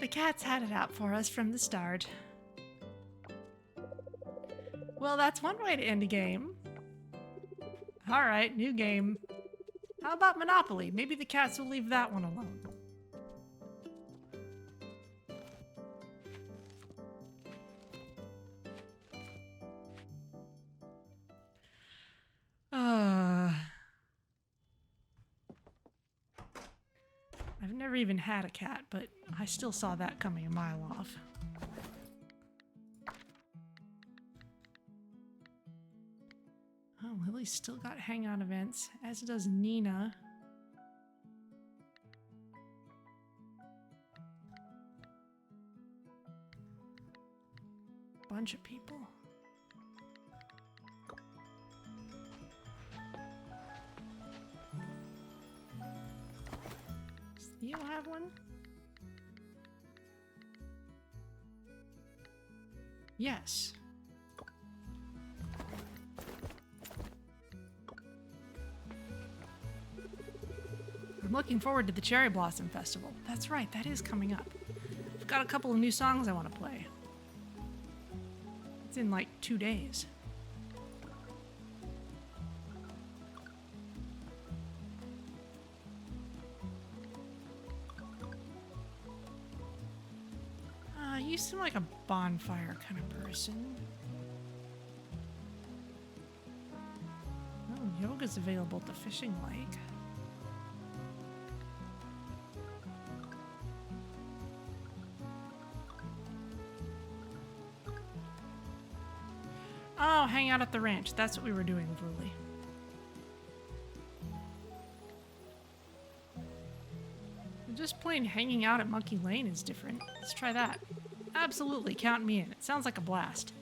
The cats had it out for us from the start. Well, that's one way to end a game. Alright, new game. How about Monopoly? Maybe the cats will leave that one alone. I've never even had a cat, but I still saw that coming a mile off. Oh, Lily's still got hangout events, as does Nina. Bunch of people. Does Theo have one? Yes. I'm looking forward to the Cherry Blossom Festival. That's right, that is coming up. I've got a couple of new songs I want to play. It's in like 2 days. You seem like a bonfire kind of person. Oh, yoga's available at the fishing lake. Oh, hang out at the ranch. That's what we were doing with Lily. Just plain hanging out at Monkey Lane is different. Let's try that. Absolutely, count me in. It sounds like a blast.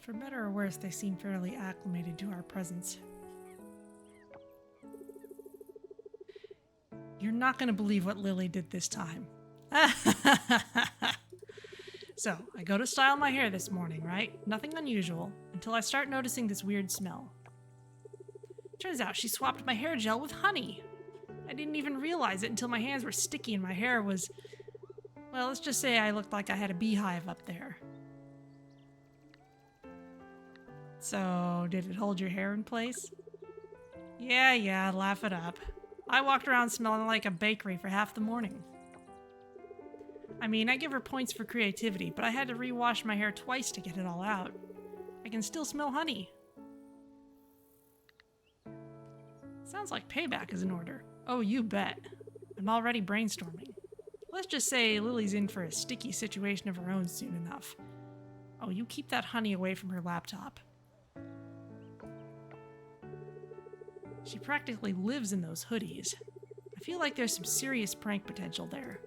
For better or worse, they seem fairly acclimated to our presence. You're not going to believe what Lily did this time. So, I go to style my hair this morning, right? Nothing unusual, until I start noticing this weird smell. Turns out she swapped my hair gel with honey. I didn't even realize it until my hands were sticky and my hair was... Well, let's just say I looked like I had a beehive up there. So, did it hold your hair in place? Yeah, laugh it up. I walked around smelling like a bakery for half the morning. I mean, I give her points for creativity, but I had to rewash my hair twice to get it all out. I can still smell honey. Sounds like payback is in order. Oh, you bet. I'm already brainstorming. Let's just say Lily's in for a sticky situation of her own soon enough. Oh, you keep that honey away from her laptop. She practically lives in those hoodies. I feel like there's some serious prank potential there.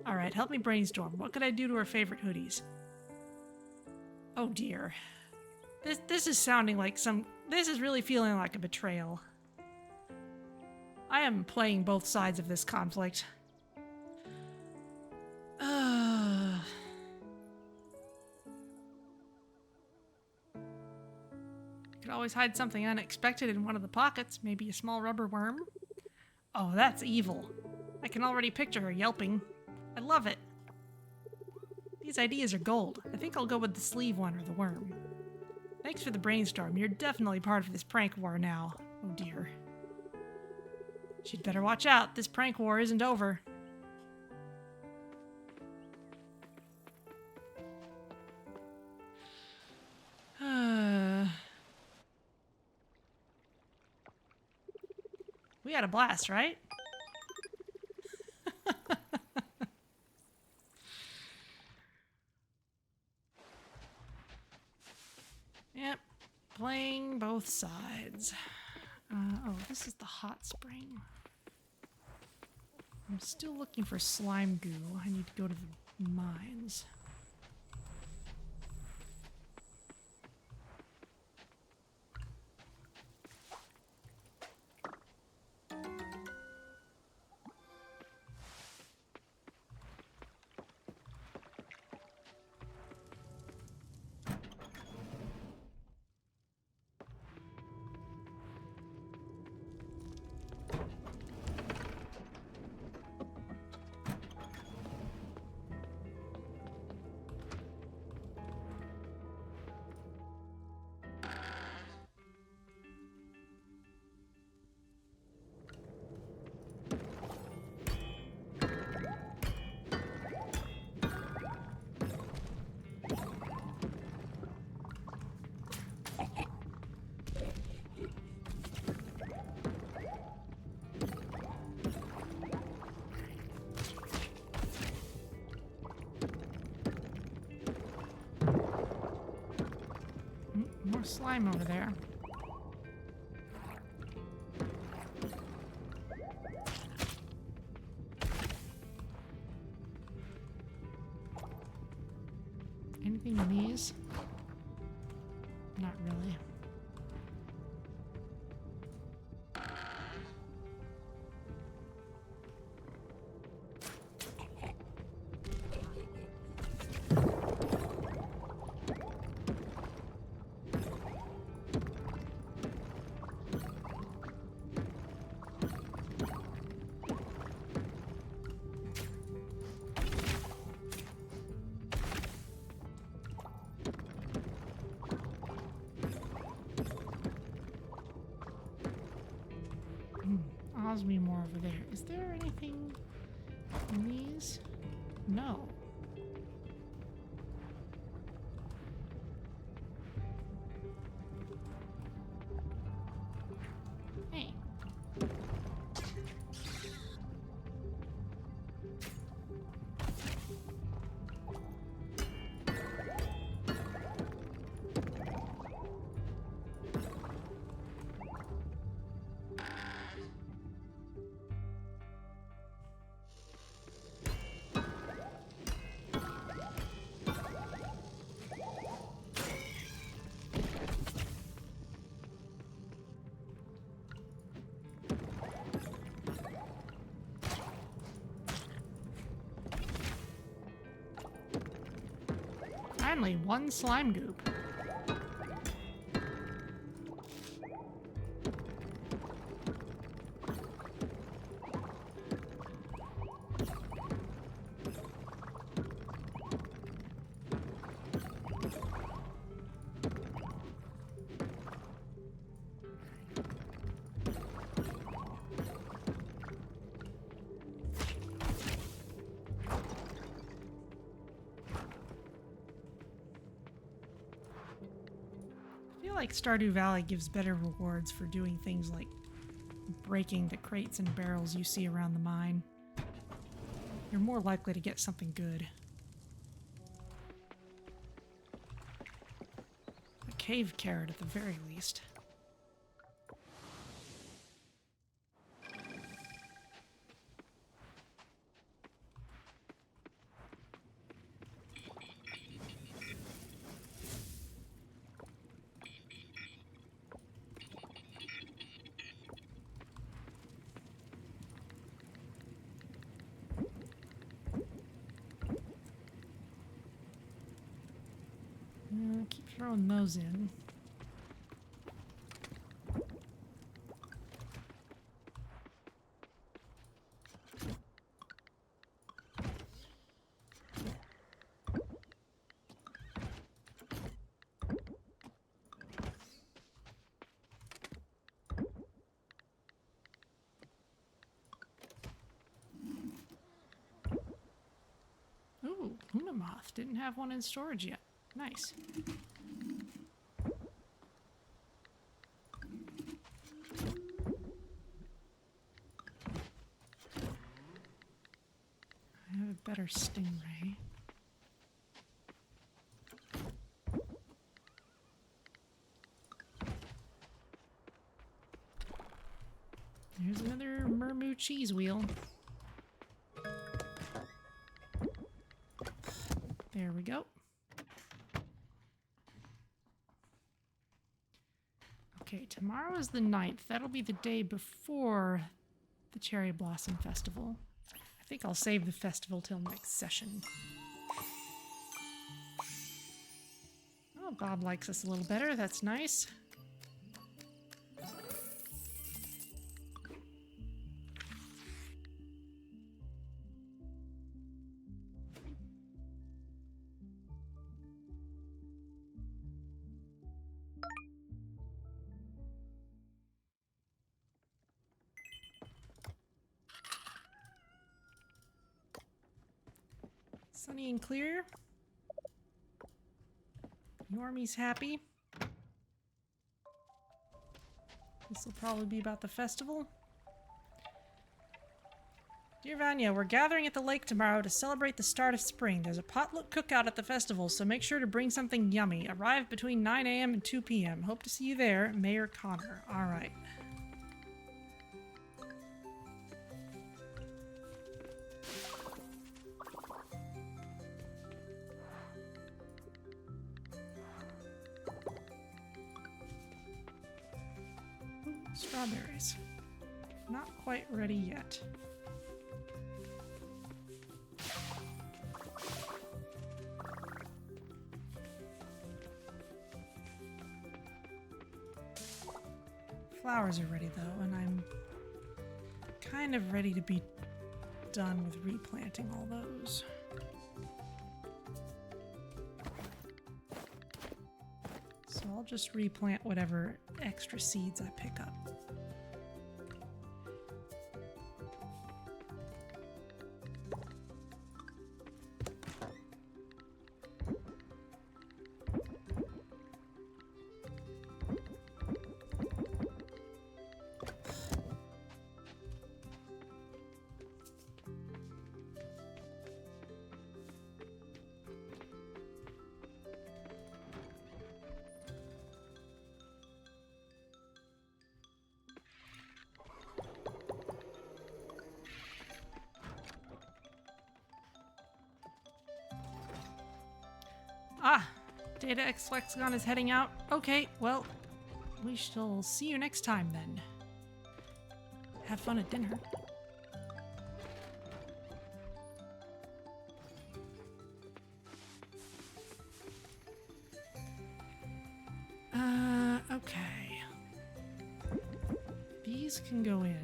Alright, help me brainstorm. What could I do to her favorite hoodies? Oh dear. This is sounding like this is really feeling like a betrayal. I am playing both sides of this conflict. Could always hide something unexpected in one of the pockets, maybe a small rubber worm. Oh, that's evil. I can already picture her yelping. I love it. These ideas are gold. I think I'll go with the sleeve one or the worm. Thanks for the brainstorm. You're definitely part of this prank war now. Oh dear. She'd better watch out. This prank war isn't over. We had a blast, right? Yep, playing both sides. Oh, this is the hot spring. I'm still looking for slime goo. I need to go to the mines. More slime over there. Anything Anything in these? Not really. Me more over there. Is there anything in these? No. Hey. Finally, one slime goop. Like Stardew Valley gives better rewards for doing things like breaking the crates and barrels you see around the mine. You're more likely to get something good. A cave carrot at the very least. Keep throwing those in. Ooh, Luna Moth. Didn't have one in storage yet. Nice. I have a better stingray. There's another Mermoo cheese wheel. There we go. Okay, tomorrow is the 9th. That'll be the day before the Cherry Blossom Festival. I think I'll save the festival till next session. Oh, Bob likes us a little better. That's nice. Sunny and clear. Normie's happy. This will probably be about the festival. Dear Vanya, we're gathering at the lake tomorrow to celebrate the start of spring. There's a potluck cookout at the festival, so make sure to bring something yummy. Arrive between 9 a.m. and 2 p.m. Hope to see you there, Mayor Connor. All right. Strawberries. Not quite ready yet. Flowers are ready though, and I'm kind of ready to be done with replanting all those. So I'll just replant whatever extra seeds I pick up. Ah, Data X Lexicon is heading out. Okay, well, we shall see you next time then. Have fun at dinner. Okay. These can go in.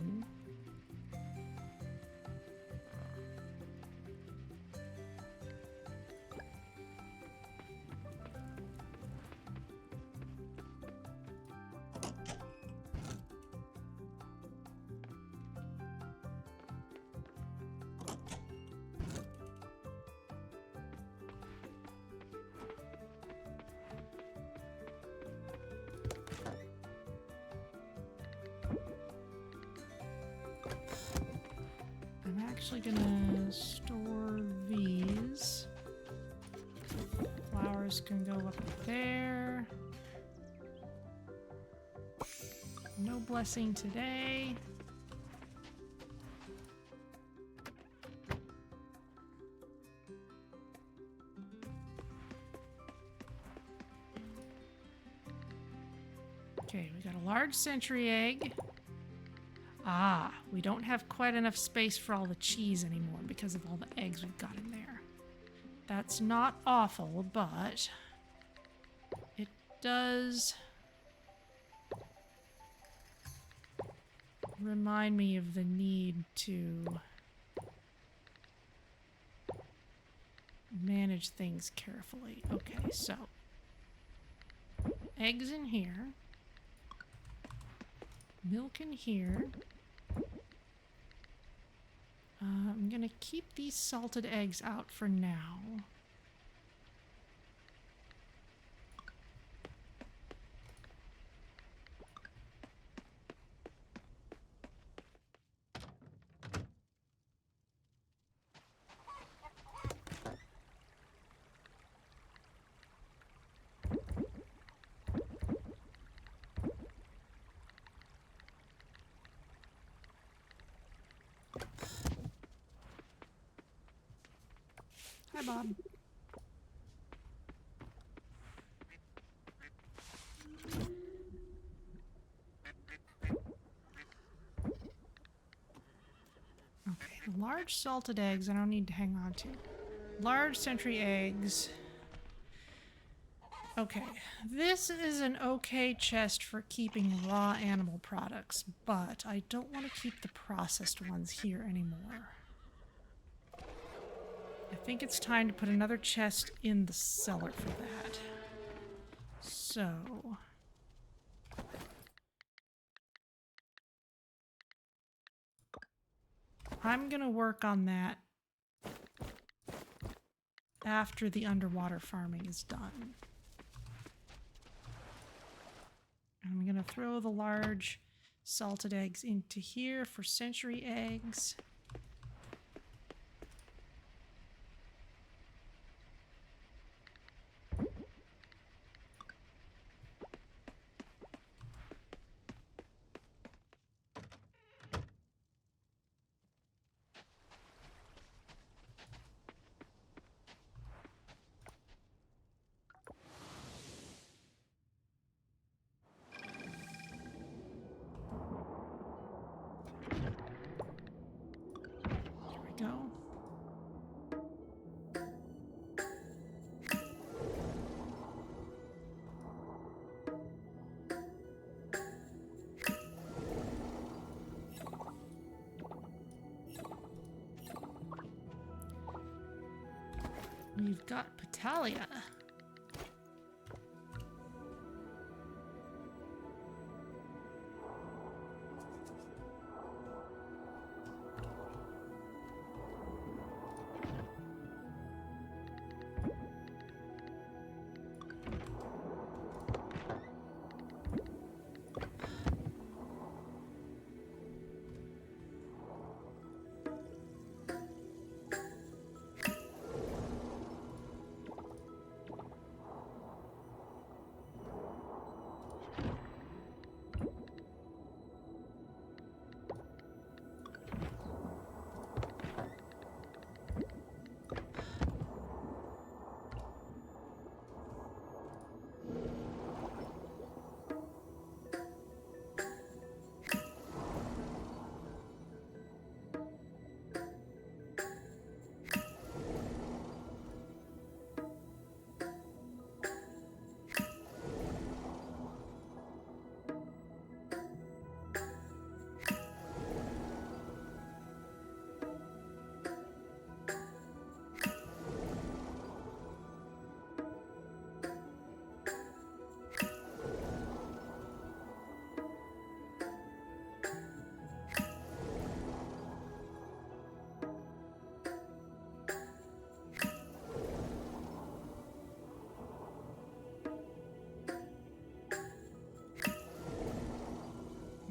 Actually gonna store these. Flowers can go up there. No blessing today. Okay, we got a large century egg. Ah, we don't have quite enough space for all the cheese anymore because of all the eggs we've got in there. That's not awful, but it does remind me of the need to manage things carefully. Okay, so eggs in here, milk in here. I'm gonna keep these salted eggs out for now. Hi, Bob. Okay, large salted eggs I don't need to hang on to. Large century eggs. Okay, this is an okay chest for keeping raw animal products, but I don't want to keep the processed ones here anymore. I think it's time to put another chest in the cellar for that. So I'm gonna work on that after the underwater farming is done. I'm gonna throw the large salted eggs into here for century eggs. We've got Patalia.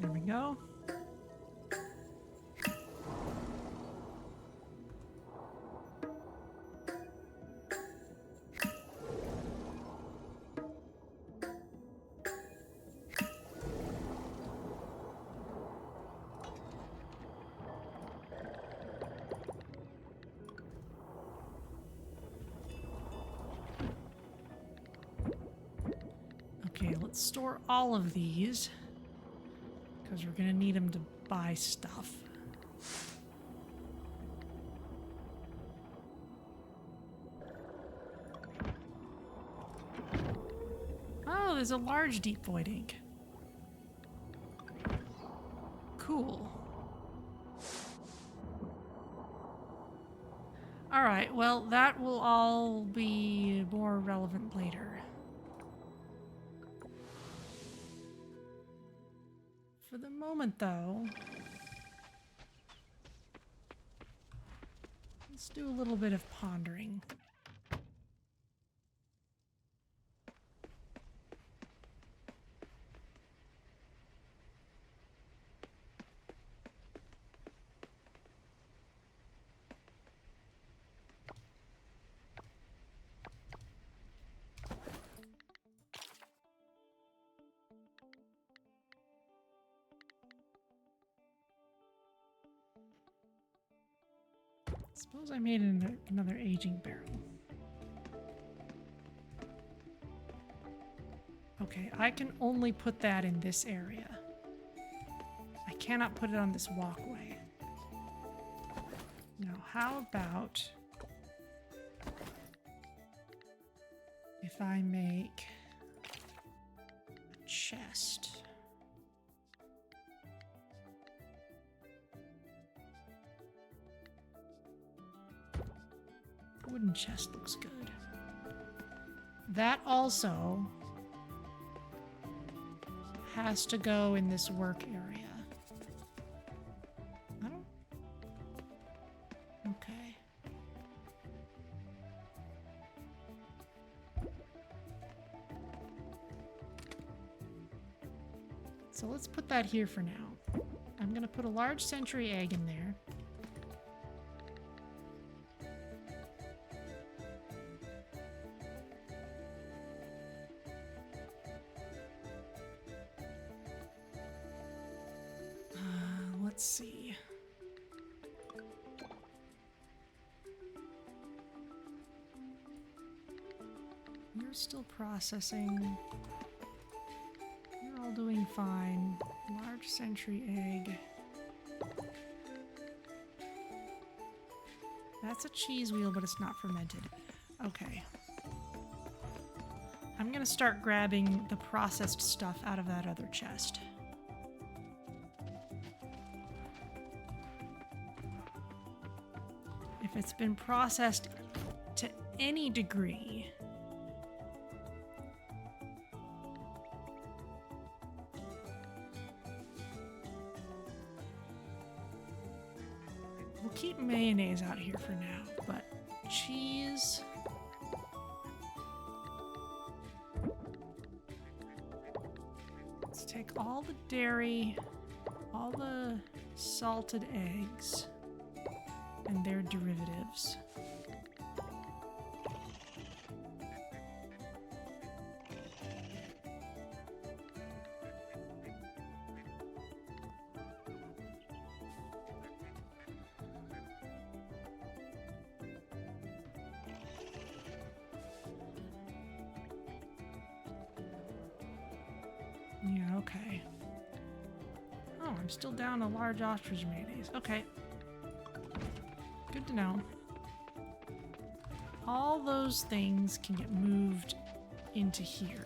There we go. Okay, let's store all of these because we're gonna need them to buy stuff. Oh, there's a large deep void ink. Cool. Alright, well, that will all be more relevant later. For the moment, though, let's do a little bit of pondering. Suppose I made another aging barrel. Okay, I can only put that in this area. I cannot put it on this walkway. Now, how about if I make a chest? Wooden chest looks good. That also has to go in this work area. I don't... Okay. So let's put that here for now. I'm gonna put a large century egg in there. Let's see. You're still processing. You're all doing fine. Large century egg. That's a cheese wheel, but it's not fermented. Okay. I'm gonna start grabbing the processed stuff out of that other chest. If it's been processed to any degree. We'll keep mayonnaise out here for now, but cheese. Let's take all the dairy, all the salted eggs, and their derivatives. Yeah, okay. Oh, I'm still down a large ostrich mayonnaise. Okay. Good to know. All those things can get moved into here.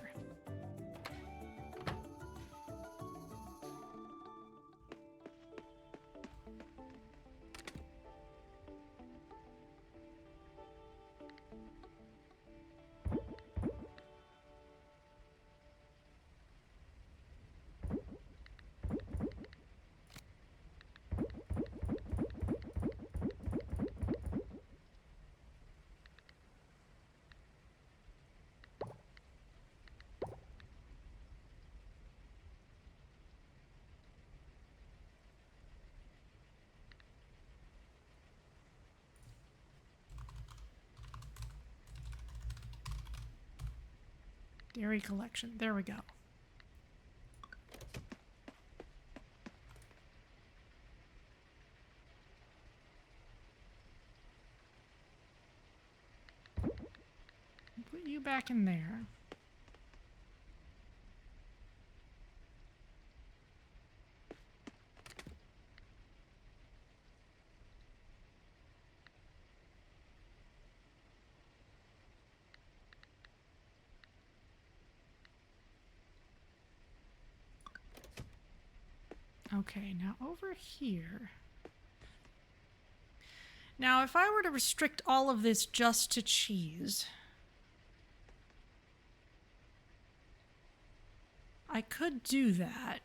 Dairy collection. There we go. Put you back in there. Okay, now over here. Now, if I were to restrict all of this just to cheese, I could do that.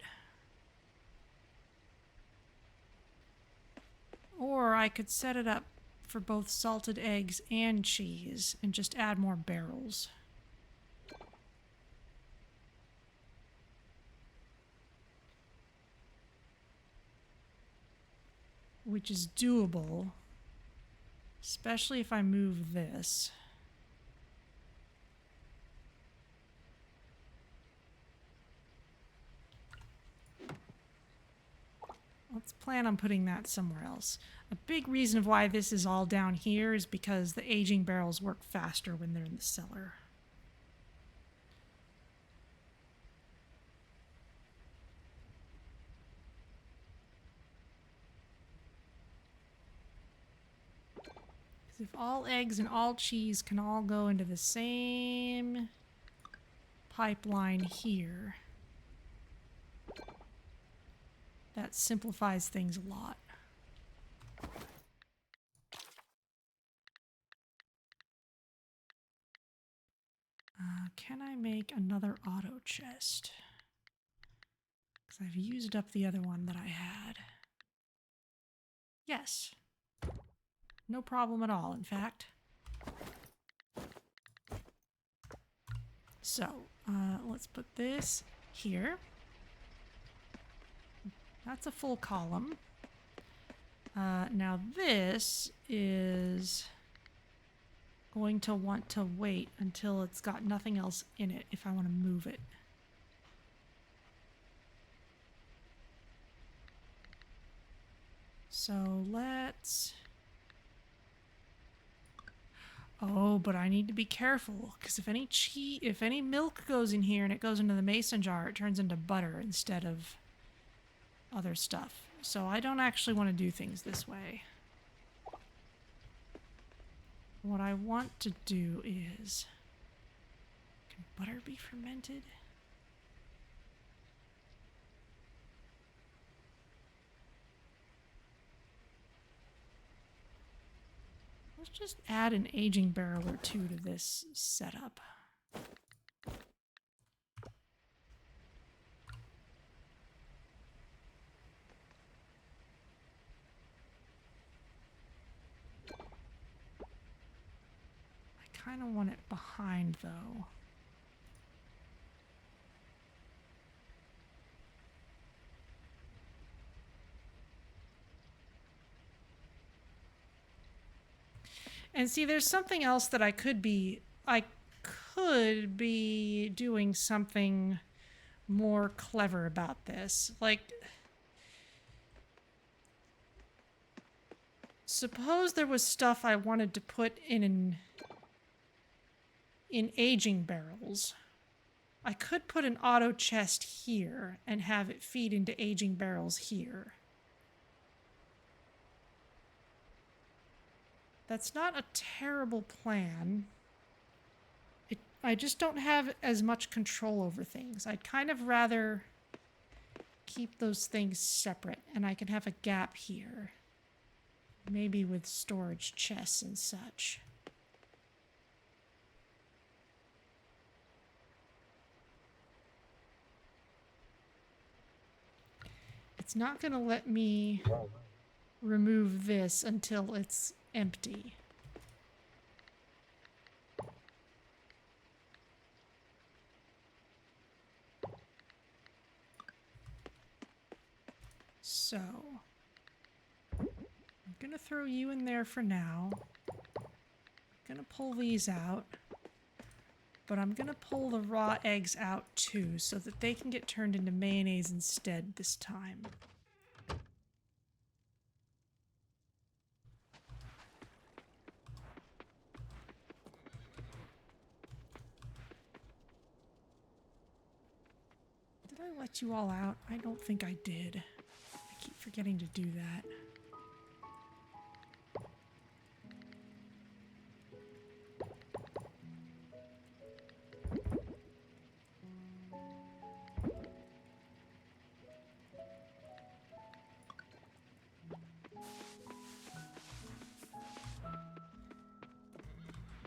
Or I could set it up for both salted eggs and cheese and just add more barrels. Which is doable, especially if I move this. Let's plan on putting that somewhere else. A big reason of why this is all down here is because the aging barrels work faster when they're in the cellar. If all eggs and all cheese can all go into the same pipeline here, that simplifies things a lot. Can I make another auto chest? Because I've used up the other one that I had. Yes. No problem at all, in fact. So, let's put this here. That's a full column. Now this is going to want to wait until it's got nothing else in it if I want to move it. So let's... Oh, but I need to be careful, because if any milk goes in here and it goes into the mason jar, it turns into butter instead of other stuff. So I don't actually want to do things this way. What I want to do is... Can butter be fermented? Let's just add an aging barrel or two to this setup. I kind of want it behind, though. And see, there's something else that I could be doing something more clever about this. Like, suppose there was stuff I wanted to put in aging barrels. I could put an auto chest here and have it feed into aging barrels here. That's not a terrible plan. I just don't have as much control over things. I'd kind of rather keep those things separate, and I can have a gap here. Maybe with storage chests and such. It's not going to let me remove this until it's empty. So, I'm going to throw you in there for now. I'm going to pull these out. But I'm going to pull the raw eggs out too, so that they can get turned into mayonnaise instead this time. Did I let you all out? I don't think I did. I keep forgetting to do that.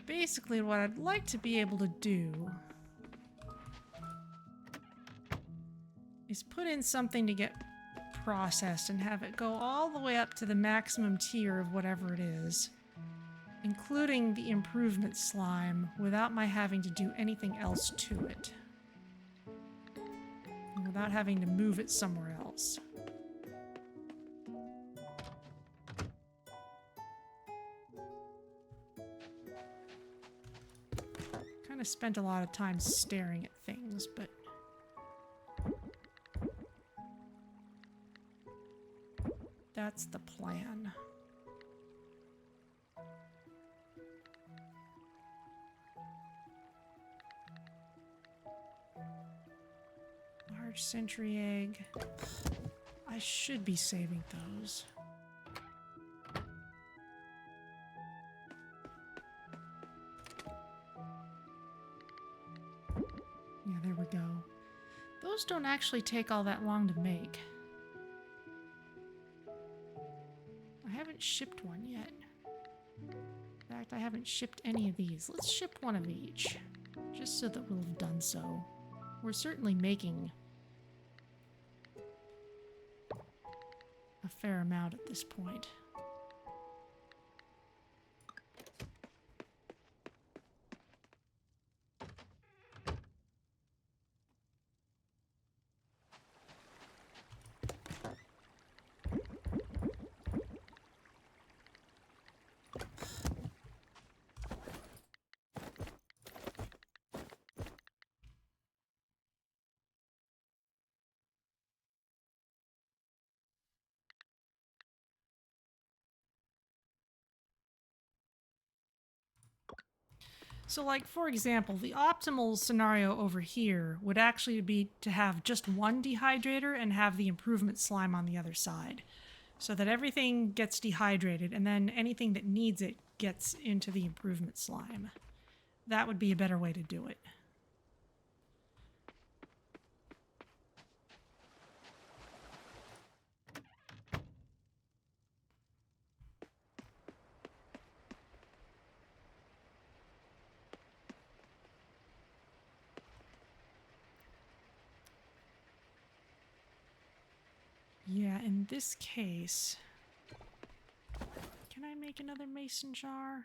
Basically, what I'd like to be able to do is put in something to get processed and have it go all the way up to the maximum tier of whatever it is, including the improvement slime, without my having to do anything else to it. And without having to move it somewhere else. Kind of spent a lot of time staring at things, but that's the plan. Large sentry egg. I should be saving those. Yeah, there we go. Those don't actually take all that long to make. I haven't shipped one yet. In fact, I haven't shipped any of these. Let's ship one of each, just so that we'll have done so. We're certainly making a fair amount at this point. So, like, for example, the optimal scenario over here would actually be to have just one dehydrator and have the improvement slime on the other side. So that everything gets dehydrated, and then anything that needs it gets into the improvement slime. That would be a better way to do it. Yeah, in this case... Can I make another mason jar?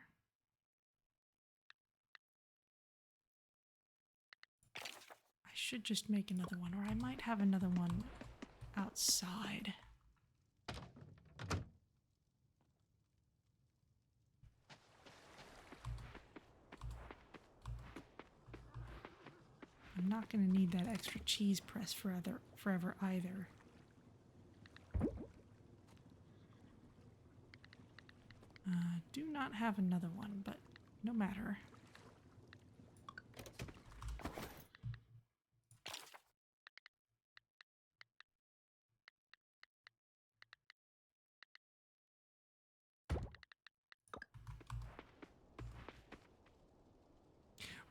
I should just make another one, or I might have another one outside. I'm not going to need that extra cheese press forever either. Do not have another one, but no matter.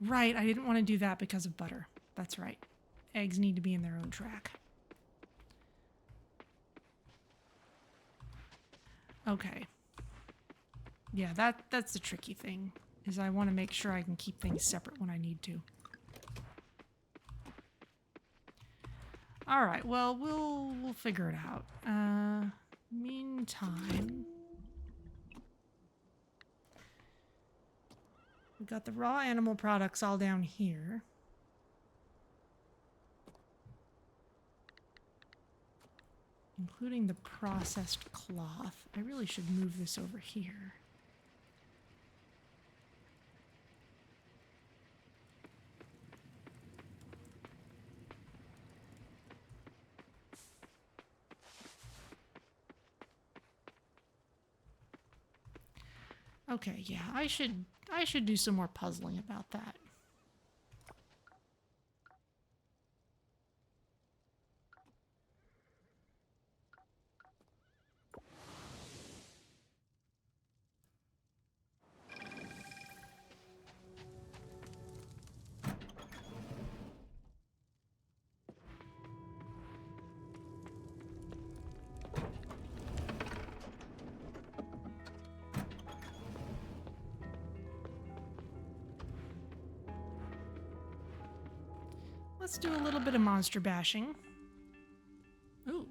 Right, I didn't want to do that because of butter. That's right. Eggs need to be in their own track. Okay. Yeah, that's the tricky thing, is I want to make sure I can keep things separate when I need to. All right, well, we'll figure it out. Meantime, we've got the raw animal products all down here. Including the processed cloth. I really should move this over here. Okay, yeah, I should do some more puzzling about that. Let's do a little bit of monster bashing. Ooh.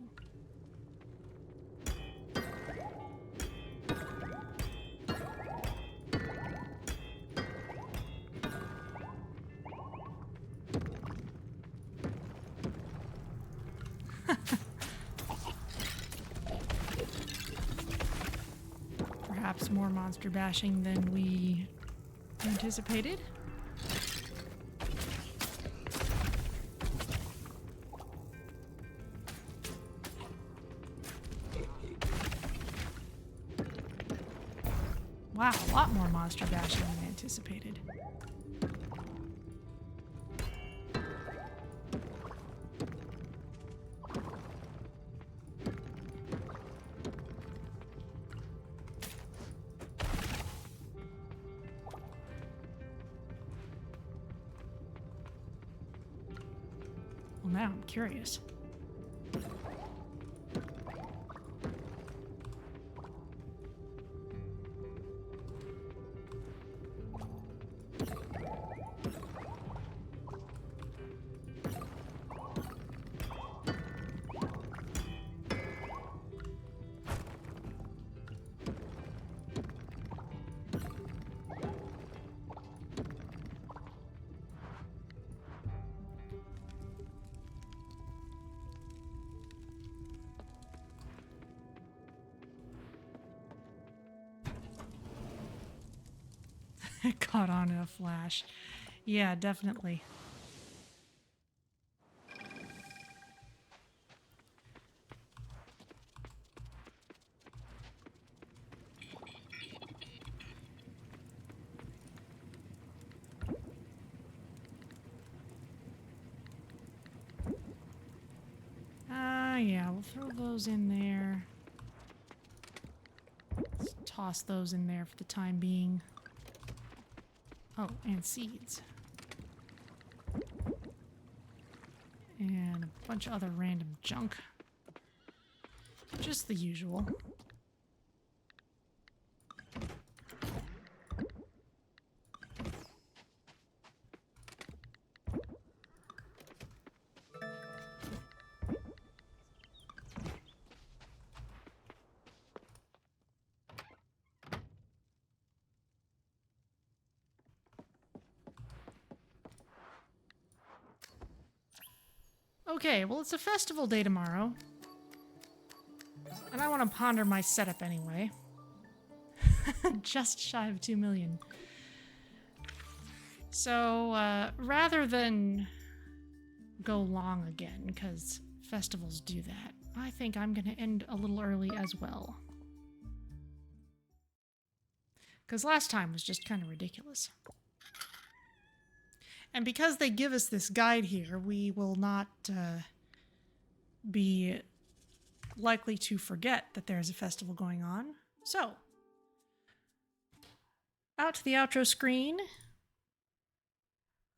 Perhaps more monster bashing than we anticipated. Wow, a lot more monster bashing than anticipated. Well, now I'm curious. It caught on in a flash. Yeah, definitely. Yeah, we'll throw those in there. Let's toss those in there for the time being. Oh, and seeds. And a bunch of other random junk. Just the usual. Okay, well, it's a festival day tomorrow. And I want to ponder my setup anyway. Just shy of 2 million. So, rather than go long again, because festivals do that, I think I'm going to end a little early as well. Because last time was just kind of ridiculous. And because they give us this guide here, we will not be likely to forget that there's a festival going on. So, out to the outro screen.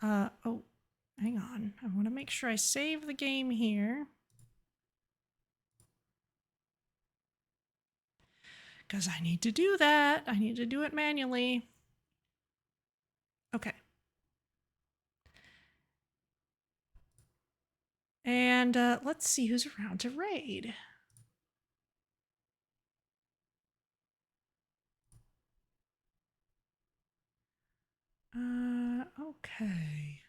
Oh, hang on. I want to make sure I save the game here. Because I need to do that. I need to do it manually. Okay. And let's see who's around to raid. Okay.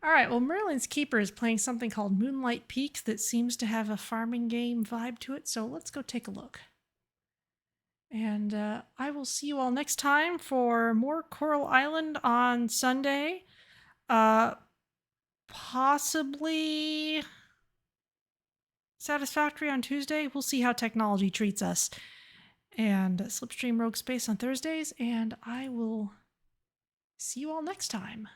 All right, well, Merlin's Keeper is playing something called Moonlight Peaks that seems to have a farming game vibe to it, so let's go take a look. And I will see you all next time for more Coral Island on Sunday. Possibly Satisfactory on Tuesday. We'll see how technology treats us. And Slipstream Rogue Space on Thursdays, and I will see you all next time.